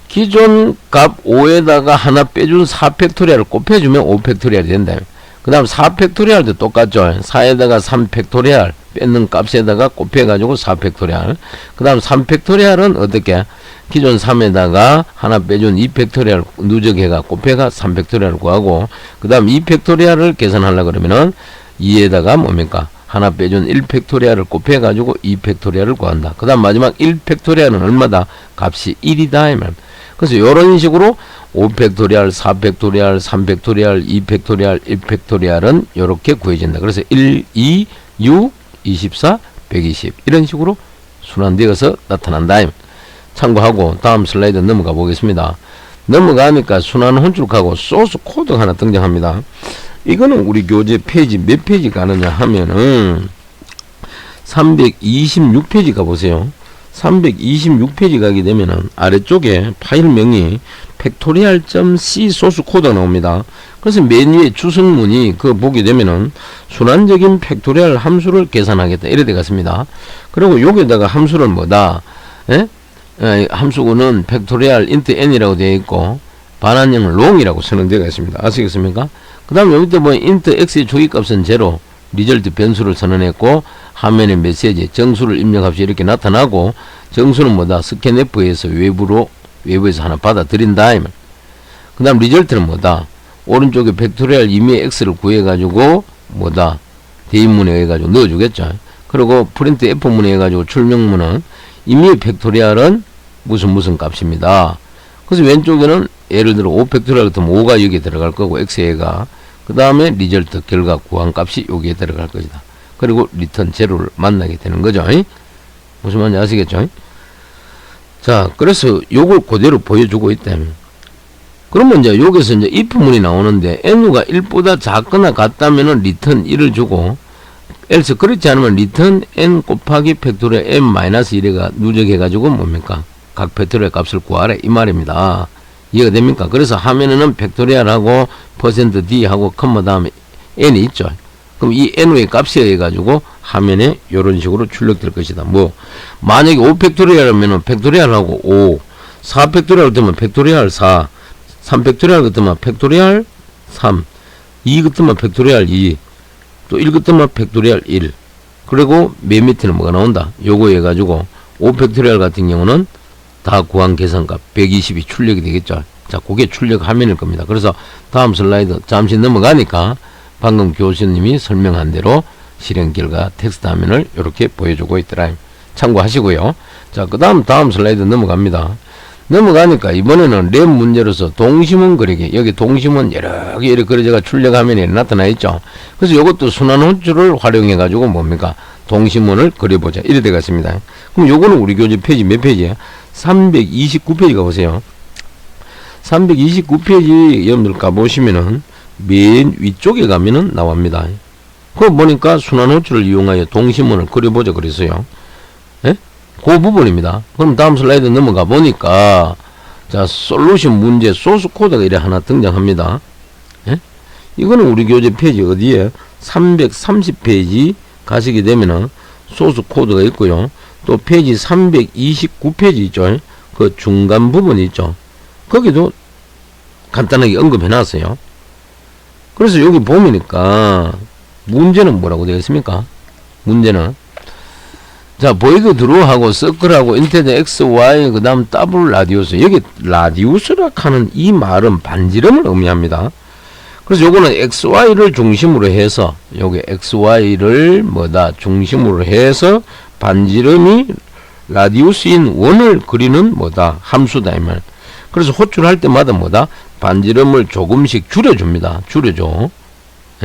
기존 값 5에다가 하나 빼준 4팩토리얼을 곱해주면 5팩토리얼이 된다. 그 다음 4팩토리얼도 똑같죠. 4에다가 3팩토리얼 뺏는 값에다가 곱해가지고 4팩토리얼. 그 다음 3팩토리얼은 어떻게? 기존 3에다가 하나 빼준 2팩토리얼 누적해가 곱해가 3팩토리얼을 구하고, 그 다음 2팩토리얼을 계산하려고 그러면은 2에다가 뭡니까? 하나 빼준 1팩토리얼을 곱해가지고 2팩토리얼을 구한다. 그 다음 마지막 1팩토리얼은 얼마다? 값이 1이다. 그래서 이런 식으로 5팩토리얼, 4팩토리얼, 3팩토리얼, 2팩토리얼, 1팩토리얼은 이렇게 구해진다. 그래서 1, 2, 6, 24, 120 이런 식으로 순환되어서 나타난다. 참고하고 다음 슬라이드 넘어가 보겠습니다. 넘어가니까 순환 혼줄하고 소스 코드가 하나 등장합니다. 이거는 우리 교재 페이지 몇 페이지 가느냐 하면은 326페이지 가보세요. 326페이지 가게 되면은 아래쪽에 파일명이 팩토리얼.c 소스 코드가 나옵니다. 그래서 맨 위에 주성문이 그거 보게 되면은 순환적인 팩토리얼 함수를 계산하겠다 이래 되겠습니다. 그리고 여기다가 함수를 뭐다? 함수구는 팩토리얼 int n이라고 되어 있고 반환형은 long이라고 선언되어 있습니다. 아시겠습니까? 그 다음에 여기 보면 int x의 조기값은 0, 리절트 변수를 선언했고 화면에 메시지 정수를 입력합시 이렇게 나타나고, 정수는 뭐다? 스캔F에서 외부에서 하나 받아들인다. 그 다음 리절트는 뭐다? 오른쪽에 팩토리얼 임의 x를 구해가지고 뭐다? 대입문에 해가지고 넣어주겠죠. 그리고 프린트 F문에 해가지고 출력문은 임의 팩토리얼은 무슨 값입니다. 그래서 왼쪽에는 예를 들어 5팩토리얼 같으면 5가 여기에 들어갈 거고 x가, 그 다음에 리절트 결과 구한 값이 여기에 들어갈 것이다. 그리고 리턴 제로를 만나게 되는 거죠. 무슨 말인지 아시겠죠? 자, 그래서 요걸 그대로 보여주고 있다. 그러면 이제 여기서 이제 if문이 나오는데 n가 1보다 작거나 같다면은 리턴 1을 주고, else 그렇지 않으면 리턴 n 곱하기 팩토리얼 n-1가 누적해가지고 뭡니까? 각 팩토리얼 값을 구하래 이 말입니다. 이해가 됩니까? 그래서 화면에는 팩토리얼하고 %d 하고 컴마 다음에 n이 있죠. 그럼 이 n의 값에 의해 가지고 화면에 이런 식으로 출력될 것이다. 뭐 만약에 5팩토리얼이면 팩토리얼하고 5, 4팩토리얼 같으면 팩토리얼 4, 3팩토리얼 같으면 팩토리얼 3, 2 같으면 팩토리얼 2, 또 1 같으면 팩토리얼 1. 그리고 맨 밑에는 뭐가 나온다? 요거 해가지고 5팩토리얼 같은 경우는 다 구한 계산값 120이 출력이 되겠죠. 자, 그게 출력 화면일 겁니다. 그래서 다음 슬라이드 잠시 넘어가니까 방금 교수님이 설명한 대로 실행 결과 텍스트 화면을 이렇게 보여주고 있더라. 참고하시고요. 자, 그 다음 슬라이드 넘어갑니다. 넘어가니까 이번에는 랩 문제로서 동심원 그리기, 여기 동심원 여러 개 이렇게 그려져가 출력 화면에 나타나 있죠. 그래서 이것도 순환 호출을 활용해 가지고 뭡니까? 동심원을 그려보자 이래 되겠습니다. 그럼 요거는 우리 교재 페이지 몇 페이지야? 329페이지 가보세요. 329페이지 여러분들 가보시면은 맨 위쪽에 가면은 나옵니다. 그거 보니까 순환 호출을 이용하여 동심원을 그려보자 그랬어요. 예? 그 부분입니다. 그럼 다음 슬라이드 넘어가 보니까 자, 솔루션 문제 소스 코드가 이래 하나 등장합니다. 예? 이거는 우리 교재 페이지 어디에? 330페이지 가시게 되면은 소스 코드가 있고요. 또 페이지 329페이지 있죠. 그 중간 부분이 있죠. 거기도 간단하게 언급해 놨어요. 그래서 여기 보니까 문제는 뭐라고 되어 있습니까? 문제는 자, 보이드 드로우하고 서클하고 인테드 x, y, 그 다음 더블 라디우스. 여기 라디우스라 하는 이 말은 반지름을 의미합니다. 그래서 요거는 x, y를 중심으로 해서 여기 x, y를 뭐다 중심으로 해서 반지름이 라디우스인 원을 그리는 뭐다 함수다 이 말. 그래서 호출할 때마다 뭐다 반지름을 조금씩 줄여줍니다. 줄여줘.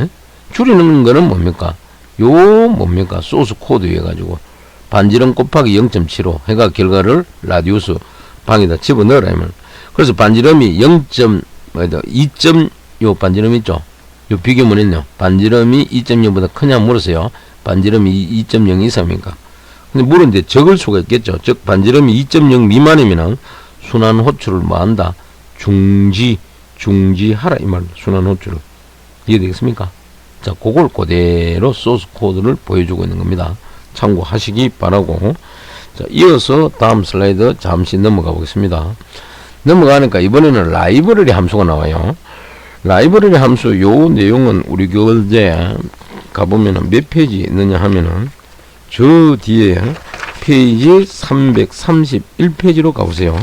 예? 줄이는 거는 뭡니까? 뭡니까? 소스 코드 해가지고 반지름 곱하기 0.75 해가 결과를 라디우스 방에다 집어넣으라 이 말. 그래서 반지름이 2점 요 반지름 있죠? 요 비교문 있네요. 반지름이 2.0보다 크냐 물으세요. 반지름이 2.0 이상입니까? 근데 물은데 적을 수가 있겠죠. 즉 반지름이 2.0 미만이면 순환 호출을 뭐 한다? 중지하라 이 말. 순환 호출을 이해되겠습니까? 자, 그걸 그대로 소스 코드를 보여주고 있는 겁니다. 참고하시기 바라고. 자, 이어서 다음 슬라이드 잠시 넘어가 보겠습니다. 넘어가니까 이번에는 라이브러리 함수가 나와요. 라이브러리 함수 요 내용은 우리 교재 가보면은 몇 페이지 있느냐 하면은 저 뒤에 페이지 331페이지로 가보세요.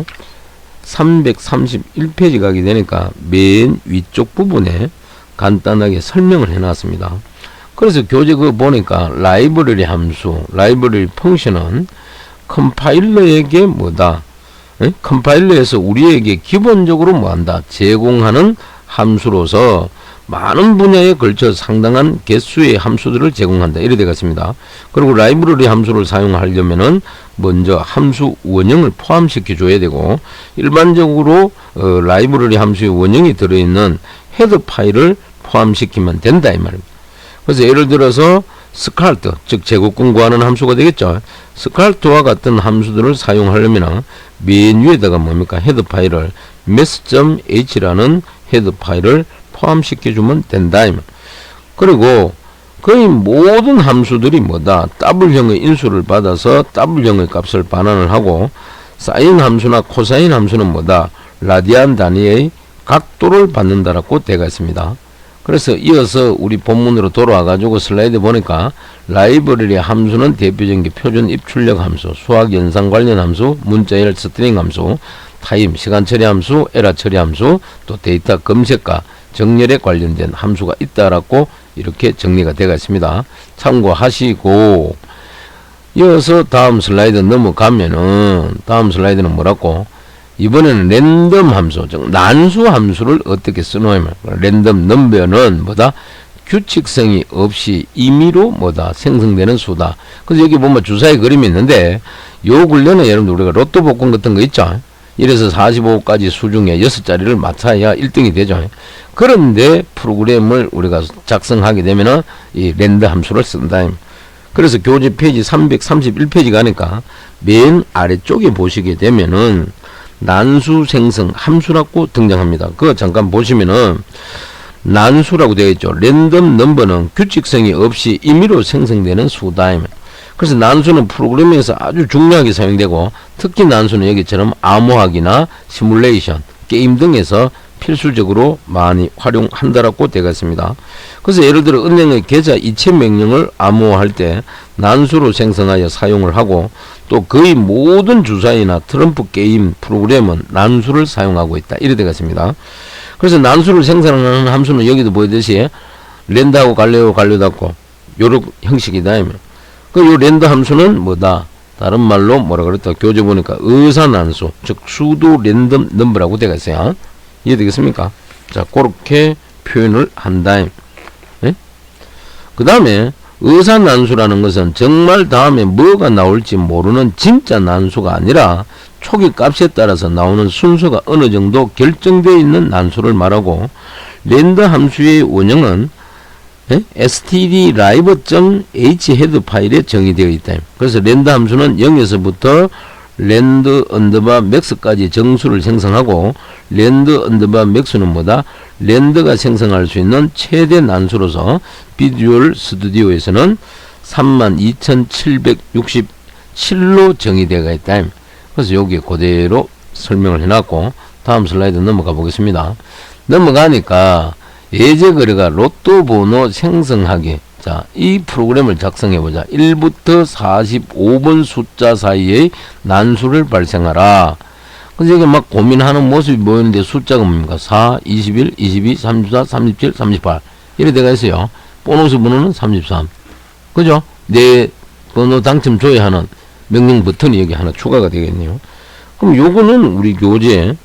331페이지 가게 되니까 맨 위쪽 부분에 간단하게 설명을 해놨습니다. 그래서 교재 그거 보니까 라이브러리 함수, 라이브러리 펑션은 컴파일러에게 뭐다? 컴파일러에서 우리에게 기본적으로 뭐한다? 제공하는 함수로서 많은 분야에 걸쳐 상당한 개수의 함수들을 제공한다. 이래 되겠습니다. 그리고 라이브러리 함수를 사용하려면은 먼저 함수 원형을 포함시켜 줘야 되고, 일반적으로 라이브러리 함수의 원형이 들어있는 헤더 파일을 포함시키면 된다 이 말입니다. 그래서 예를 들어서 스칼트, 즉 제곱근 구하는 함수가 되겠죠. 스칼트와 같은 함수들을 사용하려면 맨 위에다가 뭡니까? 헤더 파일을 math.h라는 헤더 파일을 포함시켜주면 된다. 그리고 거의 모든 함수들이 뭐다? 더블형의 인수를 받아서 더블형의 값을 반환을 하고, 사인 함수나 코사인 함수는 뭐다? 라디안 단위의 각도를 받는다라고 되어 있습니다. 그래서 이어서 우리 본문으로 돌아와 가지고 슬라이드 보니까 라이브러리 함수는 대표적인 게 표준 입출력 함수, 수학 연산 관련 함수, 문자열 스트링 함수, 타임 시간 처리 함수, 에러 처리 함수, 또 데이터 검색과 정렬에 관련된 함수가 있다라고 이렇게 정리가 되어 있습니다. 참고하시고, 이어서 다음 슬라이드 넘어가면은 다음 슬라이드는 뭐라고? 이번에는 랜덤 함수, 즉 난수 함수를 어떻게 쓰노냐면, 랜덤 넘버는 뭐다? 규칙성이 없이 임의로 뭐다? 생성되는 수다. 그래서 여기 보면 주사위 그림이 있는데, 요 근래는 여러분들 우리가 로또 복권 같은 거 있죠? 이래서 45까지 수 중에 6자리를 맞춰야 1등이 되죠. 그런데 프로그램을 우리가 작성하게 되면은 이 랜덤 함수를 쓴다. 그래서 교재 페이지 331페이지 가니까 맨 아래쪽에 보시게 되면은 난수 생성 함수라고 등장합니다. 그거 잠깐 보시면은 난수라고 되어 있죠. 랜덤 넘버는 규칙성이 없이 임의로 생성되는 수다. 그래서 난수는 프로그래밍에서 아주 중요하게 사용되고, 특히 난수는 여기처럼 암호학이나 시뮬레이션, 게임 등에서 필수적으로 많이 활용한다라고 되어 있습니다. 그래서 예를 들어 은행의 계좌 이체 명령을 암호화할 때 난수로 생성하여 사용을 하고, 또 거의 모든 주사위나 트럼프 게임 프로그램은 난수를 사용하고 있다. 이래 되겠습니다. 그래서 난수를 생성하는 함수는 여기도 보이듯이 랜드하고 갈래오 갈려 닫고 요런 형식이다. 요 랜드 함수는 뭐다? 다른 말로 뭐라 그랬다? 교재 보니까 의사난수, 즉 수도 랜덤 넘버라고 되어 있어요. 이해되겠습니까? 자, 그렇게 표현을 한다. 그 다음에 의사난수라는 것은 정말 다음에 뭐가 나올지 모르는 진짜 난수가 아니라 초기 값에 따라서 나오는 순서가 어느 정도 결정되어 있는 난수를 말하고, 랜드 함수의 원형은 stdlive.h 헤드 파일에 정의되어 있다. 그래서 랜드 함수는 0에서부터 랜드 언더바 맥스까지 정수를 생성하고, 랜드 언더바 맥스는 뭐다? 랜드가 생성할 수 있는 최대 난수로서 비주얼 스튜디오에서는 32,767로 정의되어 있다. 그래서 여기에 그대로 설명을 해놨고, 다음 슬라이드 넘어가 보겠습니다. 넘어가니까 예제 거래가 로또 번호 생성하기. 자, 이 프로그램을 작성해 보자. 1부터 45번 숫자 사이의 난수를 발생하라. 그래서 여기 막 고민하는 모습이 보이는데 숫자가 뭡니까? 4, 21, 22, 34, 37, 38. 이래 되어 있어요. 보너스 번호는 33. 그죠? 내 번호 당첨 조회하는 명령 버튼이 여기 하나 추가가 되겠네요. 그럼 요거는 우리 교재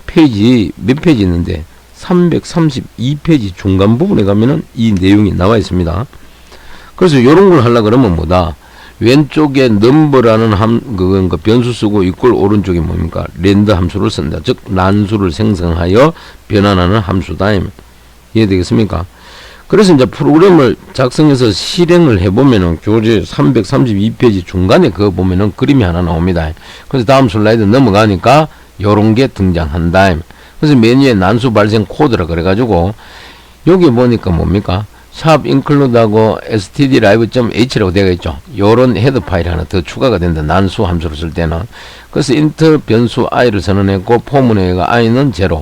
페이지 몇 페이지 있는데 332페이지 중간 부분에 가면은 이 내용이 나와 있습니다. 그래서 요런 걸 하려고 그러면 뭐다? 왼쪽에 넘버라는 그건 변수 쓰고 이꼴 오른쪽에 뭡니까? 랜드 함수를 쓴다. 즉 난수를 생성하여 변환하는 함수다. 이해되겠습니까? 그래서 이제 프로그램을 작성해서 실행을 해보면은 교재 332페이지 중간에 그거 보면은 그림이 하나 나옵니다. 그래서 다음 슬라이드 넘어가니까 요런 게 등장한다. 그래서 메뉴에 난수 발생 코드라 그래가지고 여기 보니까 뭡니까? 샵 include하고 stdlive.h라고 되어 있죠. 요런 헤더 파일이 하나 더 추가가 된다. 난수 함수를 쓸 때는. 그래서 int 변수 i를 선언했고 포문에가 i는 0.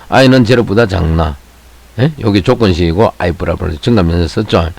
i는 0보다 작나. 예? 여기 조건식이고 i 브라브라 증가면서 썼죠.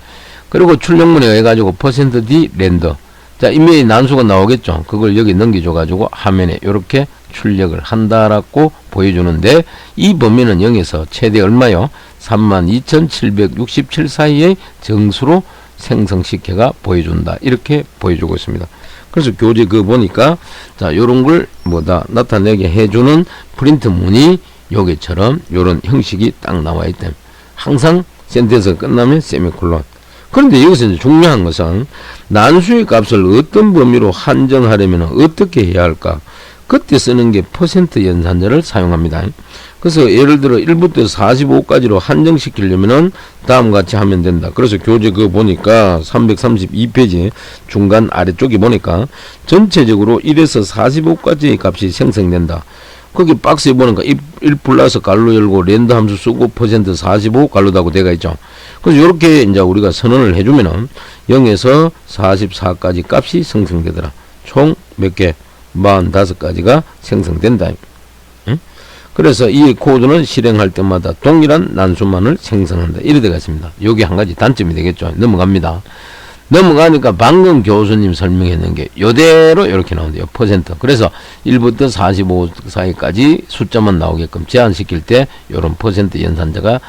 그리고 출력문에 해가지고 %d 렌더. 자, 이미 난수가 나오겠죠. 그걸 여기 넘겨줘가지고 화면에 이렇게 출력을 한다라고 보여주는데 이 범위는 0에서 최대 얼마요? 32,767 사이의 정수로 생성시켜가 보여준다. 이렇게 보여주고 있습니다. 그래서 교재 그 보니까 자, 요런 걸 뭐다 나타내게 해주는 프린트 문이 여기처럼 요런 형식이 딱 나와 있다. 항상 센텐스가 끝나면 세미콜론. 그런데 여기서 이제 중요한 것은 난수의 값을 어떤 범위로 한정하려면 어떻게 해야 할까? 그때 쓰는 게 퍼센트 연산자를 사용합니다. 그래서 예를 들어 1부터 45까지로 한정시키려면은 다음과 같이 하면 된다. 그래서 교재 그거 보니까 332페이지 중간 아래쪽에 보니까 전체적으로 1에서 45까지의 값이 생성된다. 거기 박스에 보니까 1 플러스 갈로 열고 랜드 함수 쓰고 퍼센트 45 갈로다고 되어 있죠. 그래서 이렇게 이제 우리가 선언을 해주면은 0에서 44까지 값이 생성되더라. 총 몇 개? 45가지가 생성된다. 응? 그래서 이 코드는 실행할 때마다 동일한 난수만을 생성한다. 이래 되어 있습니다. 여기 한 가지 단점이 되겠죠. 넘어갑니다. 넘어가니까 방금 교수님 설명했는 게 이대로 이렇게 나온대요. 퍼센트. 그래서 1부터 45 사이까지 숫자만 나오게끔 제한시킬 때 이런 퍼센트 연산자가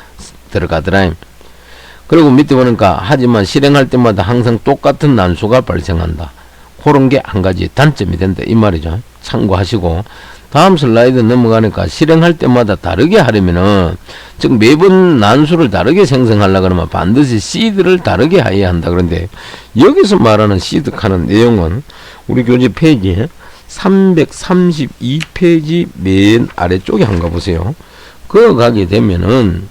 들어가더라. 그리고 밑에 보니까 하지만 실행할 때마다 항상 똑같은 난수가 발생한다. 그런 게 한 가지 단점이 된다. 이 말이죠. 참고하시고 다음 슬라이드 넘어가니까 실행할 때마다 다르게 하려면은 즉 매번 난수를 다르게 생성하려고 그러면 반드시 시드를 다르게 해야 한다. 그런데 여기서 말하는 시드 하는 내용은 우리 교재 페이지 332페이지 맨 아래쪽에 한가 보세요. 그거 가게 되면은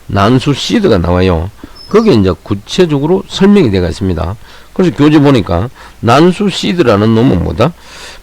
난수 시드가 나와요. 거기에 이제 구체적으로 설명이 되어 있습니다. 그래서 교재 보니까 난수 시드라는 놈은 뭐다?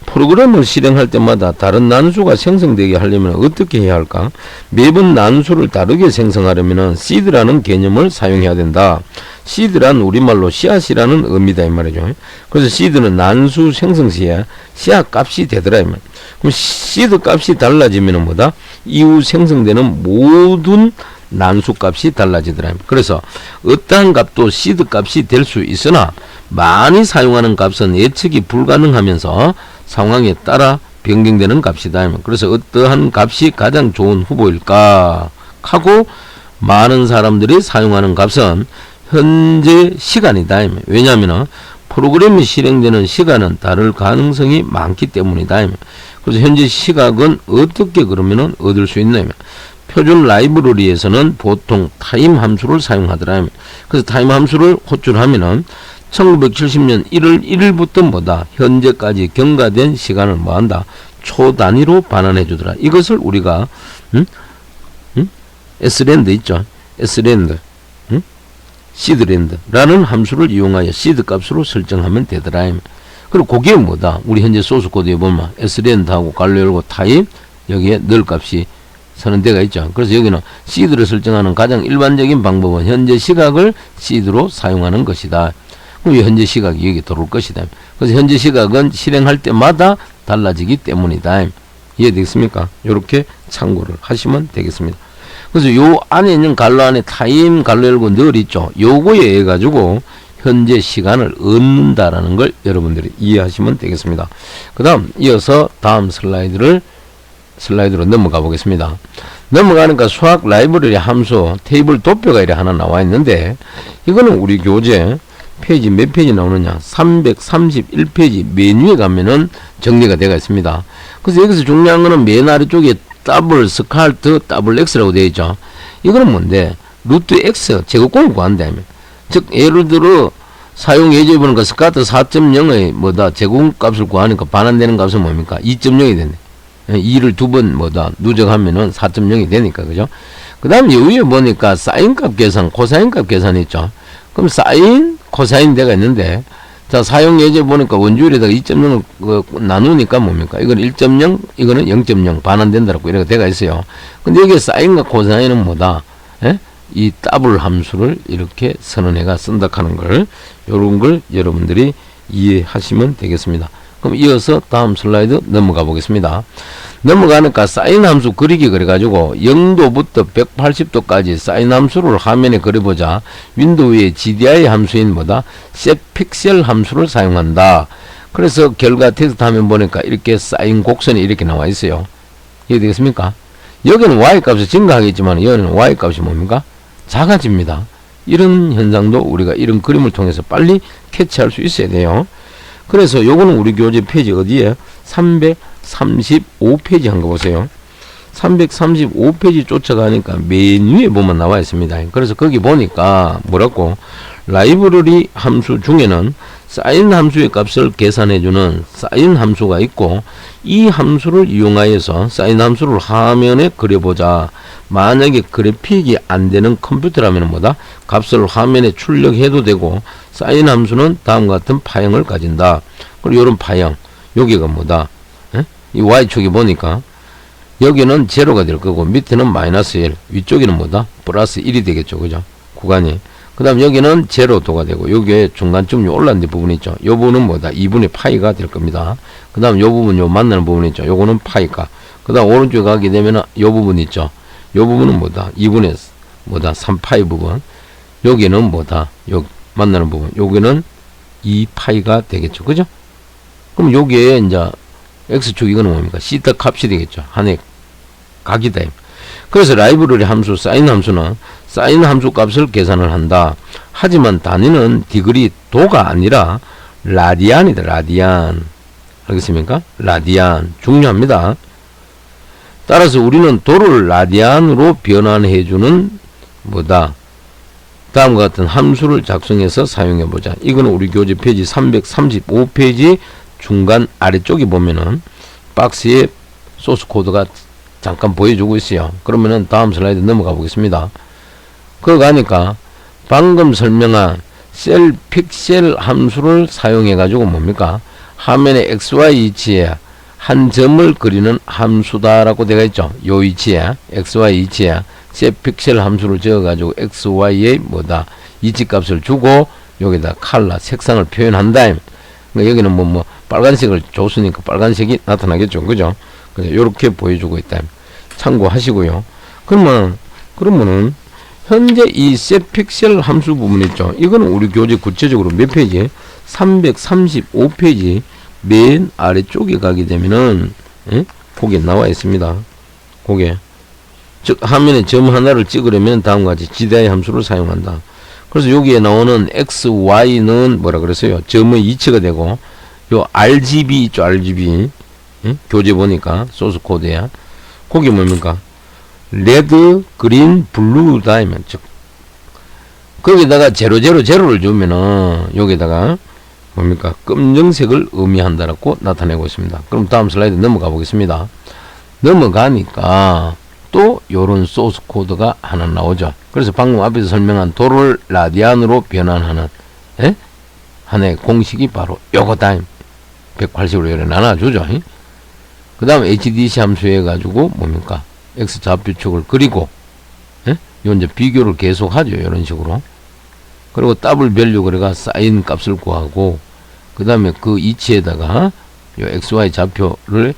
프로그램을 실행할 때마다 다른 난수가 생성되게 하려면 어떻게 해야 할까? 매번 난수를 다르게 생성하려면 시드라는 개념을 사용해야 된다. 시드란 우리말로 씨앗이라는 의미다 이 말이죠. 그래서 시드는 난수 생성 시에 씨앗 값이 되더라 이 말. 그럼 시드 값이 달라지면 뭐다? 이후 생성되는 모든 난수 값이 달라지더라. 그래서 어떠한 값도 시드 값이 될 수 있으나 많이 사용하는 값은 예측이 불가능하면서 상황에 따라 변경되는 값이다. 그래서 어떠한 값이 가장 좋은 후보일까 하고 많은 사람들이 사용하는 값은 현재 시간이다. 왜냐하면 프로그램이 실행되는 시간은 다를 가능성이 많기 때문이다. 그래서 현재 시각은 어떻게 그러면은 얻을 수 있나? 표준 라이브러리에서는 보통 타임 함수를 사용하더라. 그래서 타임 함수를 호출하면은 1970년 1월 1일부터 뭐다? 현재까지 경과된 시간을 뭐한다? 초 단위로 반환해 주더라. 이것을 우리가 srand 있죠? srand seedland라는 함수를 이용하여 시드 값으로 설정하면 되더라. 그리고 그게 뭐다? 우리 현재 소스 코드에 보면 srand하고 갈로 열고 타입 여기에 늘 값이 선언되어 있죠. 그래서 여기는 시드를 설정하는 가장 일반적인 방법은 현재 시각을 시드로 사용하는 것이다. 그럼 현재 시각이 여기 들어올 것이다. 그래서 현재 시각은 실행할 때마다 달라지기 때문이다. 이해되겠습니까? 이렇게 참고를 하시면 되겠습니다. 그래서 요 안에 있는 갈로 안에 타임 갈로 열고 늘 있죠. 요거에 의해 가지고 현재 시간을 얻는다라는 걸 여러분들이 이해하시면 되겠습니다. 그 다음 이어서 다음 슬라이드로 넘어가 보겠습니다. 넘어가니까 수학 라이브러리 함수 테이블 도표가 이렇게 하나 나와 있는데 이거는 우리 교재 페이지 몇 페이지 나오느냐 331페이지 메뉴에 가면은 정리가 되어 있습니다. 그래서 여기서 중요한 거는 맨 아래쪽에 더블 스칼트 더블 x라고 되어 있죠. 이거는 뭔데 루트 x 제곱공을 구한다. 즉 예를 들어 사용 예제에 보니까 스칼트 4.0의 뭐다 제곱값을 구하니까 반환되는 값은 뭡니까 2.0이 되네. 2를 두 번 뭐다 누적하면은 4.0이 되니까 그죠. 그 다음 여기에 보니까 사인값 계산 코사인값 계산 있죠. 그럼 사인 코사인 데가 있는데 자 사용 예제 보니까 원주율에다가 2.0을 나누니까 뭡니까 이건 1.0 이거는 0.0 반환된다라고 이렇게 되어 있어요. 근데 여기 사인과 코사인은 뭐다 이 더블 함수를 이렇게 선언해가 쓴다 하는 걸, 요런 걸 여러분들이 이해하시면 되겠습니다. 그럼 이어서 다음 슬라이드 넘어가 보겠습니다. 넘어가니까 사인 함수 그리기 그래가지고 0도부터 180도까지 사인 함수를 화면에 그려보자. 윈도우의 GDI 함수인 뭐다? set 픽셀 함수를 사용한다. 그래서 결과 테스트 화면 보니까 이렇게 사인 곡선이 이렇게 나와 있어요. 이해되겠습니까? 여기는 y값이 증가하겠지만 여기는 y값이 뭡니까? 작아집니다. 이런 현상도 우리가 이런 그림을 통해서 빨리 캐치할 수 있어야 돼요. 그래서 요거는 우리 교재 페이지 어디에? 335페이지 한 거 보세요. 335페이지 쫓아가니까 맨 위에 보면 나와 있습니다. 그래서 거기 보니까 뭐라고? 라이브러리 함수 중에는 사인 함수의 값을 계산해주는 사인 함수가 있고, 이 함수를 이용하여서 사인 함수를 화면에 그려보자. 만약에 그래픽이 안되는 컴퓨터라면 뭐다? 값을 화면에 출력해도 되고, 사인 함수는 다음과 같은 파형을 가진다. 그리고 이런 파형, 여기가 뭐다? 이 y축이 보니까 여기는 제로가 될 거고 밑에는 마이너스 1, 위쪽에는 뭐다? 플러스 1이 되겠죠. 그죠? 구간이. 그 다음 여기는 제로도가 되고 여기에 중간쯤 올라있는 부분 있죠. 요 부분은 뭐다? 2분의 파이가 될 겁니다. 그 다음 요 부분, 요 만나는 부분 있죠. 요거는 파이가. 그 다음 오른쪽에 가게 되면은 요 부분 있죠. 요 부분은 뭐다? 2분의 뭐다? 3파이 부분. 여기는 뭐다? 요 만나는 부분. 여기는 2파이가 되겠죠. 그죠? 그럼 여기에 이제 x축 이거는 뭡니까? 시타 값이 되겠죠. 한해 각이다. 그래서 라이브러리 함수 사인 함수는 사인 함수 값을 계산을 한다. 하지만 단위는 디그리 도가 아니라 라디안이다. 라디안. 알겠습니까? 라디안. 중요합니다. 따라서 우리는 도를 라디안으로 변환해주는 뭐다? 다음과 같은 함수를 작성해서 사용해보자. 이거는 우리 교재 페이지 335페이지 중간 아래쪽에 보면은 박스에 소스 코드가 잠깐 보여주고 있어요. 그러면은 다음 슬라이드 넘어가 보겠습니다. 그거 가니까 방금 설명한 셀 픽셀 함수를 사용해 가지고 뭡니까? 화면에 XY 위치에 한 점을 그리는 함수다라고 되어 있죠. 요 위치에 XY 위치에 셀 픽셀 함수를 적어 가지고 XY의 뭐다? 위치 값을 주고 여기다 컬러 색상을 표현한다. 그러니까 여기는 뭐 빨간색을 줬으니까 빨간색이 나타나겠죠. 그죠? 요렇게 보여주고 있다. 참고하시고요. 그러면은 현재 이 set 픽셀 함수 부분 있죠. 이거는 우리 교재 구체적으로 몇 페이지? 335페이지 맨 아래쪽에 가게 되면은 거기에 나와 있습니다. 거기에 즉 화면에 점 하나를 찍으려면 다음과 같이 GDI 함수를 사용한다. 그래서 여기에 나오는 XY는 뭐라 그랬어요? 점의 이치가 되고, 요 RGB 있죠, RGB. 교재 보니까, 소스 코드에. 거기 뭡니까? 레드, 그린, 블루 다이면, 즉, 거기다가 000를 주면은, 여기다가, 뭡니까? 검정색을 의미한다라고 나타내고 있습니다. 그럼 다음 슬라이드 넘어가 보겠습니다. 넘어가니까, 또 요런 소스 코드가 하나 나오죠. 그래서 방금 앞에서 설명한 도를 라디안으로 변환하는 하나의 공식이 바로 요거다. 180으로 이렇게 나눠주죠. 그 다음 HDC 함수 해가지고 뭡니까? X 좌표축을 그리고 요 이제 비교를 계속 하죠. 이런 식으로. 그리고 더블 밸류 그래가 사인 값을 구하고, 그 다음에 그 이치에다가 요 XY 좌표를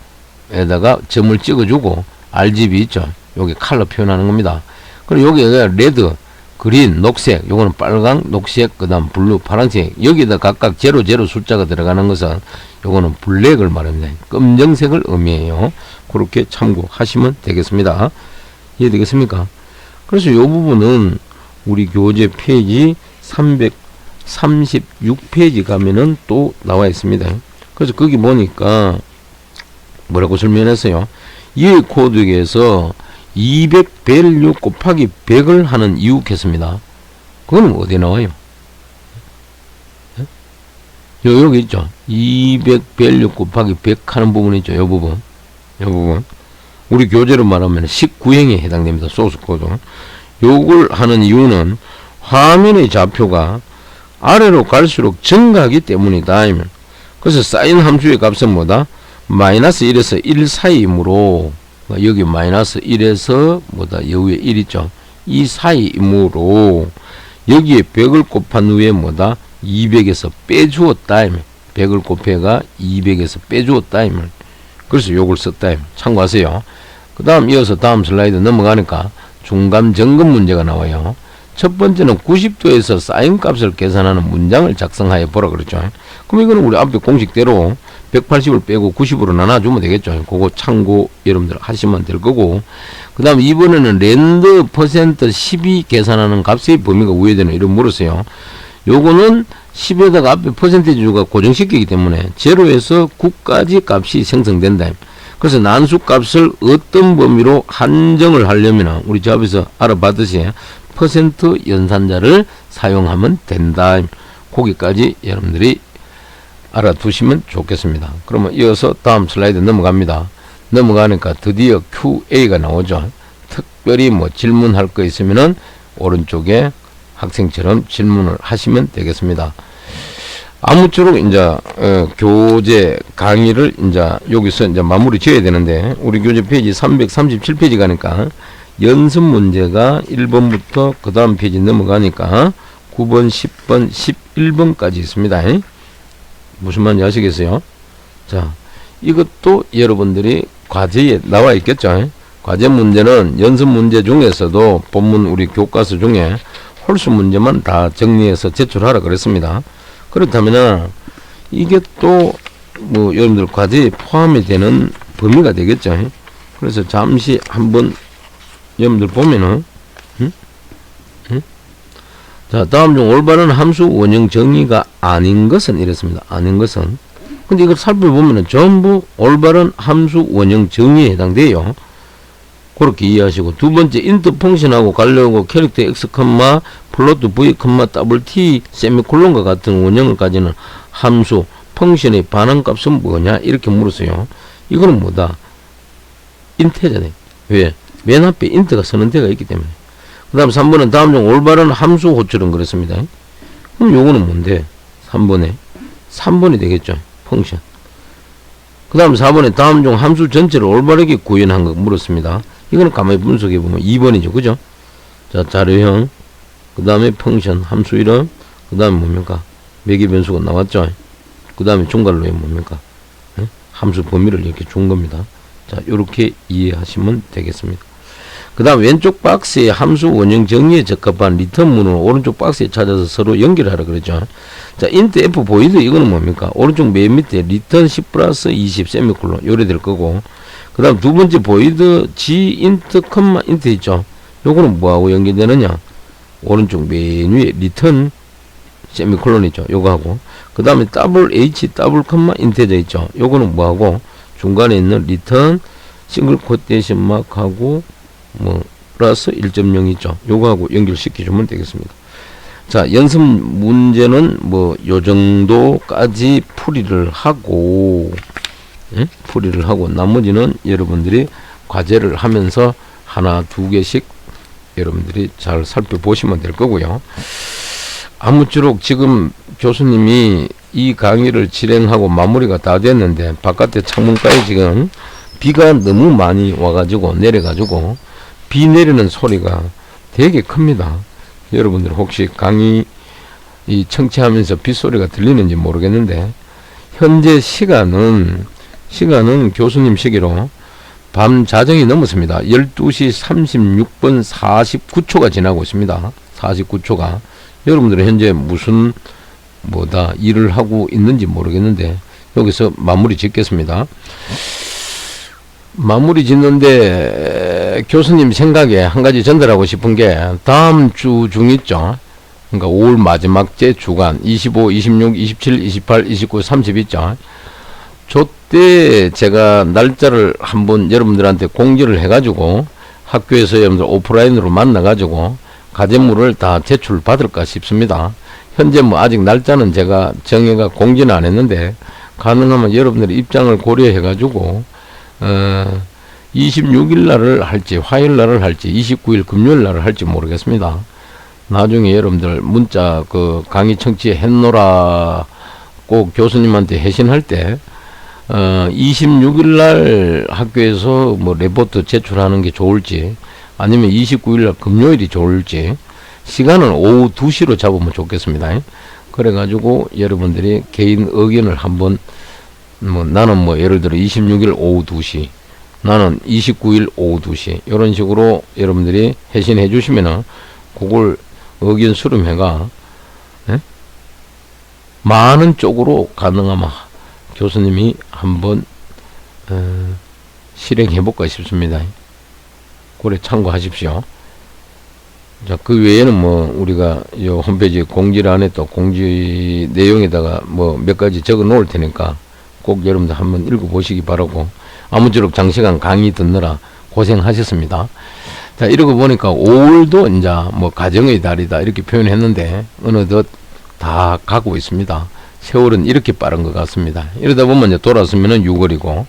에다가 점을 찍어주고 RGB 있죠. 여기 컬러 표현하는 겁니다. 그리고 여기가 레드, 그린, 녹색, 요거는 빨강, 녹색, 그 다음 블루, 파란색. 여기다 각각 00 숫자가 들어가는 것은 요거는 블랙을 말합니다. 검정색을 의미해요. 그렇게 참고하시면 되겠습니다. 이해되겠습니까? 그래서 요 부분은 우리 교재 페이지 336페이지 가면은 또 나와 있습니다. 그래서 거기 보니까 뭐라고 설명했어요? 이 코드에서 200 밸류 곱하기 100을 하는 이웃했습니다. 그건 어디에 나와요? 여기 있죠. 200 밸류 곱하기 100 하는 부분 있죠. 요 부분. 우리 교재로 말하면 19행에 해당됩니다. 소스 코드. 요걸 하는 이유는 화면의 좌표가 아래로 갈수록 증가하기 때문이다. 그래서 사인 함수의 값은 뭐다? 마이너스 1에서 1 사이이므로, 여기 마이너스 1에서 뭐다? 여기에 1 있죠. 이 사이이므로 여기에 100을 곱한 후에 뭐다? 200에서 빼주었다. 100을 곱해가 200에서 빼주었다. 그래서 요걸 썼다. 참고하세요. 그 다음 이어서 다음 슬라이드 넘어가니까 중간 점검 문제가 나와요. 첫 번째는 90도에서 사인 값을 계산하는 문장을 작성하여 보라 그랬죠. 그럼 이거는 우리 앞에 공식대로 180을 빼고 90으로 나눠주면 되겠죠. 그거 참고 여러분들 하시면 될 거고, 그 다음 이번에는 랜드 퍼센트 12 계산하는 값의 범위가 우회되는 이런 물었어요. 요거는 10에다가 앞에 퍼센테이지가 고정시키기 때문에 0에서 9까지 값이 생성된다. 그래서 난수 값을 어떤 범위로 한정을 하려면 우리 저 앞에서 알아봤듯이 퍼센트 연산자를 사용하면 된다. 거기까지 여러분들이 알아두시면 좋겠습니다. 그러면 이어서 다음 슬라이드 넘어갑니다. 넘어가니까 드디어 QA가 나오죠. 특별히 뭐 질문할 거 있으면은 오른쪽에 학생처럼 질문을 하시면 되겠습니다. 아무쪼록 이제 교재 강의를 이제 여기서 이제 마무리 지어야 되는데, 우리 교재 페이지 337페이지 가니까 연습 문제가 1번부터 그 다음 페이지 넘어가니까 9번, 10번, 11번까지 있습니다. 무슨 말인지 아시겠어요? 자, 이것도 여러분들이 과제에 나와 있겠죠. 과제 문제는 연습 문제 중에서도 본문 우리 교과서 중에 홀수 문제만 다 정리해서 제출하라 그랬습니다. 그렇다면 이게 또 뭐 여러분들 과제에 포함이 되는 범위가 되겠죠. 그래서 잠시 한번 여러분들 보면은 자, 다음 중 올바른 함수 원형 정의가 아닌 것은 이랬습니다. 아닌 것은. 근데 이걸 살펴보면은 전부 올바른 함수 원형 정의에 해당돼요. 그렇게 이해하시고, 두 번째 인트 펑션하고 가려고 캐릭터 x, 플로트 v, 더블 t, 세미콜론과 같은 원형을 가지는 함수 펑션의 반응값은 뭐냐 이렇게 물었어요. 이거는 뭐다? 인테잖아요. 왜? 맨 앞에 인트가 서는 데가 있기 때문에. 그 다음 3번은 다음 중 올바른 함수 호출은 그랬습니다. 그럼 요거는 뭔데? 3번이 되겠죠. 펑션. 그 다음 4번에 다음 중 함수 전체를 올바르게 구현한 거 물었습니다. 이거는 가만히 분석해 보면 2번이죠. 그죠? 자, 자료형, 그 다음에 펑션, 함수 이름, 그 다음에 뭡니까? 매개 변수가 나왔죠. 그 다음에 중괄호에 뭡니까? 함수 범위를 이렇게 준 겁니다. 자, 요렇게 이해하시면 되겠습니다. 그 다음 왼쪽 박스에 함수 원형 정의에 적합한 리턴 문을 오른쪽 박스에 찾아서 서로 연결하라 그랬죠. 자, int f 보이드 이거는 뭡니까? 오른쪽 맨 밑에 리턴 10 플러스 20 세미콜론 요래 될 거고, 그 다음 두 번째 보이드 g int 컴마 int 있죠. 요거는 뭐하고 연결되느냐? 오른쪽 맨 위에 리턴 세미콜론 있죠. 요거 하고, 그 다음에 더블 h 더블 컴마 인테저 있죠. 요거는 뭐하고 중간에 있는 리턴 싱글 코테이션 마크하고 뭐 플러스 1.0 있죠. 요거하고 연결시켜 주면 되겠습니다. 자, 연습 문제는 뭐 요 정도까지 풀이를 하고 나머지는 여러분들이 과제를 하면서 하나 두 개씩 여러분들이 잘 살펴보시면 될 거고요. 아무쪼록 지금 교수님이 이 강의를 진행하고 마무리가 다 됐는데 바깥에 창문가에 지금 비가 너무 많이 와가지고 내려가지고 비 내리는 소리가 되게 큽니다. 여러분들 혹시 강의 이 청취하면서 빗소리가 들리는지 모르겠는데, 현재 시간은 교수님 시기로 밤 자정이 넘었습니다. 12시 36분 49초가 지나고 있습니다. 49초가. 여러분들은 현재 무슨 일을 하고 있는지 모르겠는데 여기서 마무리 짓겠습니다. 마무리 짓는데 교수님 생각에 한 가지 전달하고 싶은 게, 다음 주 중 있죠. 그러니까 5월 마지막 째 주간 25, 26, 27, 28, 29, 30 있죠. 저때 제가 날짜를 한번 여러분들한테 공지를 해가지고 학교에서 여러분들 오프라인으로 만나가지고 과제물을 다 제출 받을까 싶습니다. 현재 뭐 아직 날짜는 제가 정해가 공지는 안 했는데, 가능하면 여러분들의 입장을 고려해가지고 26일 날을 할지 화요일 날을 할지 29일 금요일 날을 할지 모르겠습니다. 나중에 여러분들 문자 그 강의 청취 했노라 꼭 교수님한테 회신할 때 26일 날 학교에서 뭐 레포트 제출하는 게 좋을지, 아니면 29일날 금요일이 좋을지, 시간은 오후 2시로 잡으면 좋겠습니다. 그래가지고 여러분들이 개인 의견을 한번, 나는 예를 들어 26일 오후 2시, 나는 29일 오후 2시, 이런 식으로 여러분들이 회신해 주시면은 그걸 의견 수렴해가 많은 쪽으로 가능하면 교수님이 한번 실행해 볼까 싶습니다. 그래 참고하십시오. 자, 그 외에는 우리가 요 홈페이지 공지란에 또 공지 내용에다가 몇 가지 적어 놓을 테니까 꼭 여러분들 한번 읽어 보시기 바라고, 아무쪼록 장시간 강의 듣느라 고생하셨습니다. 자, 이러고 보니까 5월도 이제 가정의 달이다 이렇게 표현했는데 어느덧 다 가고 있습니다. 세월은 이렇게 빠른 것 같습니다. 이러다 보면 이제 돌아서면은 6월이고,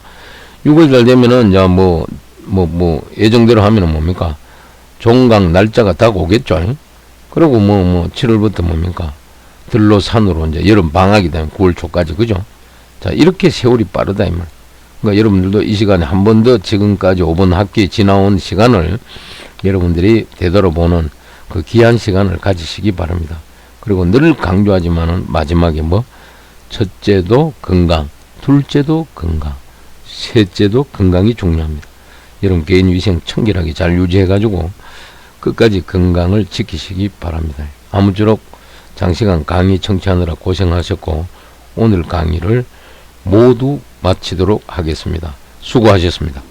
6월 달 되면은 이제 예정대로 하면은 뭡니까? 종강 날짜가 딱 오겠죠. 그리고 7월부터 뭡니까? 들로 산으로 이제 여름 방학이 되면 9월 초까지, 그죠? 자, 이렇게 세월이 빠르다 이 말. 그러니까 여러분들도 이 시간에 한 번 더 지금까지 5번 학기 지나온 시간을 여러분들이 되돌아보는 그 귀한 시간을 가지시기 바랍니다. 그리고 늘 강조하지만은 마지막에 첫째도 건강, 둘째도 건강, 셋째도 건강이 중요합니다. 여러분 개인 위생 청결하게 잘 유지해 가지고 끝까지 건강을 지키시기 바랍니다. 아무쪼록 장시간 강의 청취하느라 고생하셨고, 오늘 강의를 모두 마치도록 하겠습니다. 수고하셨습니다.